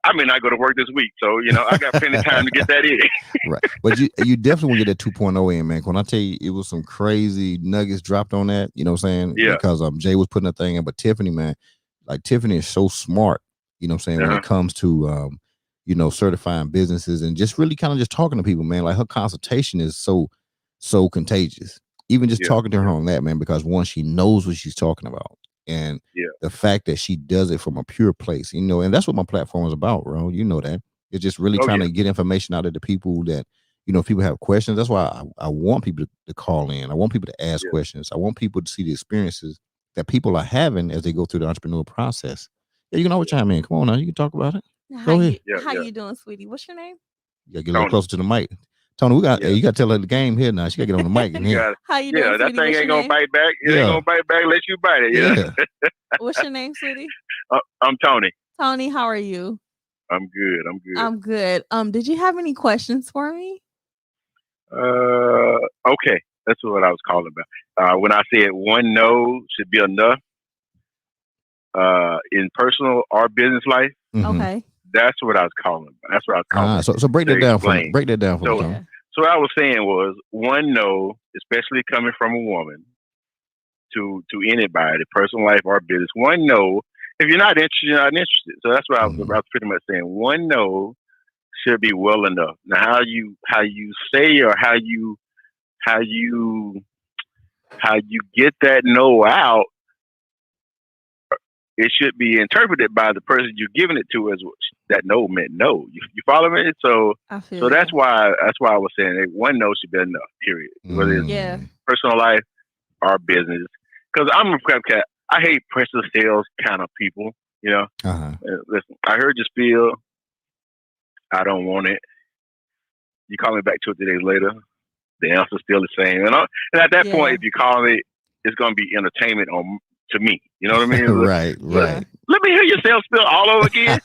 I may not go to work this week, so you know I got plenty of time to get that in. Right, but you definitely want to get that 2.0 in, man. When I tell you, it was some crazy nuggets dropped on that. You know what I'm saying? Yeah. Because Jay was putting that thing in, but Tiffany, man, like Tiffany is so smart. You know what I'm saying when it comes to certifying businesses and just really kind of just talking to people, man. Like her consultation is so contagious. Even just talking to her on that, man, because one, she knows what she's talking about. And the fact that she does it from a pure place, and that's what my platform is about, bro. You know that. It's just really trying to get information out of the people that, if people have questions. That's why I want people to call in. I want people to ask questions. I want people to see the experiences that people are having as they go through the entrepreneurial process. Yeah, you can always chime in. Come on now, you can talk about it. Go ahead. How you doing, sweetie? What's your name? You gotta get a little closer to the mic. Tony, you got to tell her the game here now. She got to get on the mic in here. How you doing, that sweetie? thing ain't going to bite back. It ain't going to bite back unless you bite it. Yeah. What's your name, sweetie? I'm Tony. Tony, how are you? I'm good. I'm good. Did you have any questions for me? Okay. That's what I was calling about. When I said one no should be enough in personal or business life. Mm-hmm. Okay. That's what I was calling about. That's what I was calling. So break that down for me. Break that down for me. So what I was saying was one no, especially coming from a woman, to anybody, personal life or business. One no, if you're not interested, you're not interested. So that's what I was pretty much saying. One no should be well enough. Now, how you say or how you get that no out, it should be interpreted by the person you're giving it to as that no meant no. You follow me? So that's why I was saying that one no should be enough. Period. Whether it's personal life or business, because I'm a crap cat. I hate pressure sales kind of people. Listen, I heard your spiel. I don't want it. You call me back 2 or 3 days later, the answer's still the same. And at that point, if you call me, it's going to be entertainment to me. You know what I mean? Right. Let me hear your sales spiel all over again.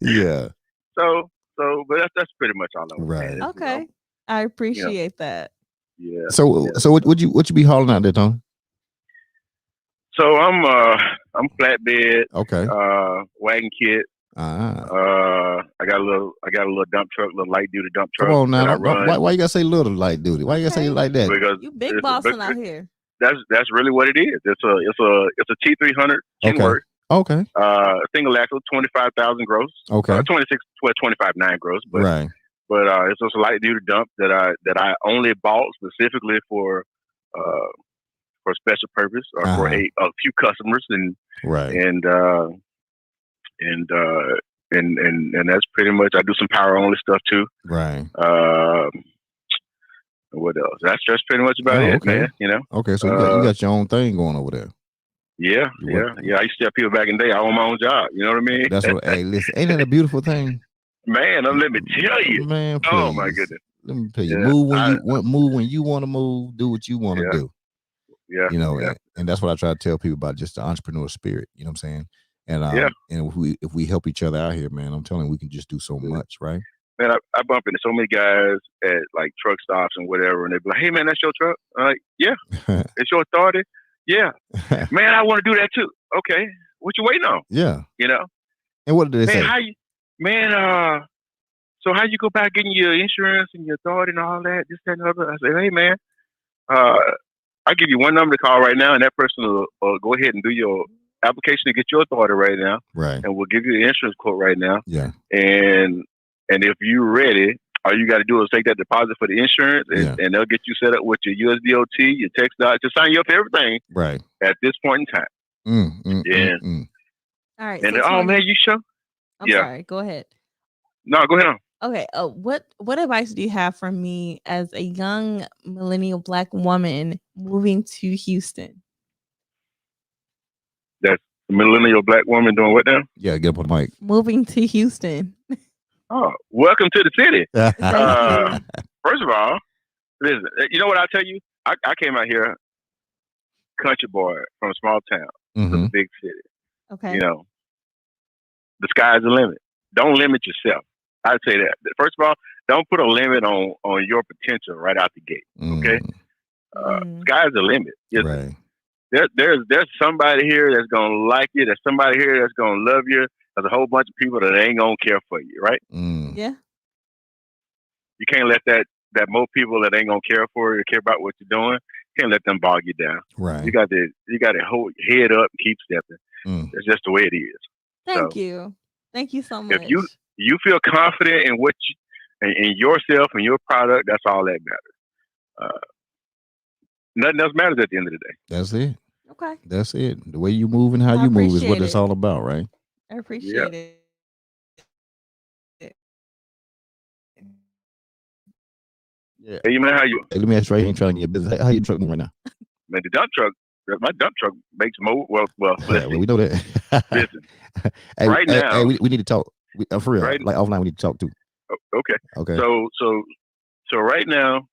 Yeah. So, but that's pretty much all I was saying. Okay. I appreciate that. Yeah. So what you be hauling out there, Tony? So I'm flatbed. Okay. Wagon kit. I got a little dump truck, little light duty dump truck. Come on now. Why you gotta say little light duty? Why you gotta say it like that? Because you big bossing out here. That's really what it is. It's a T300 Kenworth. Okay. Single axle, 25,000 gross. Okay. 25.9 gross. But right. But it's just a light duty dump that I only bought specifically for special purpose or for a few customers and that's pretty much. I do some power only stuff too. Right. What else? That's just pretty much about it, man. Okay, so you got your own thing going over there. Yeah. I used to tell people back in the day I own my own job. You know what I mean? That's what. Hey, listen, ain't that a beautiful thing? Man, let me tell you. Man, please. Oh my goodness. Let me tell you. Move when you want. Move when you want to move. Do what you want to do. Yeah. You know, and that's what I try to tell people about, just the entrepreneur spirit. You know what I'm saying? And and if we help each other out here, man, I'm telling you, we can just do so much, right? Man, I bump into so many guys at like truck stops and whatever, and they be like, "Hey, man, that's your truck?" I'm like, "Yeah." It's your authority? Yeah. Man, I want to do that too. Okay, what you waiting on? Yeah. You know. And what did they say? So how you go about getting your insurance and your authority and all that, this, that, and other? I said, "Hey, man, I'll give you one number to call right now, and that person will go ahead and do your application to get your authority right now. Right. And we'll give you the insurance quote right now. Yeah. And if you're ready, all you got to do is take that deposit for the insurance, and they'll get you set up with your USDOT, your text dot, to sign you up for everything. Right. At this point in time. All right. And so oh man, you sure? I'm sorry. Go ahead. No, go ahead on. Okay. What advice do you have for me as a young millennial Black woman moving to Houston? That's a millennial Black woman doing what now? Yeah, get up on the mic. Moving to Houston. Oh, welcome to the city. Thank you. First of all, listen, you know what I'll tell you? I came out here, country boy from a small town to a big city. Okay. You know, the sky's the limit. Don't limit yourself. I'd say that. First of all, don't put a limit on your potential right out the gate. Okay? Sky's the limit. Right. There's somebody here that's gonna like you. There's somebody here that's gonna love you. There's a whole bunch of people that ain't gonna care for you, right? Yeah. You can't let that more people that ain't gonna care for you, care about what you're doing. You can't let them bog you down. Right. You got to hold your head up and keep stepping. That's just the way it is. Thank you so much. If you feel confident in what in yourself and your product, that's all that matters. Nothing else matters at the end of the day. That's it. Okay. That's it. The way you move and how you move is what it's all about, right? I appreciate it. Yeah. Hey, man, how you? Hey, let me ask you, right here, trying to get business. How you truck moving right now? Man, my dump truck makes more. Well, we know that. Listen, hey, right now, hey, we need to talk. For real, like offline, we need to talk too. Okay. So right now,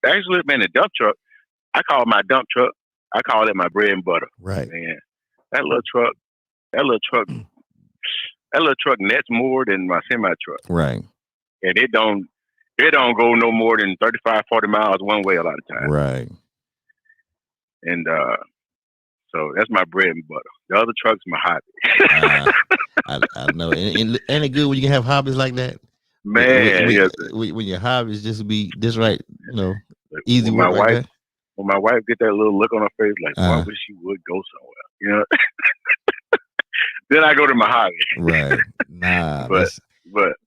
actually, man, the dump truck, I call my dump truck. I call it my bread and butter. Right. Man, that little truck nets more than my semi truck. Right. And it don't go no more than 35, 40 miles one way a lot of times. Right. And so that's my bread and butter. The other truck's my hobby. I know. And ain't it good when you can have hobbies like that? Man, when your hobbies just be this right, you know, easy work my like wife, that. When my wife get that little look on her face, like, I wish she would go somewhere, you know. Then I go to my hobby. Right. Nah. but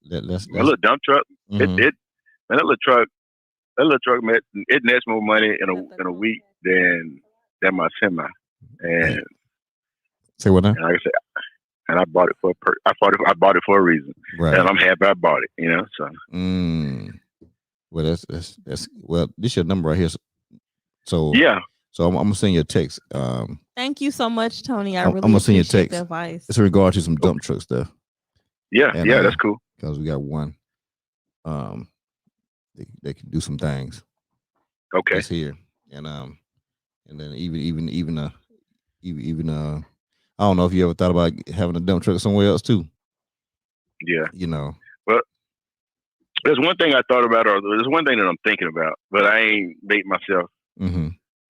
that's my little dump truck, that little truck it nets more money in a week than my semi. And say what now? And like I said, and I bought it I bought it for a reason. Right. And I'm happy I bought it, you know. So well, that's well, this your number right here. So yeah. So I'm gonna send you a text. Thank you so much, Tony. I'm gonna send you a text. The advice. It's in regard to some dump truck stuff. Yeah, and, that's cool. Because we got one. They can do some things. Okay. That's here, and then even I don't know if you ever thought about having a dump truck somewhere else too. Yeah. You know. But there's one thing I thought about, or there's one thing that I'm thinking about, but I ain't made myself.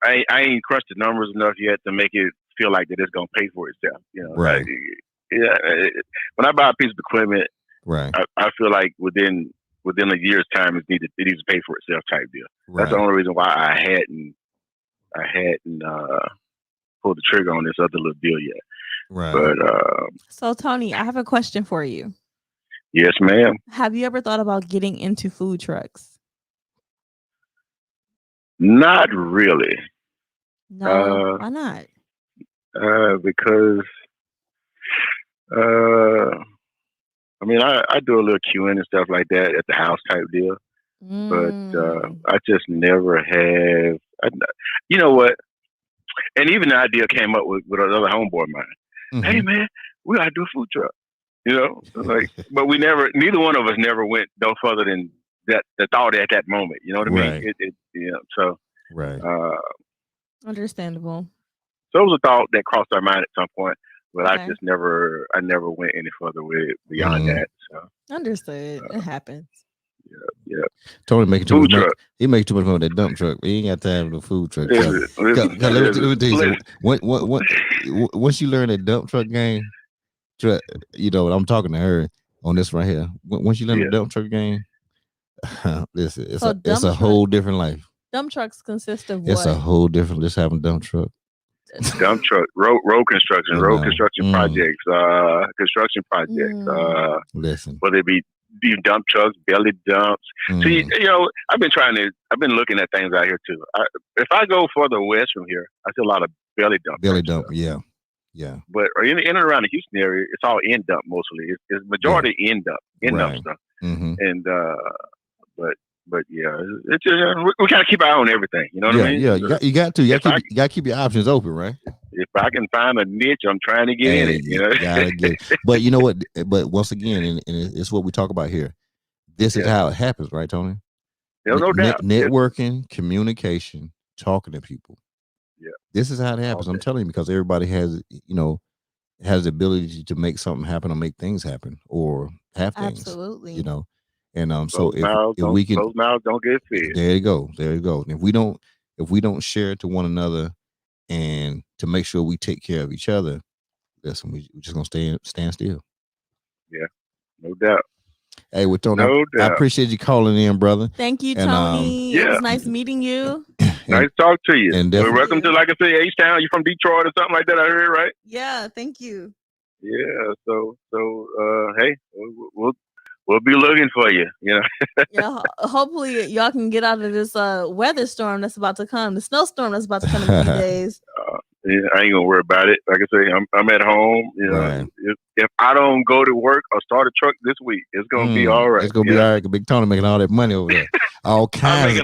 I ain't crushed the numbers enough yet to make it feel like that it's gonna pay for itself. You know. Right. When I buy a piece of equipment, right, I feel like within a year's time it needs to pay for itself type deal. Right. That's the only reason why I hadn't pulled the trigger on this other little deal yet. Right. But so Tony, I have a question for you. Yes, ma'am. Have you ever thought about getting into food trucks? Not really. No, why not? Because I mean, I do a little queuing and stuff like that at the house type deal, but I just never have. You know what? And even the idea came up with another homeboy of mine. Hey man, we gotta do a food truck. You know, like, but neither one of us never went no further than that, the thought at that moment. You know what I mean? So. Right. Understandable. So it was a thought that crossed our mind at some point, but I never went any further with it beyond that. So. Understood. It happens. Yeah. Tony making too much money. He making too much money with that dump truck. He ain't got time for the food truck. Once you learn that dump truck game, you know, I'm talking to her on this right here. Once you learn the dump truck game, it's a whole different life. Dump trucks consist of it's what? A whole different. Just having dump truck. Dump truck, road construction, construction projects, construction projects. Listen, whether it be dump trucks, belly dumps. See, you know, I've been looking at things out here too. If I go further west from here, I see a lot of belly dump. Yeah. But in and around the Houston area, it's all end dump mostly. It's majority end dump stuff. And but yeah, it's we gotta keep our eye on everything. You know what I mean? Yeah, you got to. You got to keep your options open, right? If I can find a niche, I'm trying to get in it. You know? Gotta get it. But you know what? But once again, and it's what we talk about here. This is how it happens, right, Tony? No doubt. Networking, communication, talking to people. Yeah. This is how it happens. I'm telling you, because everybody has the ability to make something happen or make things happen or have things. Absolutely. You know. And so if we can, closed mouths don't get fed. There you go. And if we don't share to one another and to make sure we take care of each other, listen, we're just gonna stand still. Yeah, no doubt. Hey, with Tony, I appreciate you calling in, brother. Thank you, Tony. It was nice meeting you. Nice to talk to you. And welcome to, like I say, H-Town. You from Detroit or something like that? I heard, right? Yeah, thank you. Yeah. So hey, we'll be looking for you, you know. Yeah, hopefully y'all can get out of this weather storm that's about to come, the snowstorm that's about to come in a few days. Yeah, I ain't gonna worry about it. Like I say, I'm at home. You know, right. if I don't go to work or start a truck this week, it's gonna be all right. It's gonna be all right. Big Tony making all that money over there, all kinds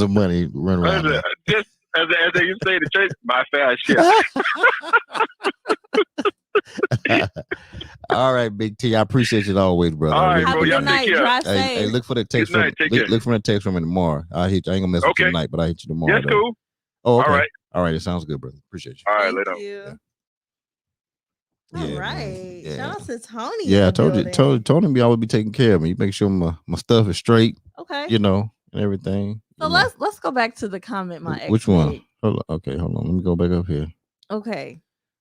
of money running around there. Just as they used to say, the church, my fast ship. All right, Big T. I appreciate you always, brother. All right, have bro. a good night. Drive safe. Hey, look for the text look for the text from me tomorrow. I ain't gonna mess with you tonight, but I hit you tomorrow. That's cool. Oh, okay. All right. It sounds good, brother. Appreciate you. All right, Thank later. you. Yeah. All right. Yeah. Shout out to Tony. Yeah, I told you. Tony always be taking care of me. Make sure my stuff is straight. Okay. You know, and everything. So let's go back to the comment my ex. Which one? Hold on. Let me go back up here. Okay.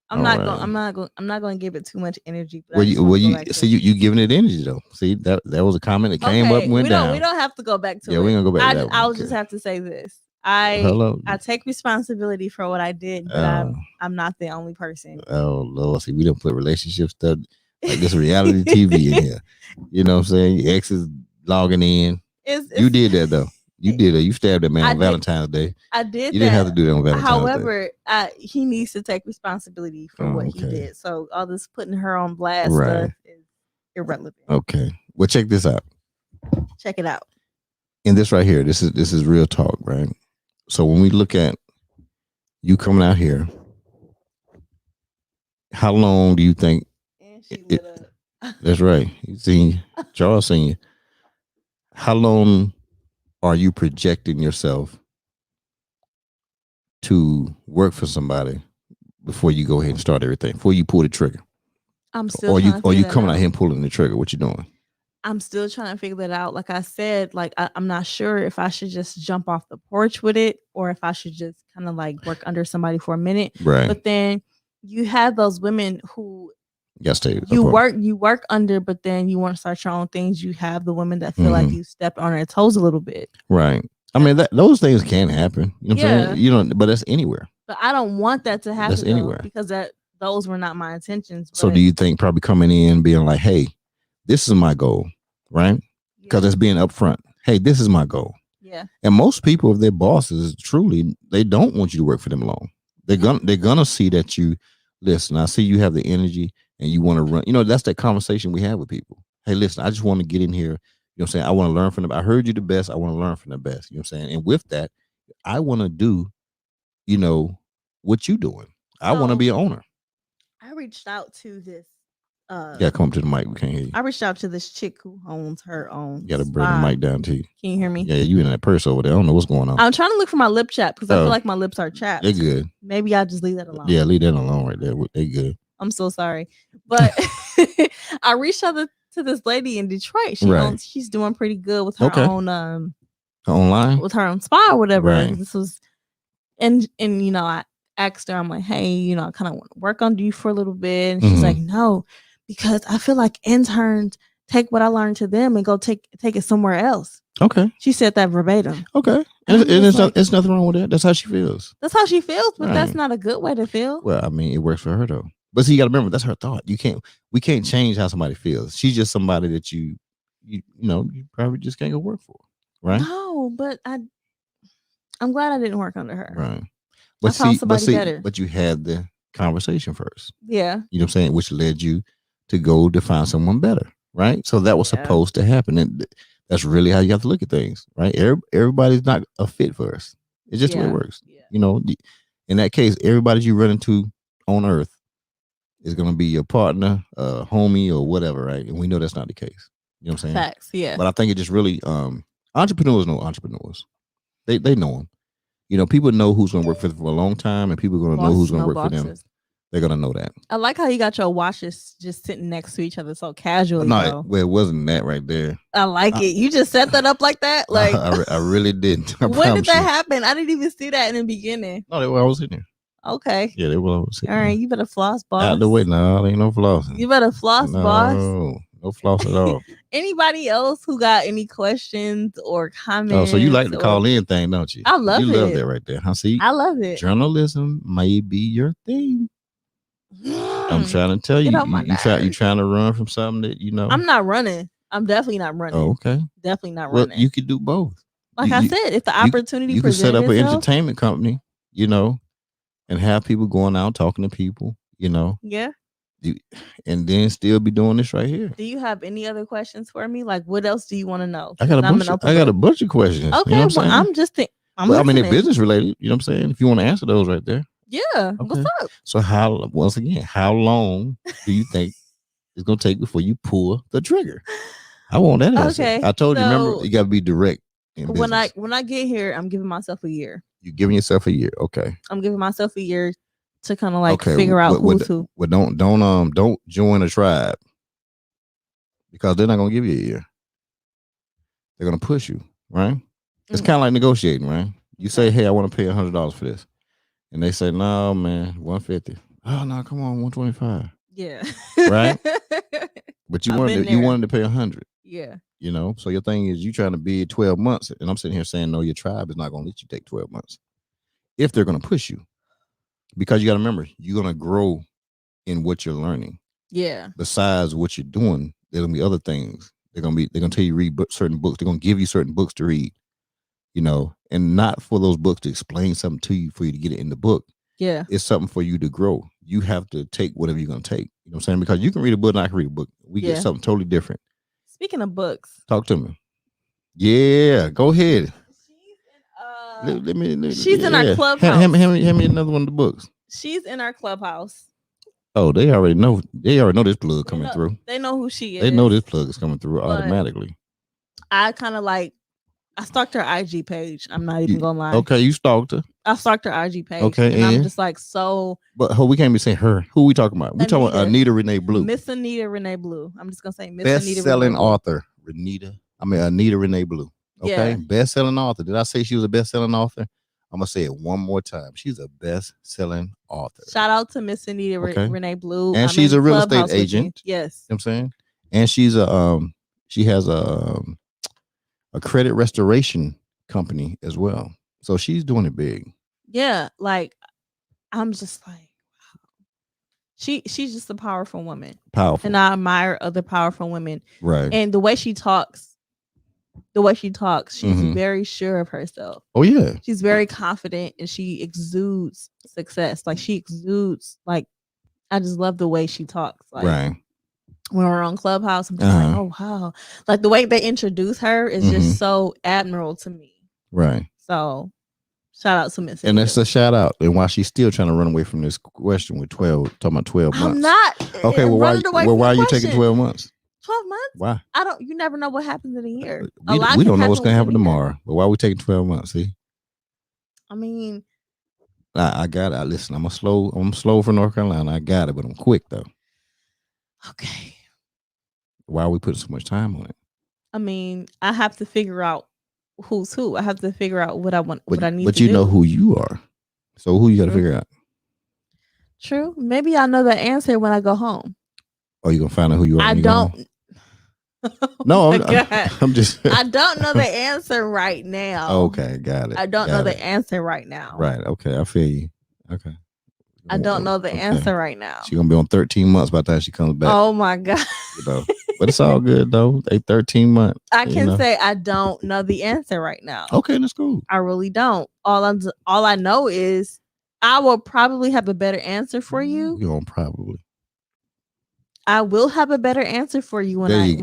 I'm not going to give it too much energy. But you giving it energy though. See that was a comment that came up and went down. We don't have to go back to it. Yeah, we ain't gonna go back to that. I'll just have to say this. I take responsibility for what I did, but I'm not the only person. Oh Lord, see, we don't put relationship stuff like this reality TV in here. You know what I'm saying? Your ex is logging in. You did that though. You did it. You stabbed that man on Valentine's Day. I did. You didn't have to do that on Valentine's Day. However, he needs to take responsibility for what he did. So all this putting her on blast stuff is irrelevant. Okay. Well, check this out. Check it out. And this right here, this is real talk, right? So when we look at you coming out here, how long do you think? And she lit up. That's right. You see, Charles seen you. How long are you projecting yourself to work for somebody before you go ahead and start everything? Before you pull the trigger? I'm still. Or you coming out here and pulling the trigger? What you doing? I'm still trying to figure that out. Like I said, I'm not sure if I should just jump off the porch with it or if I should just kind of like work under somebody for a minute. Right. But then you have those women who you work under, but then you want to start your own things. You have the women that feel like you stepped on their toes a little bit. Right. I mean, those things can happen. You know what I'm saying? You know, but that's anywhere. But I don't want that to happen. That's anywhere. Because those were not my intentions. So do you think probably coming in being like, hey, this is my goal, right? Because it's being upfront. Hey, this is my goal. Yeah. And most people, if they're bosses, truly, they don't want you to work for them long. They're gonna see that you listen. I see you have the energy and you want to run. You know, that's that conversation we have with people. Hey, listen, I just want to get in here. You know what I'm saying? I want to learn from them. I heard you the best. I want to learn from the best. You know what I'm saying? And with that, I want to do, you know, what you doing. I want to be an owner. I reached out to this You gotta come up to the mic. We can't hear you. I reached out to this chick who owns her own. You gotta bring the mic down to you. Can you hear me? Yeah, you in that purse over there. I don't know what's going on. I'm trying to look for my lip chap because I feel like my lips are chapped. They're good. Maybe I'll just leave that alone. Yeah, leave that alone right there. They good. I'm so sorry. But I reached out to this lady in Detroit. She's doing pretty good with her own online? With her own spa or whatever. Right. This was and you know, I asked her, I'm like, hey, you know, I kind of want to work under you for a little bit. And she's like, no, because I feel like interns take what I learned to them and go take it somewhere else. Okay. She said that verbatim. Okay. And it's nothing wrong with that. That's how she feels. That's how she feels, but that's not a good way to feel. Well, I mean, it works for her though. But see, you gotta remember that's her thought. We can't change how somebody feels. She's just somebody that you probably just can't go work for. Right? No, but I'm glad I didn't work under her. Right. But you had the conversation first. Yeah. You know what I'm saying? Which led you to go to find someone better. Right. So that was supposed to happen. And that's really how you have to look at things. Right. Everybody's not a fit for us. It's just the way it works. Yeah. You know, in that case, everybody you run into on earth is going to be your partner, homie, or whatever. Right. And we know that's not the case. You know what I'm saying? Facts. Yeah. But I think it just really, entrepreneurs know entrepreneurs. They know them. You know, people know who's going to work for them for a long time, and people are going to know who's going to work for them. They're going to know that. I like how you got your watches just sitting next to each other so casually. No, well, it wasn't that right there. I like it. You just set that up like that? Like I really didn't. When did that happen? I didn't even see that in the beginning. No, they were always sitting there. Okay. Yeah, they were always sitting there. All right, you better floss, boss. Out the way. No, there ain't no flossing. You better floss, boss. No floss at all. Anybody else who got any questions or comments? Oh, so you like the call in thing, don't you? I love it. You love that right there. Huh? See, I love it. Journalism may be your thing. I'm trying to tell you. You trying to run from something that you know. I'm not running. I'm definitely not running. Oh, okay. Definitely not running. Well, you could do both. Like I said, if the opportunity you could set up itself, an entertainment company, you know, and have people going out talking to people, you know. Yeah. And then still be doing this right here. Do you have any other questions for me? Like, what else do you want to know? I got a bunch of questions. Okay, you know well, I'm just thinking. I mean, they're business related. You know what I'm saying? If you want to answer those right there. Yeah. Okay. What's up? So how long do you think it's gonna take before you pull the trigger? I want that answer. Okay. I told you. Remember, you got to be direct. When I get here, I'm giving myself a year. You're giving yourself a year. Okay. I'm giving myself a year to kind of like figure out who's who. Well, don't join a tribe because they're not gonna give you a year. They're gonna push you, right? It's kind of like negotiating, right? You say, "Hey, I want to pay $100 for this," and they say, "No, man, $150." Oh no, come on, $125. Yeah. Right. But you wanted to pay $100. Yeah. You know, so your thing is you trying to bid 12 months, and I'm sitting here saying, no, your tribe is not gonna let you take 12 months if they're gonna push you. Because you got to remember, you're going to grow in what you're learning. Yeah. Besides what you're doing, there's going to be other things. They're going to tell you read certain books. They're going to give you certain books to read, you know, and not for those books to explain something to you for you to get it in the book. Yeah. It's something for you to grow. You have to take whatever you're going to take. You know what I'm saying? Because you can read a book and I can read a book. We get something totally different. Speaking of books. Talk to me. Yeah. Go ahead. She's in our clubhouse. Hand me another one of the books. She's in our clubhouse. Oh, they already know this plug coming through. They know who she is. They know this plug is coming through automatically. I kind of I stalked her IG page. I'm not even gonna lie. Okay, you stalked her. I stalked her IG page. Okay, and I'm just like so. But we can't be saying her. Who we talking about? We talking about Anita Renee Blue. Miss Anita Renee Blue. I'm just gonna say Miss Anita. Best-selling author, Anita Renee Blue. Okay, best-selling author. Did I say she was a best-selling author? I'm gonna say it one more time. She's a best-selling author. Shout out to Miss Anita Renee Blue, and she's a real estate agent. Yes, you know what I'm saying, and she has a credit restoration company as well. So she's doing it big. Yeah, like I'm just like, wow. She's just a powerful woman. Powerful, and I admire other powerful women. Right, and the way she talks. She's very sure of herself. Oh yeah. She's very confident and she exudes success. Like she exudes, like, I just love the way she talks. Like right. When we're on Clubhouse, I'm just like, oh wow. Like the way they introduce her is just so admirable to me. Right. So Shout out to Miss. And that's a shout out. And while she's still trying to run away from this question with 12, talking about 12 months. I'm not. Okay, well, why are you taking 12 months? 12 months? Why? You never know what happens in a year. We don't know what's going to happen tomorrow. But why are we taking 12 months? See? I mean, I got it. Listen, I'm slow for North Carolina. I got it, but I'm quick though. Okay. Why are we putting so much time on it? I mean, I have to figure out who's who. I have to figure out what I want, what I need to do. But you know who you are. So who you got to figure out? True. Maybe I'll know the answer when I go home. Oh, you're going to find out who you are? I don't. No, I'm just. I don't know the answer right now. Okay, got it. I don't know the answer right now. Right. Okay, I feel you. Okay. I don't know the answer right now. She's gonna be on 13 months by the time she comes back. Oh my God. But it's all good though. They 13 months. I can say I don't know the answer right now. Okay, that's cool. I really don't. All I know is I will probably have a better answer for you. You don't probably. I will have a better answer for you when I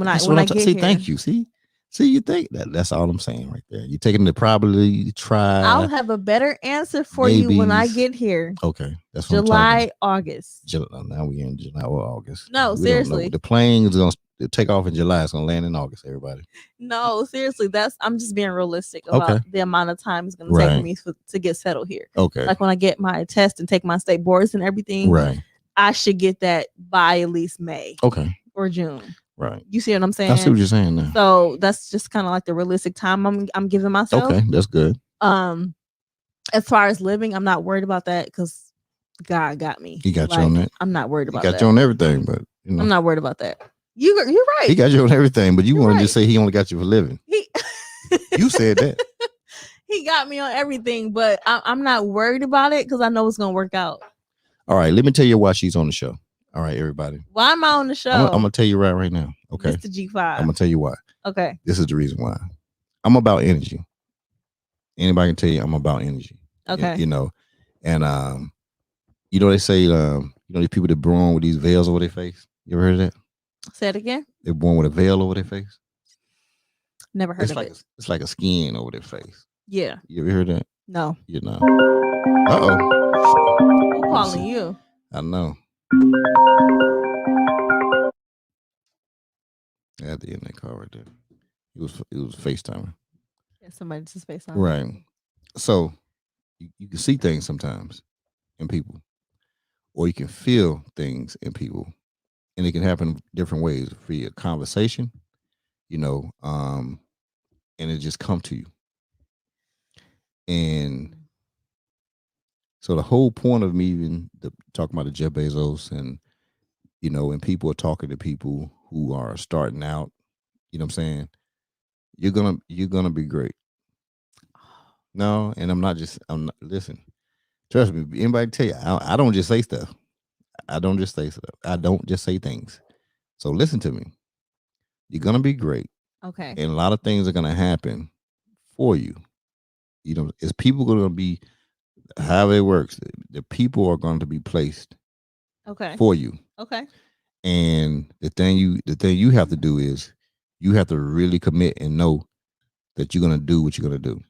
get here. Thank you. See, you think that's all I'm saying right there. You're taking the probably try. I'll have a better answer for you when I get here. Okay, that's what July, August. Now we in July or August. No, seriously. The plane is gonna take off in July. It's gonna land in August. Everybody. No, seriously. I'm just being realistic about the amount of time it's gonna take me to get settled here. Okay. Like when I get my test and take my state boards and everything. Right. I should get that by at least May. Okay. Or June. Right. You see what I'm saying? I see what you're saying now. So that's just kind of like the realistic time I'm giving myself. Okay, that's good. As far as living, I'm not worried about that because God got me. He got you on that. I'm not worried about that. He got you on everything, but I'm not worried about that. You're right. He got you on everything, but you want to just say he only got you for living. You said that. He got me on everything, but I'm not worried about it because I know it's gonna work out. All right, let me tell you why she's on the show. All right, everybody. Why am I on the show? I'm gonna tell you right now. Okay. Mr. G5. I'm gonna tell you why. Okay. This is the reason why. I'm about energy. Anybody can tell you I'm about energy. Okay. And they say these people that born with these veils over their face. You ever heard of that? Say it again. They're born with a veil over their face. Never heard of it. It's like a skin over their face. Yeah. You ever heard that? No. You know. Uh-oh. Who's calling you? I know. I had to end that call right there. It was FaceTime. Yeah, somebody just FaceTime. Right. So you can see things sometimes in people, or you can feel things in people, and it can happen different ways via conversation, and it just come to you. And so the whole point of me even talking about the Jeff Bezos and, when people are talking to people who are starting out, you know what I'm saying? You're gonna be great. No, and I'm not, listen, trust me, anybody tell you, I don't just say stuff. I don't just say stuff. I don't just say things. So listen to me. You're gonna be great. Okay. And a lot of things are gonna happen for you. Is people gonna be, however it works, the people are going to be placed for you. Okay. And the thing you have to do is you have to really commit and know that you're going to do what you're going to do.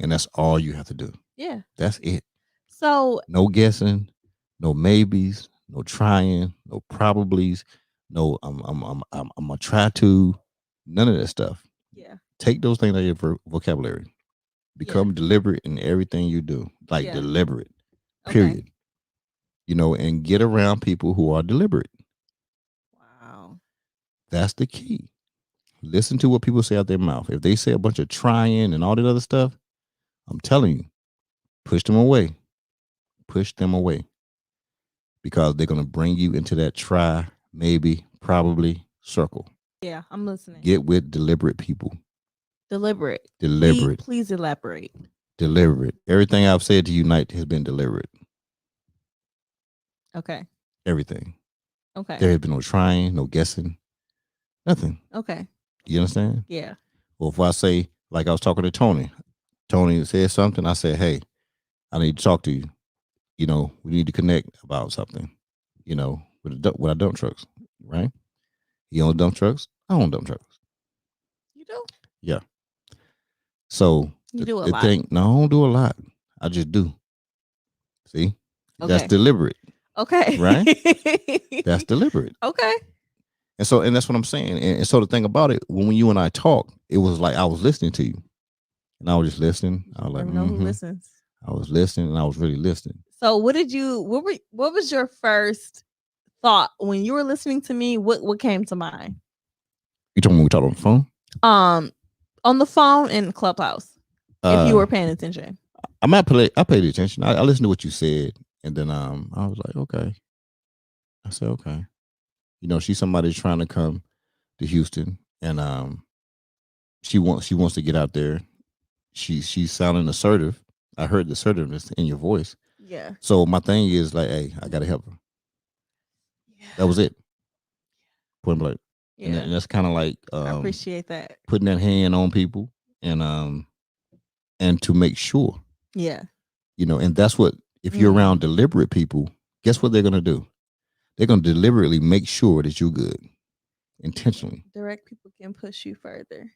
And that's all you have to do. Yeah. That's it. So no guessing, no maybes, no trying, no probablys, no I'm gonna try to, none of that stuff. Yeah. Take those things out of your vocabulary. Become deliberate in everything you do. Deliberate. Period. Okay. And get around people who are deliberate. Wow. That's the key. Listen to what people say out their mouth. If they say a bunch of trying and all that other stuff, I'm telling you, push them away. Push them away. Because they're going to bring you into that try, maybe, probably circle. Yeah, I'm listening. Get with deliberate people. Deliberate. Please elaborate. Deliberate. Everything I've said to you tonight has been deliberate. Okay. Everything. Okay. There has been no trying, no guessing, nothing. Okay. You understand? Yeah. Well, if I say, like I was talking to Tony said something, I said, hey, I need to talk to you. We need to connect about something, with our dump trucks, right? He owns dump trucks. I own dump trucks. You do? Yeah. So you do a the lot. thing, no, I don't do a lot. I just do. See? Okay. That's deliberate. Okay. Right? That's deliberate. Okay. And that's what I'm saying. And so the thing about it, when you and I talk, it was like I was listening to you. And I was just listening. I was like, never know who listens. I was listening and I was really listening. So what was your first thought when you were listening to me? What came to mind? You told me we talked on the phone? On the phone in Clubhouse. If you were paying attention. I paid attention. I listened to what you said. And then I was like, okay. I said, okay. You know, she's somebody trying to come to Houston, and she wants to get out there. She's sounding assertive. I heard the assertiveness in your voice. Yeah. So my thing is like, hey, I gotta help her. Yeah. That was it. Point blank. Yeah. And that's kind of like I appreciate that. Putting that hand on people and to make sure. Yeah. You know, and that's what if you're around deliberate people, guess what they're gonna do? They're gonna deliberately make sure that you're good. Intentionally. Direct people can push you further.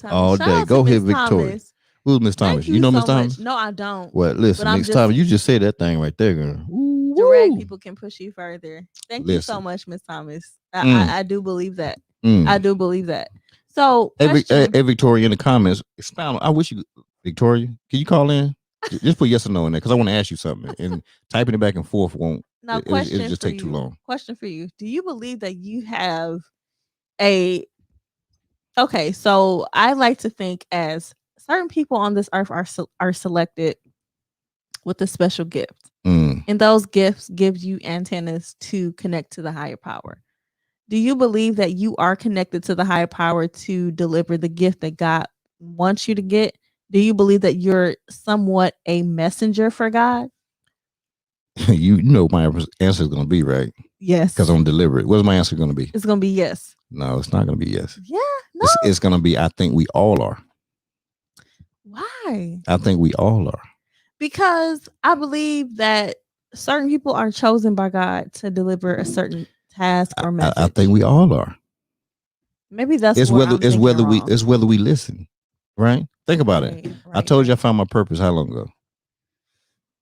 All day. Go ahead, Victoria. Thomas. Who's Miss Thomas? You know Miss Thomas? No, I don't. Well, listen, Miss Thomas, you just said that thing right there, girl. Direct people can push you further. Thank you so much, Miss Thomas. I do believe that. I do believe that. So, hey, Victoria, in the comments, expound. I wish you, Victoria, can you call in? Just put yes or no in there because I want to ask you something. And typing it back and forth won't. Now, it'll just take too long. Question for you: do you believe that you have a? Okay, so I like to think as certain people on this earth are selected with a special gift, and those gifts give you antennas to connect to the higher power. Do you believe that you are connected to the higher power to deliver the gift that God wants you to get? Do you believe that you're somewhat a messenger for God? You know my answer is going to be right. Yes. Because I'm deliberate. What's my answer going to be? It's going to be yes. No, it's not going to be yes. Yeah. No. It's going to be I think we all are. Why? I think we all are. Because I believe that certain people are chosen by God to deliver a certain task or message. I think we all are. Maybe that's whether we listen. Right? Think about it. Right, I told you I found my purpose how long ago?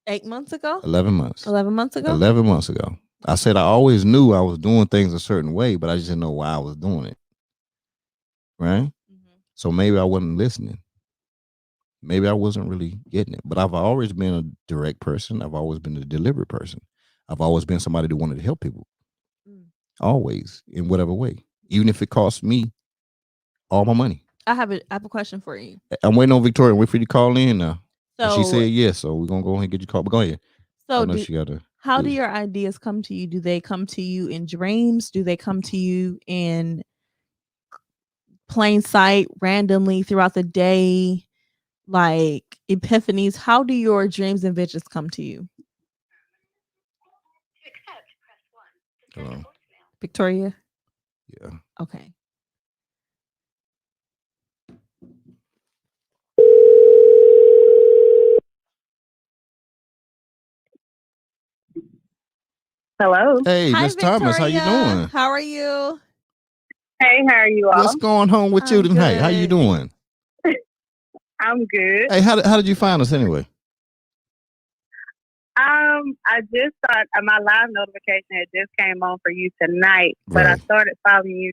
8 months ago? 11 months. 11 months ago? 11 months ago. I said I always knew I was doing things a certain way, but I just didn't know why I was doing it. Right? Mm-hmm. So maybe I wasn't listening. Maybe I wasn't really getting it. But I've always been a direct person. I've always been a deliberate person. I've always been somebody that wanted to help people. Always, in whatever way. Even if it costs me all my money. I have a question for you. I'm waiting on Victoria. Wait for you to call in now. So, she said yes, so we're gonna go ahead and get your call. But go ahead. So how do your ideas come to you? Do they come to you in dreams? Do they come to you in plain sight, randomly throughout the day, like epiphanies? How do your dreams and visions come to you? Hello. Victoria? Yeah. Okay. Hello. Hey, Miss Thomas, how you doing? How are you? Hey, how are you all? What's going on with you tonight? How you doing? I'm good. Hey, how did you find us anyway? I just thought my live notification had just came on for you tonight, but I started following you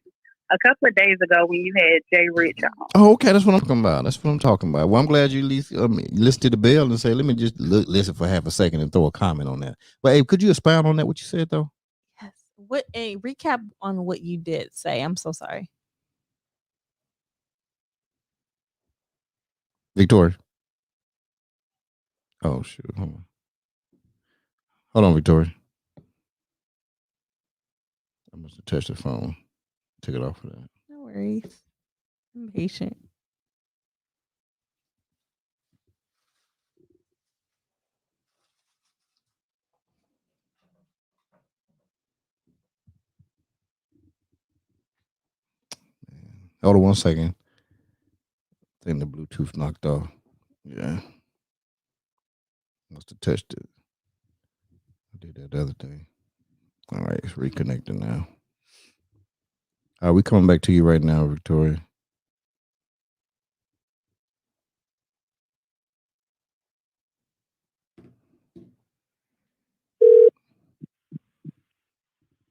a couple of days ago when you had Jay Rich on. Oh, okay, that's what I'm talking about. Well, I'm glad you at least listened to the bell and say, let me just listen for half a second and throw a comment on that. But hey, could you expound on that? What you said though? Yes. What a recap on what you did say. I'm so sorry, Victoria. Oh shoot, hold on, Victoria. I must have touched the phone. Took it off of that. No worries. I'm patient. Hold on 1 second. I think the Bluetooth knocked off. Yeah. Must have touched it. I did that the other day. All right, it's reconnecting now. All right, we coming back to you right now, Victoria.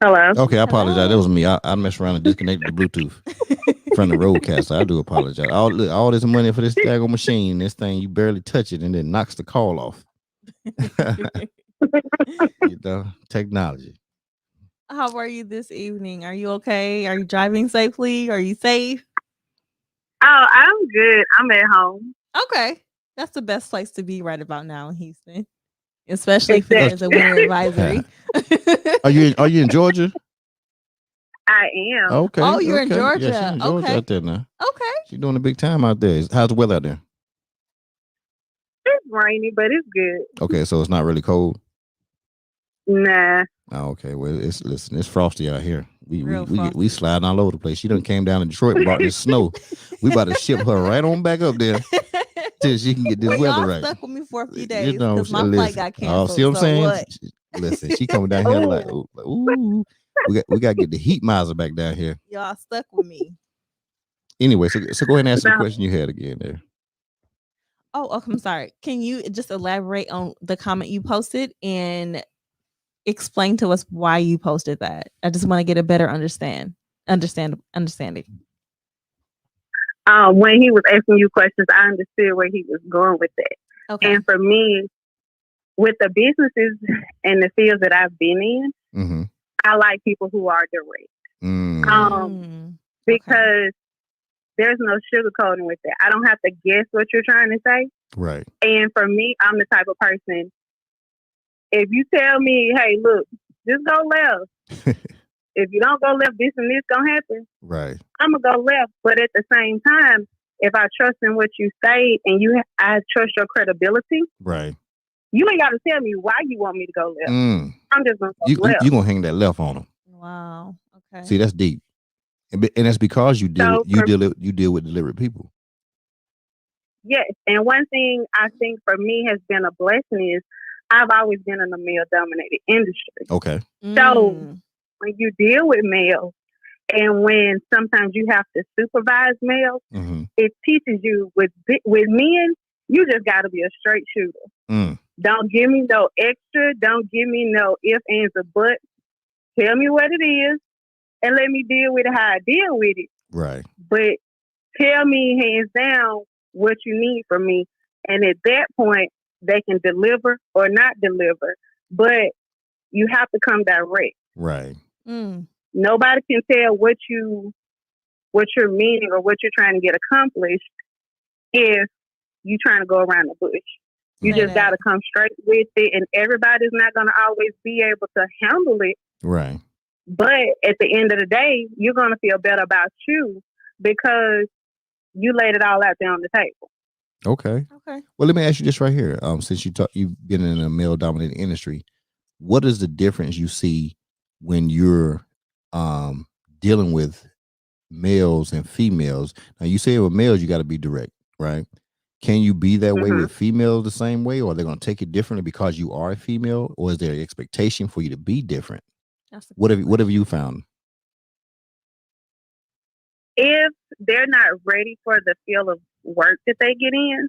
Hello. Okay, I apologize. That was me. I messed around and disconnected the Bluetooth from the Rodecaster. I do apologize. All this money for this daggone machine, this thing, you barely touch it and it knocks the call off. Technology. How are you this evening? Are you okay? Are you driving safely? Are you safe? Oh, I'm good. I'm at home. Okay. That's the best place to be right about now in Houston. Especially if there's a winter advisory. Are you in Georgia? I am. Okay. Oh, you're in Georgia. Yeah, she's in Georgia out there now. Okay. She's doing a big time out there. How's the weather out there? It's rainy, but it's good. Okay, so it's not really cold? Nah. Oh, okay. Well, it's frosty out here. We sliding all over the place. She done came down to Detroit and brought this snow. We about to ship her right on back up there till she can get this weather right. Stuck with me for a few days because my flight got canceled. Oh, see what I'm saying? Listen, she coming down here like, ooh, we got to get the heat miser back down here. Y'all stuck with me. Anyway, so go ahead and ask the question you had again there. Oh, I'm sorry. Can you just elaborate on the comment you posted and explain to us why you posted that? I just want to get a better understanding. When he was asking you questions, I understood where he was going with that. Okay. And for me, with the businesses and the fields that I've been in, mm-hmm. I like people who are direct. Because there's no sugarcoating with that. I don't have to guess what you're trying to say. Right. And for me, I'm the type of person, if you tell me, hey, look, just go left. If you don't go left, this and this gonna happen. Right. I'm gonna go left. But at the same time, if I trust in what you say and I trust your credibility. Right. You ain't got to tell me why you want me to go left. I'm just gonna go left. You gonna hang that left on them. Wow. Okay. See, that's deep, and that's because you deal with deliberate people. Yes, and one thing I think for me has been a blessing is I've always been in a male-dominated industry. Okay. So when you deal with males, and when sometimes you have to supervise males, mm-hmm. it teaches you with men, you just got to be a straight shooter. Don't give me no extra. Don't give me no ifs, ands, or buts. Tell me what it is and let me deal with it how I deal with it. Right. But tell me hands down what you need from me. And at that point, they can deliver or not deliver. But you have to come direct. Right. Nobody can tell what you're meaning or what you're trying to get accomplished if you're trying to go around the bush. You just got to come straight with it, and everybody's not going to always be able to handle it. Right. But at the end of the day, you're going to feel better about you because you laid it all out there on the table. Okay. Well, let me ask you this right here. Since you've been in a male-dominated industry, what is the difference you see when you're dealing with males and females? Now, you say with males, you got to be direct, right? Can you be that way with females the same way, or are they going to take it differently because you are a female, or is there an expectation for you to be different? What have you found? If they're not ready for the field of work that they get in,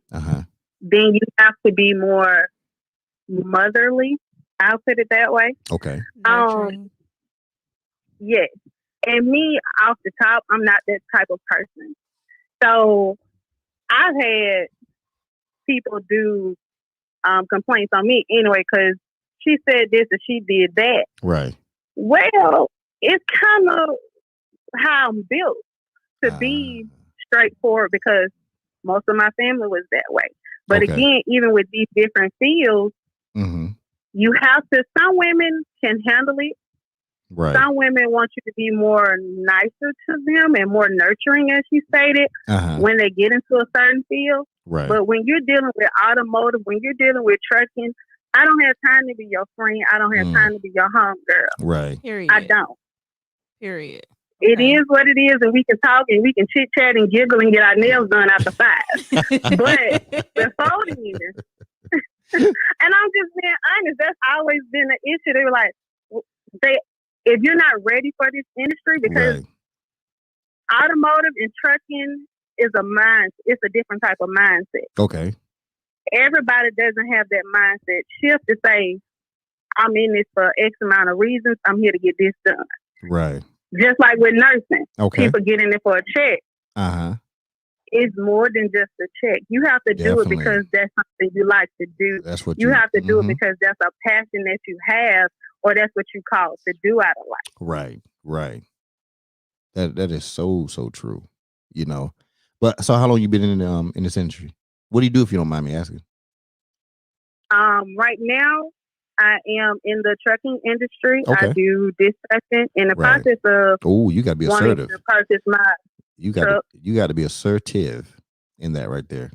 then you have to be more motherly. I'll put it that way. Okay. Yes. And me, off the top, I'm not that type of person. So I've had people do complaints on me anyway because she said this and she did that. Right. Well, it's kind of how I'm built to be straightforward because most of my family was that way. But again, even with these different fields, you have to, some women can handle it. Right. Some women want you to be more nicer to them and more nurturing, as you stated, when they get into a certain field. Right. But when you're dealing with automotive, when you're dealing with trucking, I don't have time to be your friend. I don't have time to be your homegirl. Right. Period. I don't. Period. It is what it is, and we can talk and we can chit chat and giggle and get our nails done after 5. But before then, and I'm just being honest, that's always been an issue. They were like, if you're not ready for this industry, because automotive and trucking is it's a different type of mindset. Okay. Everybody doesn't have that mindset shift to say, I'm in this for X amount of reasons. I'm here to get this done. Right. Just like with nursing. Okay. People get in it for a check. Uh-huh. It's more than just a check. You have to do it because that's something you like to do. That's what you have to do it because that's a passion that you have, or that's what you call to do out of life. Right, right. That is so true. You know. But so how long you been in this industry? What do you do if you don't mind me asking? Right now I am in the trucking industry. Okay. I do dispatching in the process of you gotta be assertive. To purchase my you got to be assertive in that right there.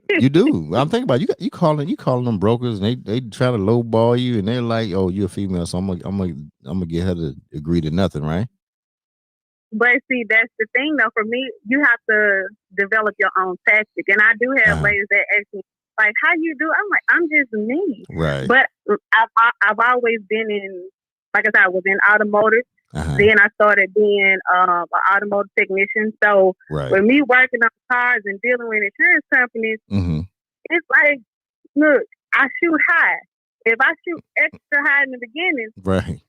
You do. I'm thinking about you calling them brokers, and they try to lowball you, and they're like, "Oh, you're a female, so I'm gonna get her to agree to nothing," right? But see, that's the thing, though. For me, you have to develop your own tactic, and I do have ladies that ask me, like, "How you do?" I'm like, "I'm just me." Right. But I've always been in, like I said, I was in automotive. Then I started being an automotive technician. So with me working on cars and dealing with insurance companies, it's like, look, I shoot high. If I shoot extra high in the beginning, right,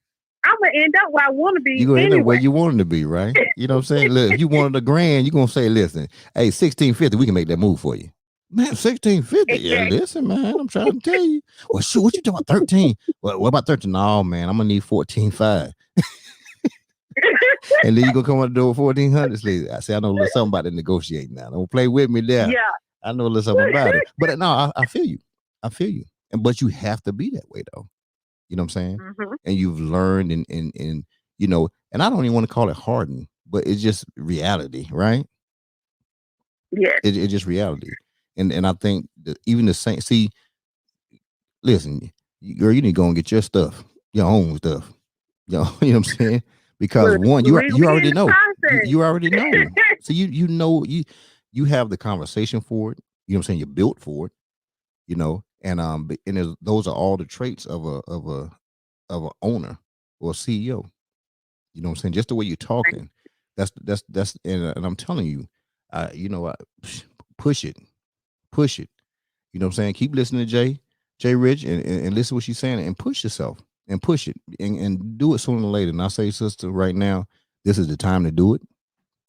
I'm gonna end up where I want to be. You're gonna end up where you want to be, right? You know what I'm saying? Look, if you wanted $1,000, you're gonna say, listen, hey, 1650, we can make that move for you. Man, 1650. Yeah, listen, man, I'm trying to tell you. Well, shoot, what you talking about? 13? Well, what about 13? No, man, I'm gonna need 14.5. And then you gonna come on the door 1400. I say, I know a little something about the negotiating now. Don't play with me there. Yeah, I know a little something about it. But no, I feel you. But you have to be that way though. You know what I'm saying? And you've learned and you know, and I don't even want to call it hardened, but it's just reality, right? Yeah. It's just reality. And I think that even the same, see, listen, girl, you need to go and get your stuff, your own stuff. You know what I'm saying? Because one, you already know. You already know. So you know you have the conversation for it. You know what I'm saying? You're built for it. You know, and those are all the traits of a owner or a CEO. You know what I'm saying? Just the way you're talking. That's and I'm telling you, push it. You know what I'm saying? Keep listening to Jay Rich and listen to what she's saying and push yourself and push it and do it sooner or later. And I say, sister, right now, this is the time to do it.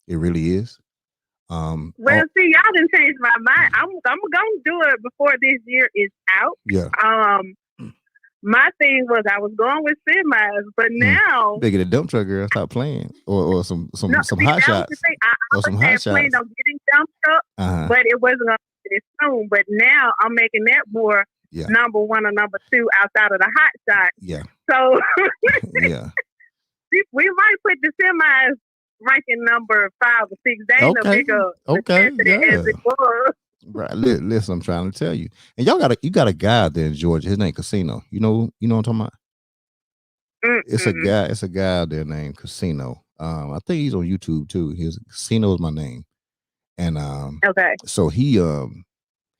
It really is. Well, see, y'all didn't change my mind. I'm gonna do it before this year is out. Yeah. My thing was I was going with semis, but now they get a dump truck, girl. Stop playing, or some hot shots, or some hot shots. On getting dump truck, but it wasn't gonna be this soon. But now I'm making that more number one or number two outside of the hot shot. Yeah. So yeah, we might put the semis ranking number 5 or 6. They ain't no bigger as it was. Right. Listen, I'm trying to tell you. And you got a guy out there in Georgia. His name Casino. You know what I'm talking about? It's a guy out there named Casino. I think he's on YouTube too. His Casino is my name. And so he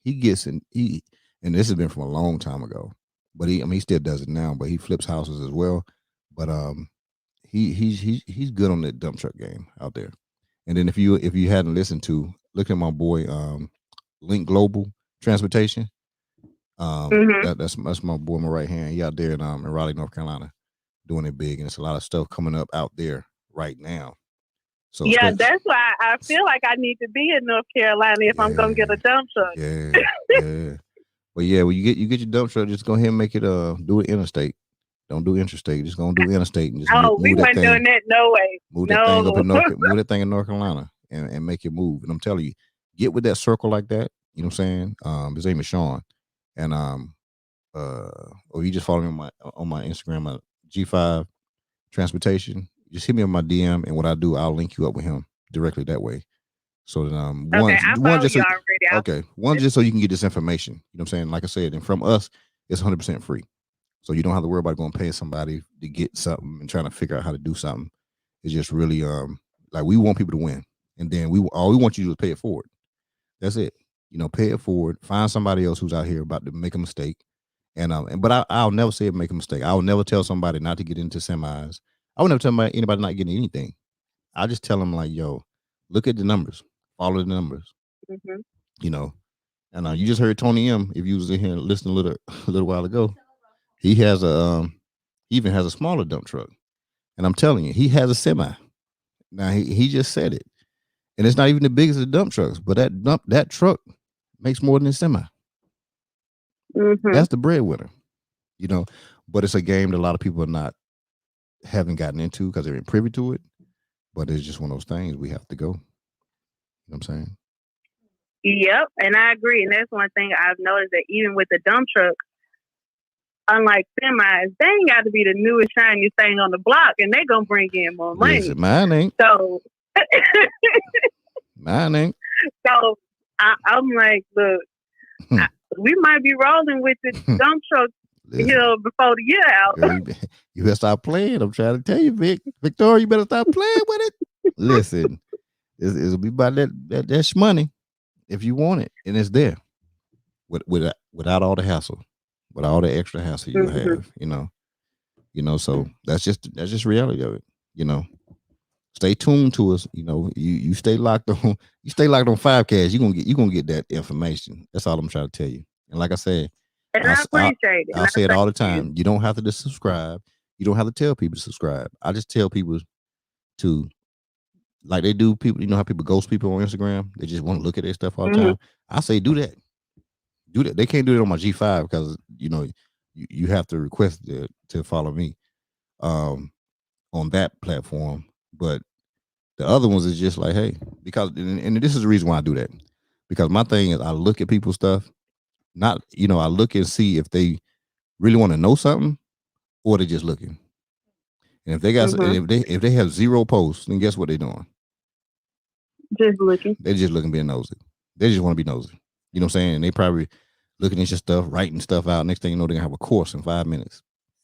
gets in and this has been from a long time ago. But he still does it now, but he flips houses as well. But he's good on that dump truck game out there. And then if you hadn't listened to, look at my boy Link Global Transportation. That's my boy, my right hand. He out there in Raleigh, North Carolina, doing it big, and it's a lot of stuff coming up out there right now. So that's why I feel like I need to be in North Carolina if I'm gonna get a dump truck. Yeah. Well, when you get your dump truck, just go ahead and make it do it interstate. Don't do interstate. Just gonna do interstate and just we weren't doing that. No way. Move that thing up in move that thing in North Carolina and make it move. And I'm telling you, get with that circle like that. You know what I'm saying? His name is Sean, and or you just follow me on my Instagram, G5 Transportation. Just hit me on my DM, and what I do, I'll link you up with him directly that way. So that one just so you can get this information. You know what I'm saying? Like I said, and from us, it's 100% free. So you don't have to worry about going to pay somebody to get something and trying to figure out how to do something. It's just really like we want people to win, and then all we want you to do is pay it forward. That's it. You know, pay it forward. Find somebody else who's out here about to make a mistake, but I'll never say make a mistake. I'll never tell somebody not to get into semis. I would never tell anybody not getting anything. I just tell them like, yo, look at the numbers, follow the numbers. You know, and you just heard Tony M. If you was in here listening a little while ago. He even has a smaller dump truck. And I'm telling you, he has a semi. Now he just said it. And it's not even the biggest of dump trucks, but that truck makes more than a semi. That's the breadwinner, you know. But it's a game that a lot of people haven't gotten into because they're privy to it. But it's just one of those things we have to go. You know what I'm saying? Yep, and I agree. And that's one thing I've noticed, that even with the dump trucks, unlike semis, they ain't got to be the newest shiniest thing on the block, and they gonna bring in more money. Listen, mine ain't. So mine ain't. So I'm like, look, we might be rolling with the dump truck here before the year out. Girl, you better stop playing. I'm trying to tell you, Victoria, you better stop playing with it. Listen, it'll be about that money if you want it, and it's there without all the hassle, without all the extra hassle you have. You know. So that's just reality of it. You know. Stay tuned to us. You know, you stay locked on. You stay locked on 5Cast. You gonna get that information. That's all I'm trying to tell you. And like I said, and I appreciate it. I say it all the time. You don't have to just subscribe. You don't have to tell people to subscribe. I just tell people to, like they do. People, you know how people ghost people on Instagram. They just want to look at their stuff all the time. I say do that. Do that. They can't do it on my G5 because you know you have to request to follow me on that platform. But the other ones is just like, hey, because and this is the reason why I do that. Because my thing is I look at people's stuff, I look and see if they really want to know something or they're just looking. And if they got if they have 0 posts, then guess what they're doing? Just looking. They're just looking, being nosy. They just want to be nosy. You know what I'm saying? And they probably looking at your stuff, writing stuff out. Next thing you know, they're gonna have a course in 5 minutes.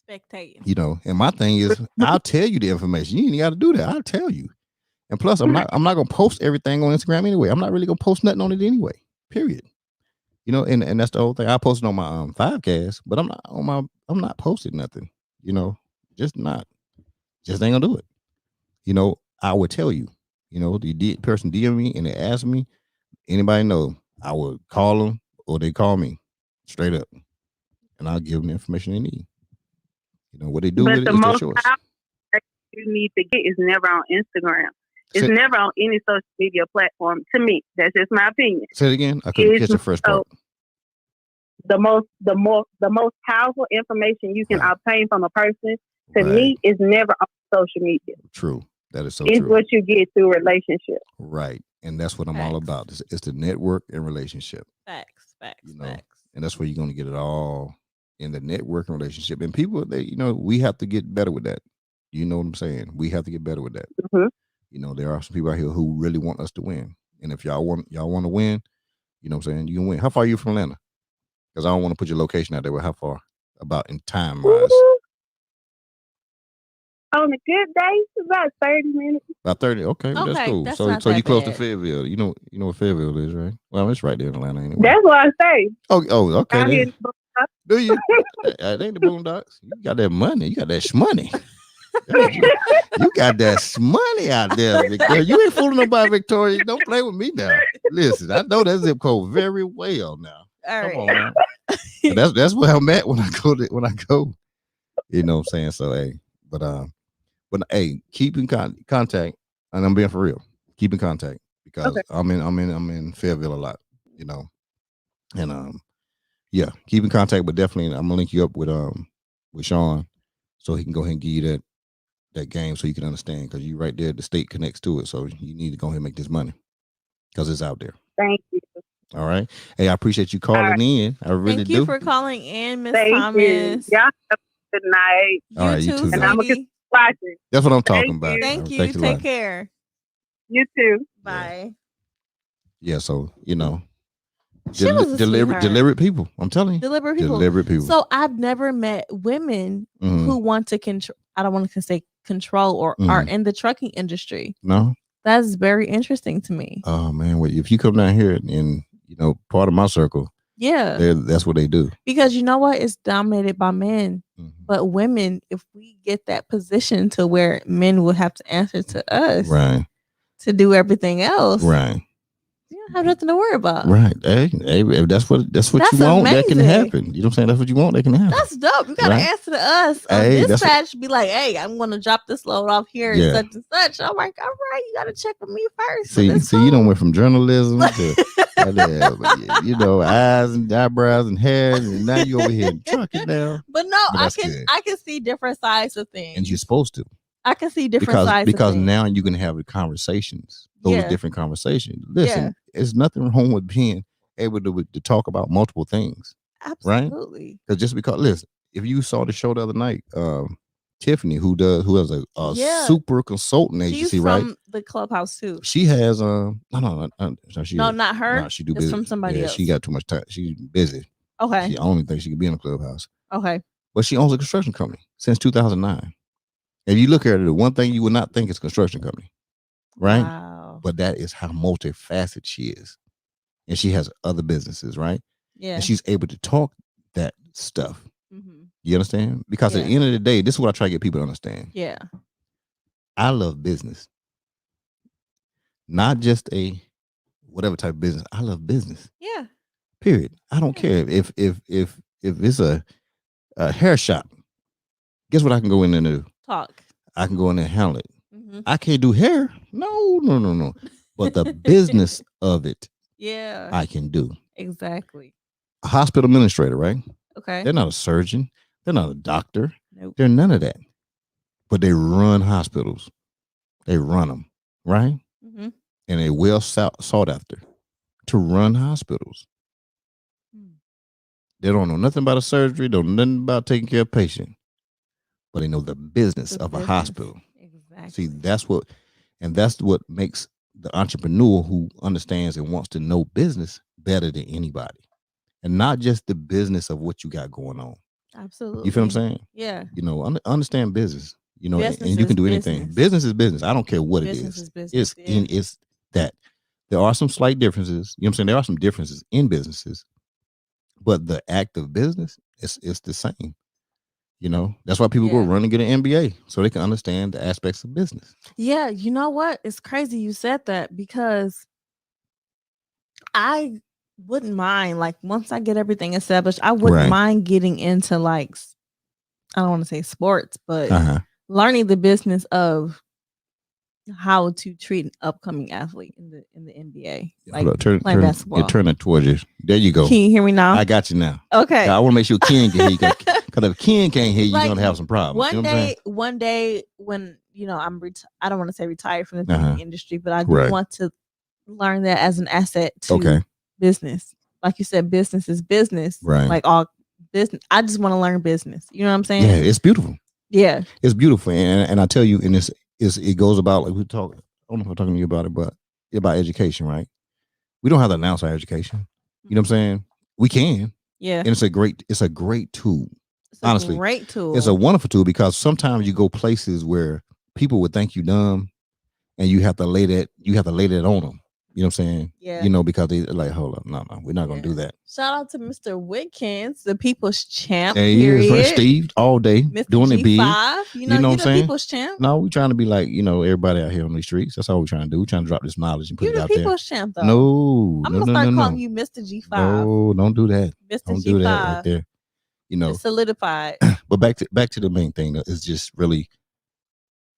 Spectating. You know, and my thing is I'll tell you the information. You ain't got to do that. I'll tell you. And plus, I'm not gonna post everything on Instagram anyway. I'm not really gonna post nothing on it anyway. Period. You know, and that's the whole thing. I posted on my 5Cast, but I'm not posting nothing. You know, just ain't gonna do it. You know, I would tell you. You know, the person DM me and they ask me, anybody know, I would call them or they call me straight up, and I'll give them the information they need. You know what they do with it is their choice. You need to get is never on Instagram. It's never on any social media platform. To me, that's just my opinion. Say it again. I couldn't catch the first part. The most powerful information you can obtain from a person, to me, is never on social media. True. That is so true. It's what you get through relationship. Right. And that's what I'm all about. It's the network and relationship. Facts. You know, and that's where you're going to get it all in the network and relationship. And people, we have to get better with that. You know what I'm saying? We have to get better with that. You know, there are some people out here who really want us to win. And if y'all want to win, you know what I'm saying? You can win. How far are you from Atlanta? Because I don't want to put your location out there. But how far? About in time wise? On a good day, it's about 30 minutes. About 30. Okay, well, that's cool. So you close to Fayetteville. You know what Fayetteville is, right? Well, it's right there in Atlanta anyway. That's what I say. Oh, okay. Do you? It ain't the Boondocks. You got that money. You got that shmoney. You got that shmoney out there, Victoria. You ain't fooling nobody, Victoria. Don't play with me now. Listen, I know that zip code very well now. All right. Come on now. That's where I'm at when I go. You know what I'm saying? So hey, but hey, keep in contact, and I'm being for real. Keep in contact because I'm in Fayetteville a lot, you know, and yeah, keep in contact. But definitely, I'm gonna link you up with Sean, so he can go ahead and give you that game, so you can understand. Because you right there, the state connects to it, so you need to go ahead and make this money because it's out there. Thank you. All right. Hey, I appreciate you calling in. I really do. Thank you for calling in, Miss Thomas. Yeah. Good night. All right, you too. And I'm gonna watching. That's what I'm talking about. Thank you. Take care. You too. Bye. Yeah. So deliberate people. I'm telling you, deliberate people. So I've never met women who want to control. I don't want to say control or are in the trucking industry. No, that's very interesting to me. Oh man, well, if you come down here and part of my circle, that's what they do. Because you know what, it's dominated by men. But women, if we get that position to where men will have to answer to us, right, to do everything else, right. I have nothing to worry about. Right. Hey, if that's what you want, amazing. that can happen. You know what I'm saying? That's what you want, that can happen. That's dope. You gotta answer to us. Dispatch be like, hey, I'm gonna drop this load off here and such and such. I'm like, all right, you gotta check with me first. See, you don't went from journalism to you know, eyes and eyebrows and hair, and now you over here trucking now. But no, I can see different sides of things. And you're supposed to. I can see different sides because of things. now you can have the conversations. Those different conversations. Listen, there's nothing wrong with being able to talk about multiple things. Absolutely. Right? Because just because, listen, if you saw the show the other night, Tiffany, who has a super consultant agency, she's right? From the Clubhouse too. She has no, not her. No, she do it's business. From somebody else. She got too much time. She's busy. Okay. I don't even think she could be in the Clubhouse. Okay. But she owns a construction company since 2009. If you look at it, the one thing you would not think is a construction company, right? Wow. But that is how multifaceted she is. And she has other businesses, right? Yeah. And she's able to talk that stuff. Mm-hmm. You understand? Because at the end of the day, this is what I try to get people to understand. Yeah. I love business. Not just a whatever type of business. I love business. Yeah. Period. I don't care if it's a hair shop. Guess what I can go in there and do? Talk. I can go in there and handle it. Mm-hmm. I can't do hair. No. But the business of it, I can do. Exactly. A hospital administrator, right? Okay. They're not a surgeon. They're not a doctor. Nope. They're none of that. But they run hospitals. They run them, right? Mm-hmm. And they're well sought after to run hospitals. They don't know nothing about a surgery. Don't know nothing about taking care of a patient. But they know the business of a hospital. Exactly. See, that's what makes the entrepreneur who understands and wants to know business better than anybody. And not just the business of what you got going on. Absolutely. You feel what I'm saying? Yeah. You know, understand business. You know, business and you can do business. anything. Business is business. I don't care what business it is. Business. It's that. There are some slight differences. You know what I'm saying? There are some differences in businesses. But the act of business is the same. You know, that's why people go run and get an MBA so they can understand the aspects of business. Yeah, you know what? It's crazy you said that because I wouldn't mind, like, once I get everything established, I wouldn't mind getting into, like, I don't want to say sports, but learning the business of how to treat an upcoming athlete in the NBA. Like playing basketball. Turn it towards you. There you go. Can you hear me now? I got you now. Okay. I want to make sure Ken can hear you. Because if Ken can't hear you, you're gonna have some problems. One day when I'm I don't want to say retired from the TV industry, but I do want to learn that as an asset to business. Like you said, business is business. Right. Like all business. I just want to learn business. You know what I'm saying? Yeah, it's beautiful. Yeah. It's beautiful. And I tell you, in this it goes about, like we talk, I don't know if I'm talking to you about it, but about education, right? We don't have to announce our education. You know what I'm saying? We can. Yeah. And it's a great tool. Honestly, great tool. It's a wonderful tool because sometimes you go places where people would think you dumb and you have to lay that on them. You know what I'm saying? Yeah. You know, because they like, hold up, no, we're not gonna do that. Shout out to Mr. Witkins, the people's champ. Hey, period. Steve, all day Mr. doing G5, it big. you know what I'm saying? People's champ. No, we're trying to be like, everybody out here on these streets. That's all we're trying to do. We're trying to drop this knowledge and put it out there. You the people's champ, though. No, I'm gonna start calling you Mr. G5. No, don't do that. Mr. Don't G5. do that right there. It's solidified. But back to the main thing, though, is just really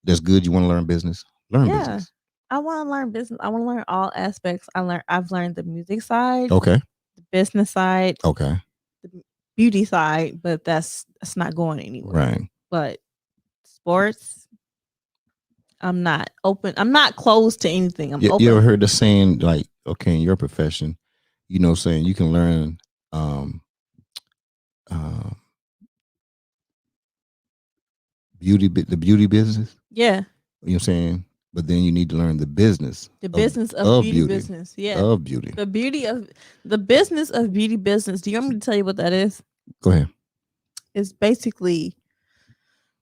that's good. You want to learn business. Learn business. I want to learn business. I want to learn all aspects. I've learned the music side. Okay. The business side. Okay. The beauty side, but that's not going anywhere. Right. But sports, I'm not open. I'm not closed to anything. I'm open. You ever heard the saying, like, okay, in your profession, saying you can learn the beauty business? Yeah. You know what I'm saying? But then you need to learn the business. The business of beauty business. Yeah. Of beauty. The business of beauty business. Do you want me to tell you what that is? Go ahead. It's basically,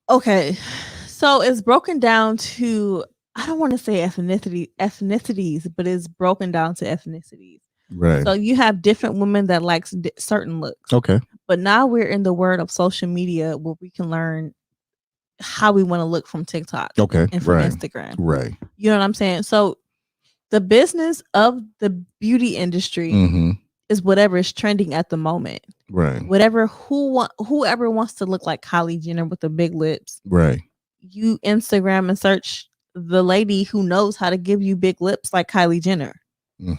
okay. So it's broken down to, I don't want to say ethnicities, but it's broken down to ethnicities. Right. So you have different women that likes certain looks. Okay. But now we're in the world of social media where we can learn how we want to look from TikTok. Okay. And from Instagram. Right. You know what I'm saying? So The business of the beauty industry is whatever is trending at the moment. Right. Whoever wants to look like Kylie Jenner with the big lips. Right. You Instagram and search the lady who knows how to give you big lips like Kylie Jenner. You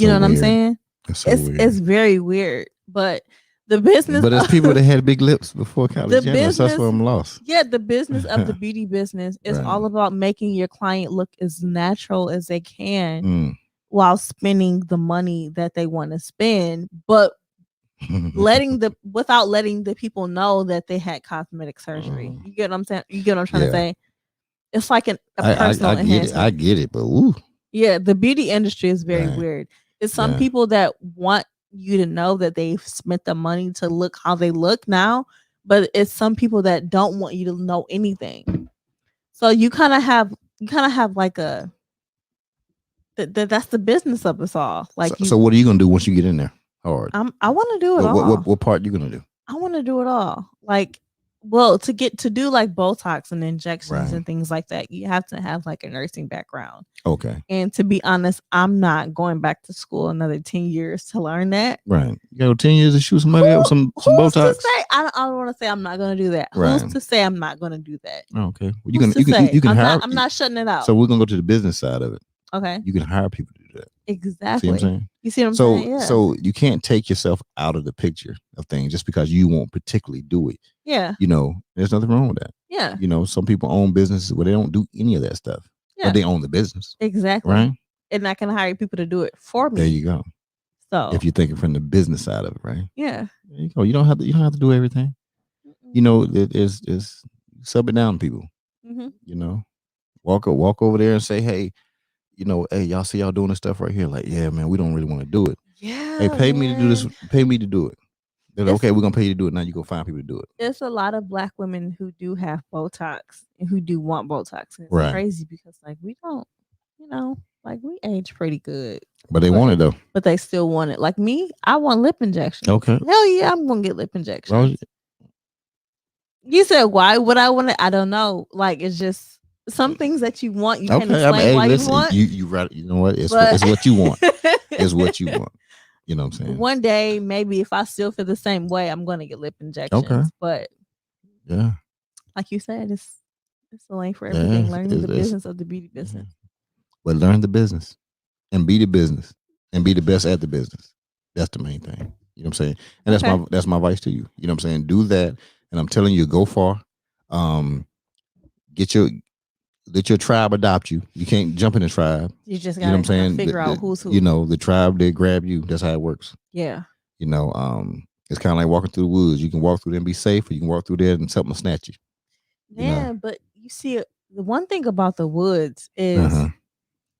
know what I'm saying? It's very weird. But the business, but there's people that had big lips before Kylie Jenner. So that's where I'm lost. Yeah, the business of the beauty business is all about making your client look as natural as they can while spending the money that they want to spend, but without letting the people know that they had cosmetic surgery. You get what I'm saying? You get what I'm trying to say? It's like a personal enhancement. I get it, but woo. Yeah, the beauty industry is very weird. It's some people that want you to know that they've spent the money to look how they look now, but it's some people that don't want you to know anything. So you kind of have like a that's the business of us all. Like, so what are you gonna do once you get in there? Hard. I want to do it all. What part are you gonna do? I want to do it all. Like, well, to do like Botox and injections and things like that, you have to have like a nursing background. Okay. And to be honest, I'm not going back to school another 10 years to learn that. Right. You got 10 years to shoot somebody up with some Botox. To say, I don't want to say I'm not going to do that. Right. Who's to say I'm not going to do that? Okay. Well, you can hire. I'm not shutting it out. So we're gonna go to the business side of it. Okay. You can hire people to do that. Exactly. See what I'm saying? You see what I'm saying? Yeah. So you can't take yourself out of the picture of things just because you won't particularly do it. Yeah. You know, there's nothing wrong with that. Yeah. You know, some people own businesses where they don't do any of that stuff. Yeah. But they own the business. Exactly. Right. And I can hire people to do it for me. There you go. So if you're thinking from the business side of it, right? Yeah. There you go. You don't have to do everything. You know, it's sub it down to people. You know, walk over there and say, hey, you know, hey, y'all see y'all doing this stuff right here. Like, yeah, man, we don't really want to do it. Yeah. Hey, pay me to do this. Pay me to do it. They're like, okay, we're gonna pay you to do it. Now you go find people to do it. There's a lot of Black women who do have Botox and who do want Botox. And it's crazy because like we don't, you know, like we age pretty good. But they want it though. But they still want it. Like me, I want lip injections. Okay. Hell yeah, I'm gonna get lip injections. You said why would I want it? I don't know. Like it's just some things that you want, you can't explain why you want. You right. You know what? It's what you want. It's what you want. You know what I'm saying? One day, maybe if I still feel the same way, I'm going to get lip injections. Okay. But yeah, like you said, it's a lane for everything. Learning the business of the beauty business. But learn the business and be the business and be the best at the business. That's the main thing. You know what I'm saying? And that's my advice to you. You know what I'm saying? Do that. And I'm telling you, go far. Let your tribe adopt you. You can't jump in the tribe. You just gotta figure out who's who. You know, the tribe, they grab you. That's how it works. Yeah. You know, it's kind of like walking through the woods. You can walk through there and be safe, or you can walk through there and something will snatch you. Yeah, but you see, the one thing about the woods is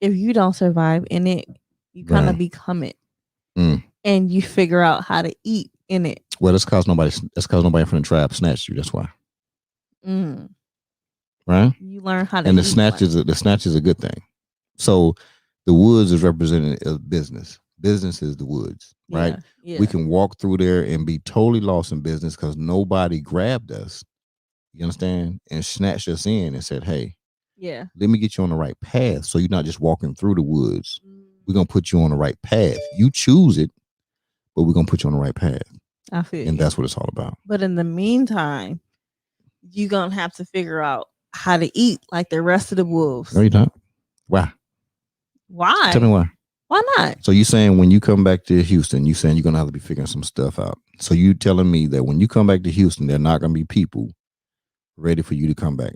if you don't survive in it, you kind of become it. And you figure out how to eat in it. Well, that's because nobody from the tribe snatched you. That's why. Right? You learn how to and the snatch is a good thing. So the woods is represented as business. Business is the woods, right? Yeah. We can walk through there and be totally lost in business because nobody grabbed us. You understand? And snatched us in and said, hey, let me get you on the right path. So you're not just walking through the woods. We're gonna put you on the right path. You choose it, but we're gonna put you on the right path. I feel and that's what it's all about. But in the meantime, you're gonna have to figure out how to eat like the rest of the wolves. No, you don't. Why? Why? Tell me why. Why not? So you saying when you come back to Houston, you saying you're gonna have to be figuring some stuff out. So you telling me that when you come back to Houston, there are not gonna be people ready for you to come back?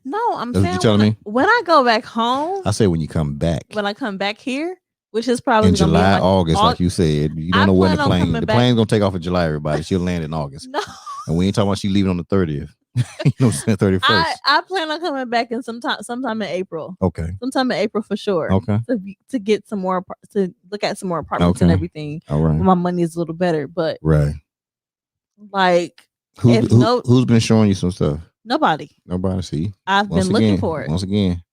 No, I'm saying when I go back home. I say when you come back. When I come back here, which is probably in July, August, like you said. You don't know when the plane's gonna take off in July, everybody. She'll land in August. No. And we ain't talking about she leaving on the 30th. You know what I'm saying? 31st. I plan on coming back in sometime in April. Okay. Sometime in April for sure. Okay. To get some more, to look at some more apartments and everything. All right. My money is a little better, but right. Like who's been showing you some stuff? Nobody. See, I've been looking for it. Once again,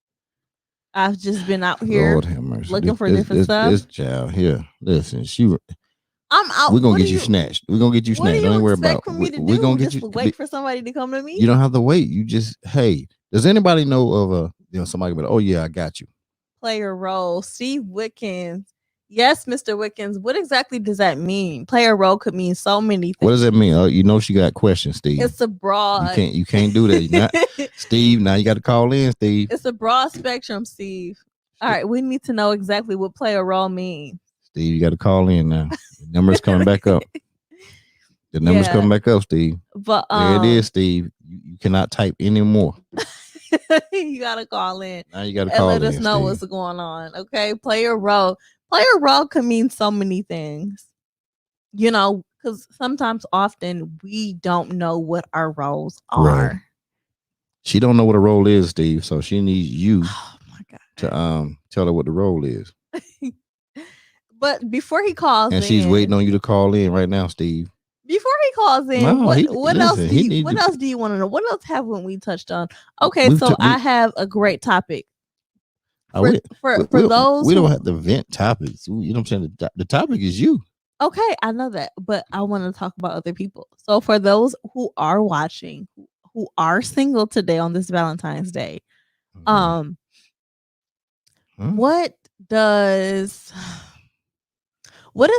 I've just been out here looking for different stuff. This child here, listen, I'm out. We're gonna get you snatched. We're gonna get you snatched. Don't worry about it. We're gonna get you. Wait for somebody to come to me. You don't have to wait. You just, hey, does anybody know of somebody? But oh yeah, I got you. play a role. Steve Wickens. Yes, Mr. Wickens. What exactly does that mean? Play a role could mean so many things. What does that mean? You know she got questions, Steve. It's a broad. You can't do that. Steve, now you got to call in, Steve. It's a broad spectrum, Steve. All right, we need to know exactly what play a role means. Steve, you got to call in now. The number's coming back up. The number's coming back up, Steve. But there it is, Steve. You cannot type anymore. You gotta call in. Now you gotta call in. Let us know what's going on. Okay, play a role. Play a role can mean so many things. You know, because often we don't know what our roles are. Right. She don't know what a role is, Steve. So she needs you to tell her what the role is. But before he calls and she's waiting on you to call in right now, Steve. Before he calls in, what else do you want to know? What else haven't we touched on? Okay, I have a great topic. For those we don't have to vent topics. You know what I'm saying? The topic is you. Okay, I know that, but I want to talk about other people. So for those who are watching, who are single today on this Valentine's Day, what does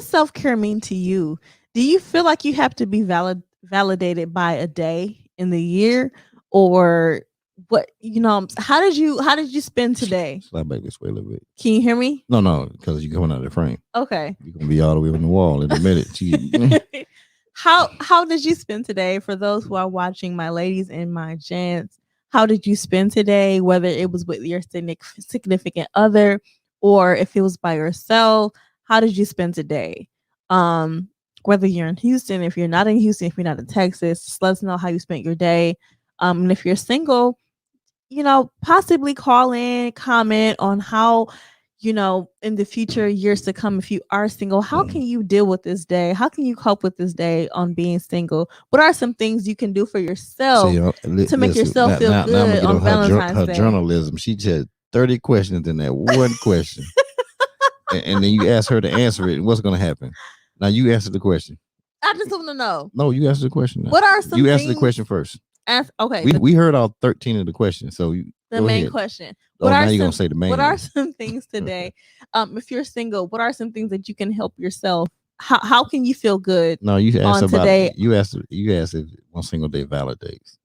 self-care mean to you? Do you feel like you have to be validated by a day in the year, or what? You know, how did you spend today? Slide back this way a little bit. Can you hear me? No, because you're coming out of the frame. Okay, you're gonna be all the way on the wall in a minute. How did you spend today? For those who are watching, my ladies and my gents, how did you spend today? Whether it was with your significant other, or if it was by yourself, how did you spend today? Whether you're in Houston, if you're not in Houston, if you're not in Texas, just let us know how you spent your day. And if you're single, you know, possibly call in, comment on how, you know, in the future years to come, if you are single, how can you deal with this day? How can you cope with this day on being single? What are some things you can do for yourself to make yourself feel good on Valentine's Day? Her journalism, she said 30 questions in that one question. and then you ask her to answer it. What's going to happen? Now you answer the question. I just want to know. No, you answer the question now. What are some You answer the question first. Okay. We heard all 13 of the questions. So the main question. Now you're going to say the main. What are some things today? If you're single, what are some things that you can help yourself? How can you feel good? No, you asked about today. You asked if one single day validates.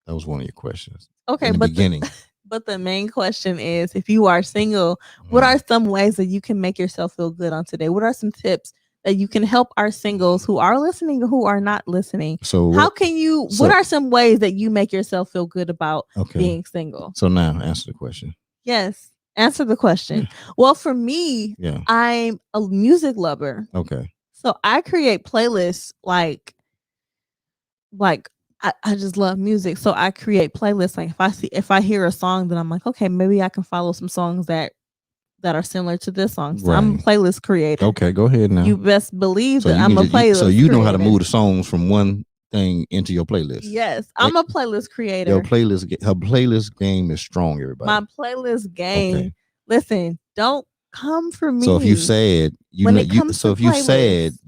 That was one of your questions. Okay, in the beginning. But the main question is, if you are single, what are some ways that you can make yourself feel good on today? What are some tips that you can help our singles who are listening or who are not listening? So what are some ways that you make yourself feel good about being single? So now answer the question. Yes. Answer the question. Yeah. Well, for me, I'm a music lover. Okay. So I create playlists like I just love music. So I create playlists. Like if I hear a song, then I'm like, okay, maybe I can follow some songs that are similar to this song. So I'm a playlist creator. Okay, go ahead now. You best believe that I'm a playlist. So you know how to move the songs from one thing into your playlist. Yes, I'm a playlist creator. Her playlist game is strong, everybody. My playlist game. Okay. Listen, don't come for me. So if you sad, you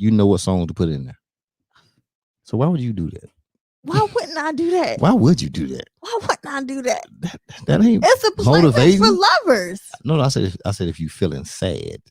know what song to put in there. So why would you do that? Why wouldn't I do that? Why would you do that? Why wouldn't I do that? That ain't. It's a playlist for lovers. No, I said if you feeling sad.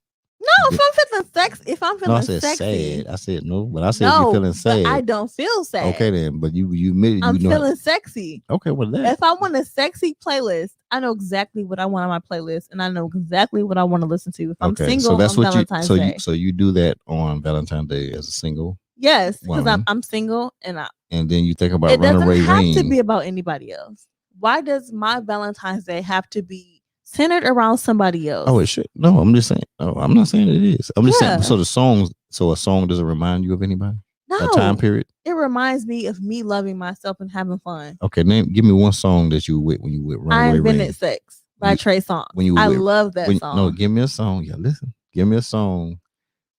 No, if I'm feeling sexy. If I'm feeling sexy. Sad. I said no, but I said if you're feeling sad. But I don't feel sad. Okay then, but you admitted I'm feeling sexy. Okay, well that. If I want a sexy playlist, I know exactly what I want on my playlist, and I know exactly what I want to listen to. If I'm single, so that's on Valentine's Day. So you do that on Valentine's Day as a single. Yes, because I'm single and then you think about Runaway Rain. It doesn't have to be about anybody else. Why does my Valentine's Day have to be centered around somebody else? Oh, it should. No, I'm just saying. No, I'm not saying it is. I'm just saying. So a song doesn't remind you of anybody? No. A time period? It reminds me of me loving myself and having fun. Okay, give me one song that you with when you with Runaway Rain. I Invented Sex by Trey Songz. I love that song. No, give me a song. Yeah, listen. Give me a song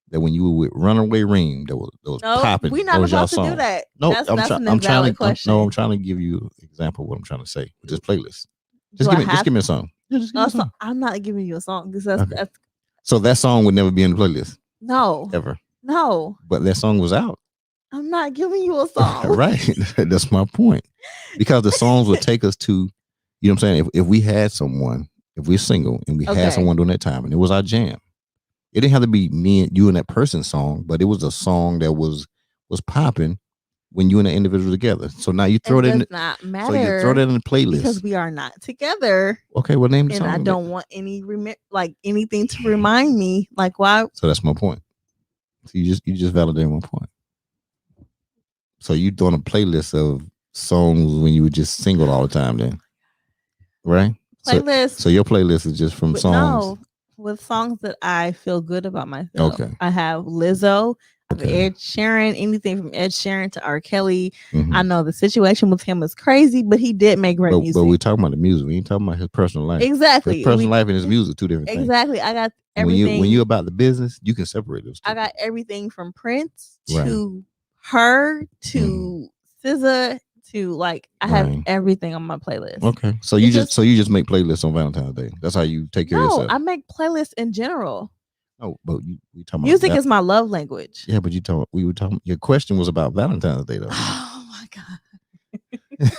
that when you were with Runaway Rain, that was popping. We're not about to do that. No, that's an invalid question. I'm trying to give you an example of what I'm trying to say with this playlist. Just give me a song. Yeah, just give me a song. I'm not giving you a song because that's so that song would never be in the playlist. No. Ever. No. But that song was out. I'm not giving you a song. Right. That's my point. Because the songs would take us to, you know what I'm saying? If we had someone if we're single and we had someone during that time and it was our jam, it didn't have to be me and you and that person's song, but it was a song that was popping when you and the individual together. So now you throw that in. Not matter. So you throw that in the playlist because we are not together. Okay, well, name the song. And I don't want anything to remind me. Like, why? So that's my point. So you just validated my point. So you doing a playlist of songs when you were just single all the time, then, right? Playlist. So your playlist is just from songs. No, with songs that I feel good about myself. Okay. I have Lizzo. Ed Sheeran, anything from Ed Sheeran to R. Kelly. I know the situation with him is crazy, but he did make great music. But we're talking about the music. We ain't talking about his personal life. Exactly. His personal life and his music, two different things. Exactly. I got everything. When you about the business, you can separate those two. I got everything from Prince to her to SZA to I have everything on my playlist. Okay. So you just make playlists on Valentine's Day. That's how you take care of yourself. No, I make playlists in general. Oh, but we talking music is my love language. Yeah, but we were talking. Your question was about Valentine's Day, though. Oh my God!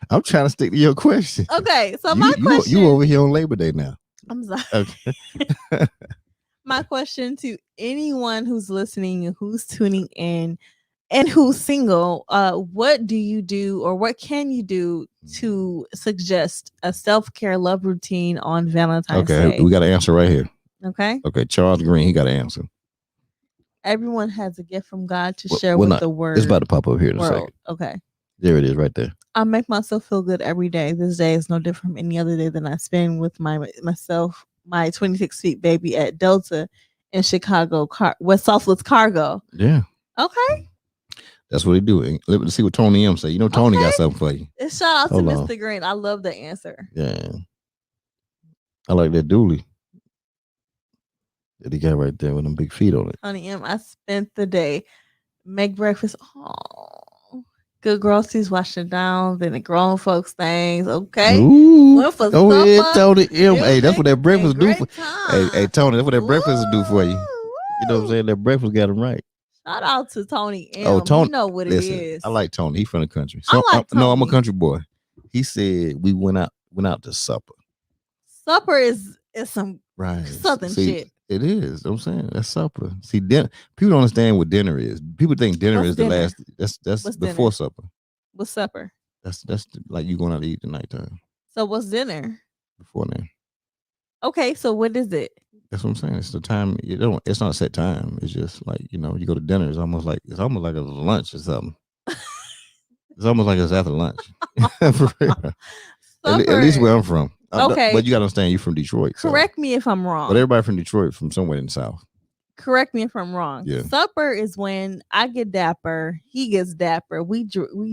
I'm trying to stick to your question. Okay, so my question. You over here on Labor Day now. I'm sorry. Okay. My question to anyone who's listening, who's tuning in, and who's single: what do you do, or what can you do to suggest a self-care love routine on Valentine's Day? Okay, we got an answer right here. Okay. Charles Green, he got an answer. Everyone has a gift from God to share with the world. It's about to pop up here in a second. Okay. There it is right there. I make myself feel good every day. This day is no different from any other day that I spend with myself, my 26 feet baby at Delta in Chicago, West Southwest Cargo. Yeah. Okay. That's what they do. Let me see what Tony M say. You know Tony got something for you. Shout out to Mr. Green. I love the answer. Yeah. I like that dually that he got right there with them big feet on it. Honey M, I spent the day, make breakfast. Oh, good groceries, wash it down, then the grown folks things. Okay. Ooh. Went for supper. Yeah, Tony M. Hey, that's what that breakfast do for you. Hey, Tony, that's what that breakfast do for you. You know what I'm saying? That breakfast got him right. Shout out to Tony M. Oh, Tony. You know what it is. I like Tony. He's from the country. So, no, I'm a country boy. He said we went out to supper. Supper is some southern shit. It is. I'm saying that's supper. See, dinner. People don't understand what dinner is. People think dinner is the last. That's before supper. What's supper? That's like you going out to eat at nighttime. So what's dinner? Before then. Okay, so what is it? That's what I'm saying. It's the time. It's not a set time. It's just like you go to dinner. It's almost like a lunch or something. It's almost like it's after lunch. For real. At least where I'm from. Okay. But you gotta understand, you're from Detroit. Correct me if I'm wrong. But everybody from Detroit from somewhere in the South. Correct me if I'm wrong. Yeah. Supper is when I get dapper, he gets dapper. We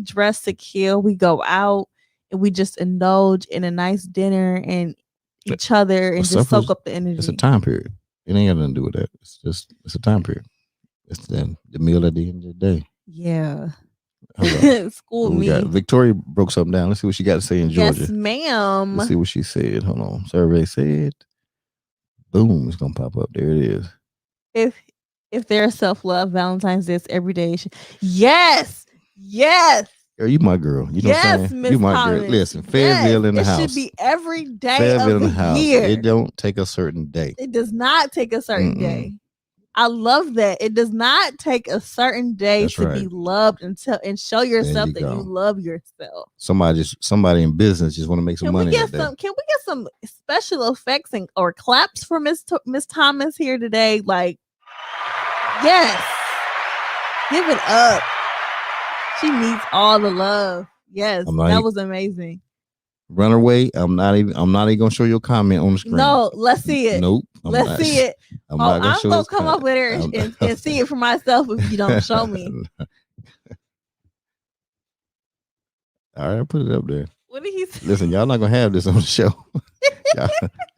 dress to kill. We go out and we just indulge in a nice dinner and each other and just soak up the energy. It's a time period. It ain't got nothing to do with that. It's a time period. It's the meal at the end of the day. Yeah. School me. Victoria broke something down. Let's see what she got to say in Georgia. Yes, ma'am. Let's see what she said. Hold on. Survey said. Boom. It's gonna pop up. There it is. If there's self-love, Valentine's Day is every day. Yes. Girl, you my girl. You know what I'm saying? You my girl. Listen, Fayetteville in the house. It should be every day Fayetteville of the in the house. year. It don't take a certain day. It does not take a certain day. I love that. It does not take a certain day to be loved and show yourself that you love yourself. Somebody in business just want to make some money. Can we get some special effects or claps for Miss Thomas here today? Like, yes, give it up. She needs all the love. Yes, that was amazing. Runaway, I'm not even gonna show you a comment on the screen. No, let's see it. Nope. Let's see it. I'm gonna come up with it and see it for myself if you don't show me. All right, I'll put it up there. What did he say? Listen, y'all not gonna have this on the show. y'all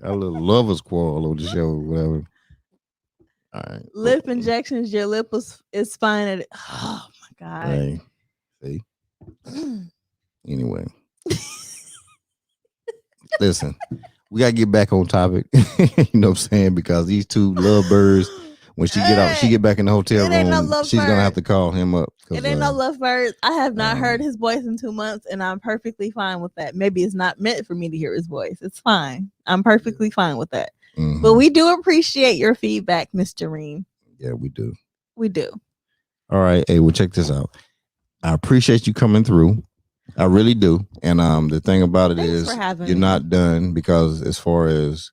a little lovers quarrel on the show or whatever. All right. Lip injections, your lip is fine at it. Oh my God. Hey, see? Anyway. Listen, we gotta get back on topic. You know what I'm saying? Because these two lovebirds, when she get back in the hotel room, she's gonna have to call him up. It ain't no lovebirds. I have not heard his voice in 2 months, and I'm perfectly fine with that. Maybe it's not meant for me to hear his voice. It's fine. I'm perfectly fine with that. But we do appreciate your feedback, Mr. Reem. Yeah, we do. We do. All right. Hey, well, check this out. I appreciate you coming through. I really do. And the thing about it is you're not done, because as far as,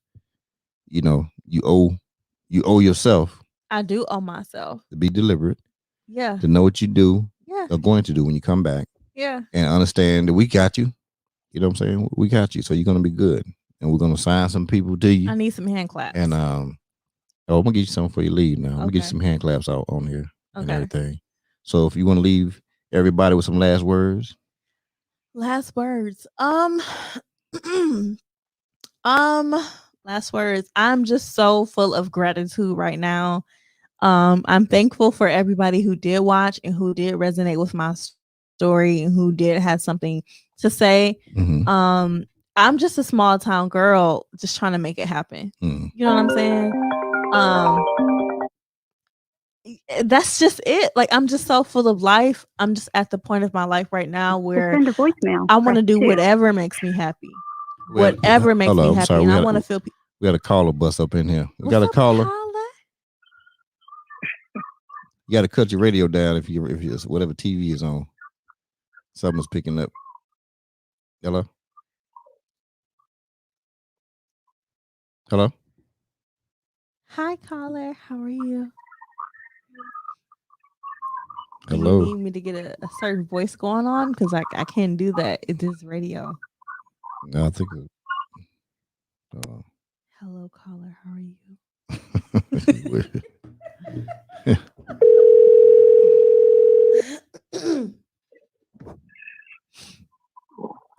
you know, you owe yourself. I do owe myself to be deliberate. Yeah. To know what you do are going to do when you come back. Yeah. And understand that we got you. You know what I'm saying? We got you. So you're going to be good. And we're going to sign some people to you. I need some hand claps. And I'm going to get you something before you leave now. I'm going to get you some hand claps out on here and everything. So if you want to leave everybody with some last words. Last words. Last words. I'm just so full of gratitude right now. I'm thankful for everybody who did watch and who did resonate with my story and who did have something to say. I'm just a small town girl just trying to make it happen. You know what I'm saying? That's just it. Like, I'm just so full of life. I'm just at the point of my life right now where I want to do whatever makes me happy. Whatever makes me happy. And I want to feel. We got a caller bus up in here. We got a caller. You got to cut your radio down if you whatever TV is on. Something's picking up. Hello. Hello. Hi, caller. How are you? Hello. Do you need me to get a certain voice going on? Because I can't do that. It is radio. No, I think. Hello, caller. How are you?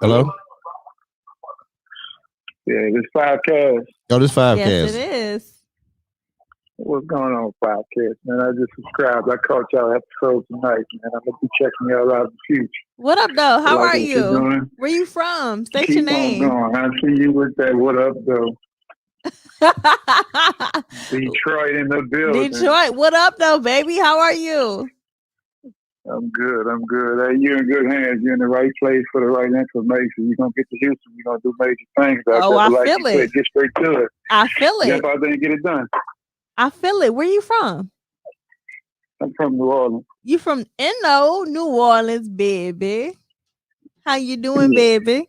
Hello. Yeah, this 5Cast. Oh, this 5Cast. Yes, it is. What's going on, 5Cast, man? I just subscribed. I caught y'all episode tonight, man. I'm gonna be checking y'all out in the future. What up, though? How are you? Where you from? State your name. Keep on going. I see you with that. What up, though? Detroit in the building. Detroit. What up, though, baby? How are you? I'm good. Hey, you're in good hands. You're in the right place for the right information. You're going to get to Houston. You're going to do major things. I feel it. Get straight to it. I feel it. Jump out there and get it done. I feel it. Where you from? I'm from New Orleans. You from New Orleans, baby. How you doing, baby?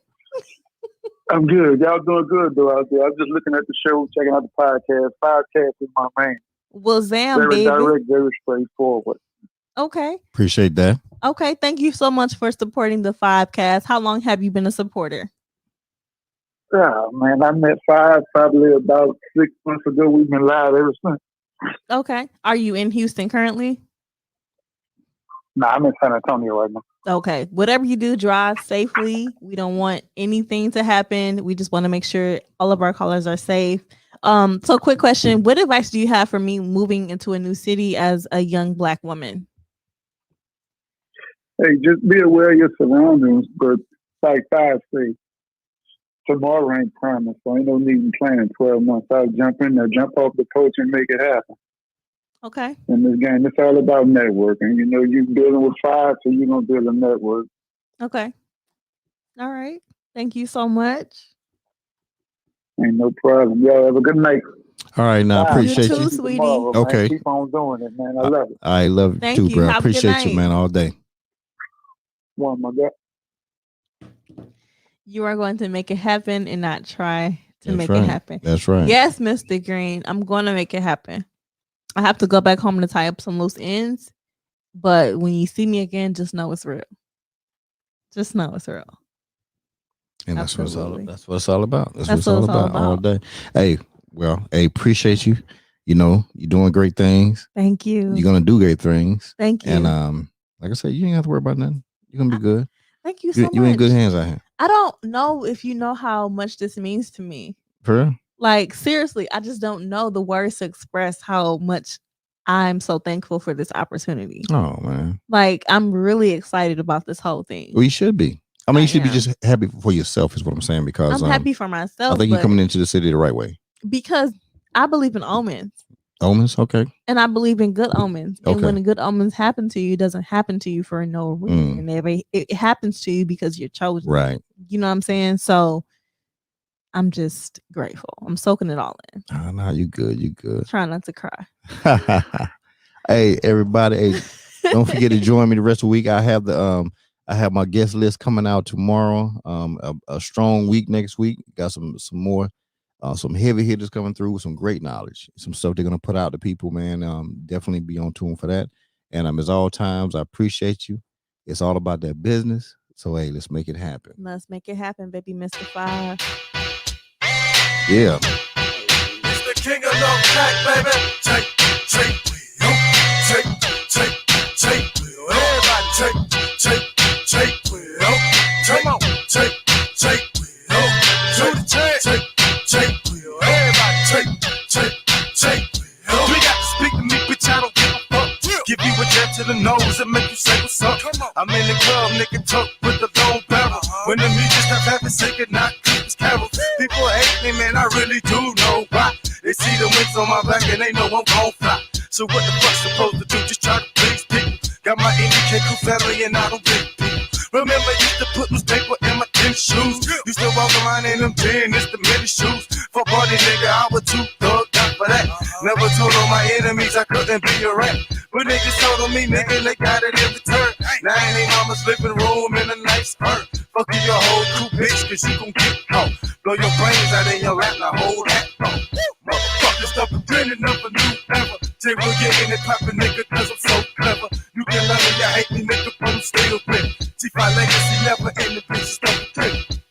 I'm good. Y'all doing good, though, out there. I'm just looking at the show, checking out the podcast. 5Cast is my main. Well, Zam, very baby. Very direct, very straightforward. Okay. Appreciate that. Okay. Thank you so much for supporting the 5Cast. How long have you been a supporter? Yeah, man, I met 5 probably about 6 months ago. We've been live ever since. Okay. Are you in Houston currently? Nah, I'm in San Antonio right now. Okay. Whatever you do, drive safely. We don't want anything to happen. We just want to make sure all of our callers are safe. So quick question. What advice do you have for me moving into a new city as a young Black woman? Hey, just be aware of your surroundings, but like 5 say, tomorrow ain't promised, so ain't no need in planning 12 months. I'll jump in there, jump off the coach and make it happen. Okay. In this game, it's all about networking. You know, you're dealing with 5, so you're going to build a network. Okay. All right. Thank you so much. Ain't no problem. Y'all have a good night. All right, now appreciate you. Too, sweetie. Tomorrow, okay. Man. Keep on doing it, man. I love it. I love it too, bro. I appreciate you, man, all day. One, my God. You are going to make it happen and not try to make it happen. That's right. Yes, Mr. Green. I'm going to make it happen. I have to go back home to tie up some loose ends. But when you see me again, just know it's real. Just know it's real. And that's what it's all about. That's what it's all about all day. Hey, well, appreciate you. You know, you're doing great things. Thank you. You're going to do great things. Thank you. And like I said, you ain't have to worry about nothing. You're going to be good. Thank you so much. You're in good hands out here. I don't know if you know how much this means to me. For real? Like, seriously, I just don't know the words to express how much I'm so thankful for this opportunity. Oh, man. Like, I'm really excited about this whole thing. Well, you should be. I mean, you should be just happy for yourself is what I'm saying, because I'm happy for myself. I think you're coming into the city the right way. Because I believe in omens. Omens? Okay. And I believe in good omens. And when good omens happen to you, it doesn't happen to you for no reason. It happens to you because you're chosen. Right. You know what I'm saying? So I'm just grateful. I'm soaking it all in. Oh, no, you good. You good. Trying not to cry. Hey, everybody. Hey, don't forget to join me the rest of the week. I have my guest list coming out tomorrow. A strong week next week. Got some more, some heavy hitters coming through with some great knowledge, some stuff they're gonna put out to people, man. Definitely be on tune for that. And as all times, I appreciate you. It's all about that business. So hey, let's make it happen. Let's make it happen, baby, Mr. 5. Yeah. It's the king of love track, baby. Take, wheel. Take, wheel. Everybody take, wheel. Come on, take, wheel. To the take, wheel. Everybody take, wheel. We got to speak to me, bitch, I don't give a fuck. Give you a jab to the nose and make you say what's up. I'm in the club, nigga, tuck with the long barrel. When the music stop having say goodnight, it's carols. People hate me, man, I really do know why. They see the wings on my back and they know I'm gon' fly. So what the fuck's supposed to do? Just try to please people. Got my Indian crew family and I don't blame people. Remember, used to put newspaper in my tennis shoes. Used to walk around in them tennis, the mini shoes. For party nigga, I was too thugged out for that. Never told all my enemies I couldn't be a rat. But niggas told on me, nigga, they got it in return. Now in they mama's living room in a nice skirt. Fuck you your whole crew, bitch, cause you gon' get caught. Blow your brains out in your lap, now hold that phone. Motherfuckers stop pretending of a new ever. Say we're getting it poppin', nigga, cause I'm so clever. You can love me, you hate me, nigga, but I'm still ready. T5 legacy never in the bitch, stop pretending.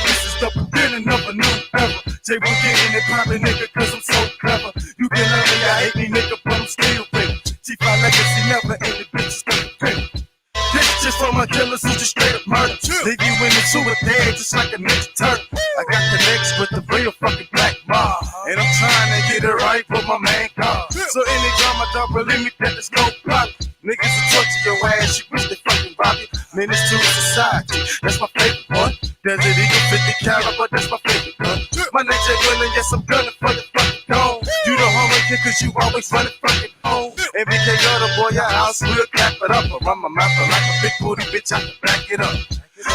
This is the beginning of a new era. Say we're getting it poppin', nigga, cause I'm so clever. You can love me, you hate me, nigga, but I'm still ready. T5 legacy never in the bitch, stop pretending. This is just for my killers who just straight up murder. Leave you in the sewer dead just like a ninja turtle. I got connects with the real fucking black mob. And I'm trying to get it right with my man God. So any drama, don't believe me that there's no problem. Niggas will torture your ass, you wish they fucking rob you. Menace to society, that's my favorite one. Desert Eagle 50 caliber, that's my favorite gun. My nature gunning, yes I'm gunning for the fucking dome. You the homie kid cause you always running fucking home. MBK got a boy, your house will clap it up. I run my mouth like a big booty bitch, I can back it up.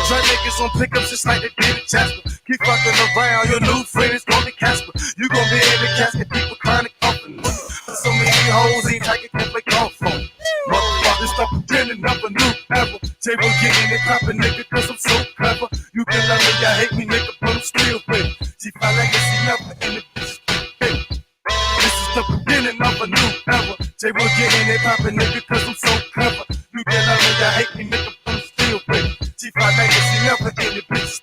Try niggas on pickups just like they did at Jasper. Keep fucking around, your new friend is gonna be Casper. You gon' be in the casket, people chronic company. So many hoes ain't taking can't play golf for me. Motherfuckers stop pretending of a new era. Say we're getting it poppin', nigga, cause I'm so clever. You can love me, you hate me, nigga, but I'm still ready. T5 legacy never in the bitch. This is the beginning of a new era. Say we're getting it poppin', nigga, cause I'm so clever. You can love me, you hate me, nigga, but I'm still ready. T5 legacy never in the bitch.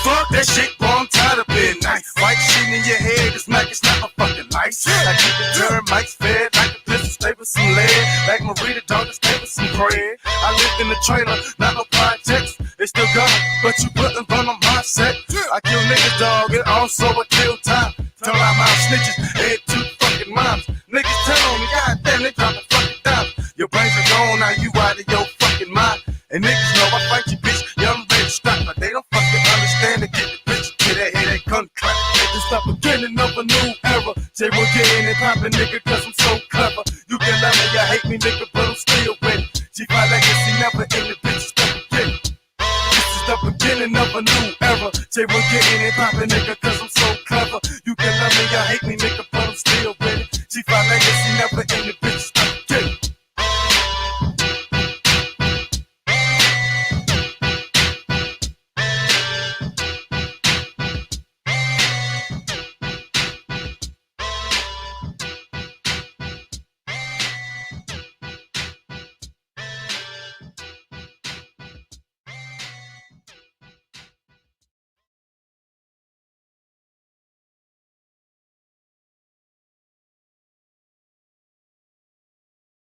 Fuck that shit, boy, I'm tired of being nice. White shit in your head, this Mac is not my fucking life. I keep the termites fed like a pistol, stay with some lead. Like Marita, dog, stay with some bread. I lived in the trailer, not no projects. They still got it, but you puttin' on my mindset. I kill niggas, dog, and also I kill time. Tell out my snitches, head to fucking moms. Niggas tell on me, goddamn, they drop a fucking dime. Your brains are gone, now you out of your fucking mind. And niggas know I fight you, bitch, young bitch, stop. But they don't fucking understand to get the bitch to that head, they gun clap. Niggas stop beginning of a new era. Say we're getting it poppin', nigga, cause I'm so clever. You can love me, you hate me, nigga, but I'm still ready. T5 legacy never in the bitch, stop beginning. This is the beginning of a new era. Say we're getting it poppin', nigga, cause I'm so clever. You can love me, you hate me, nigga,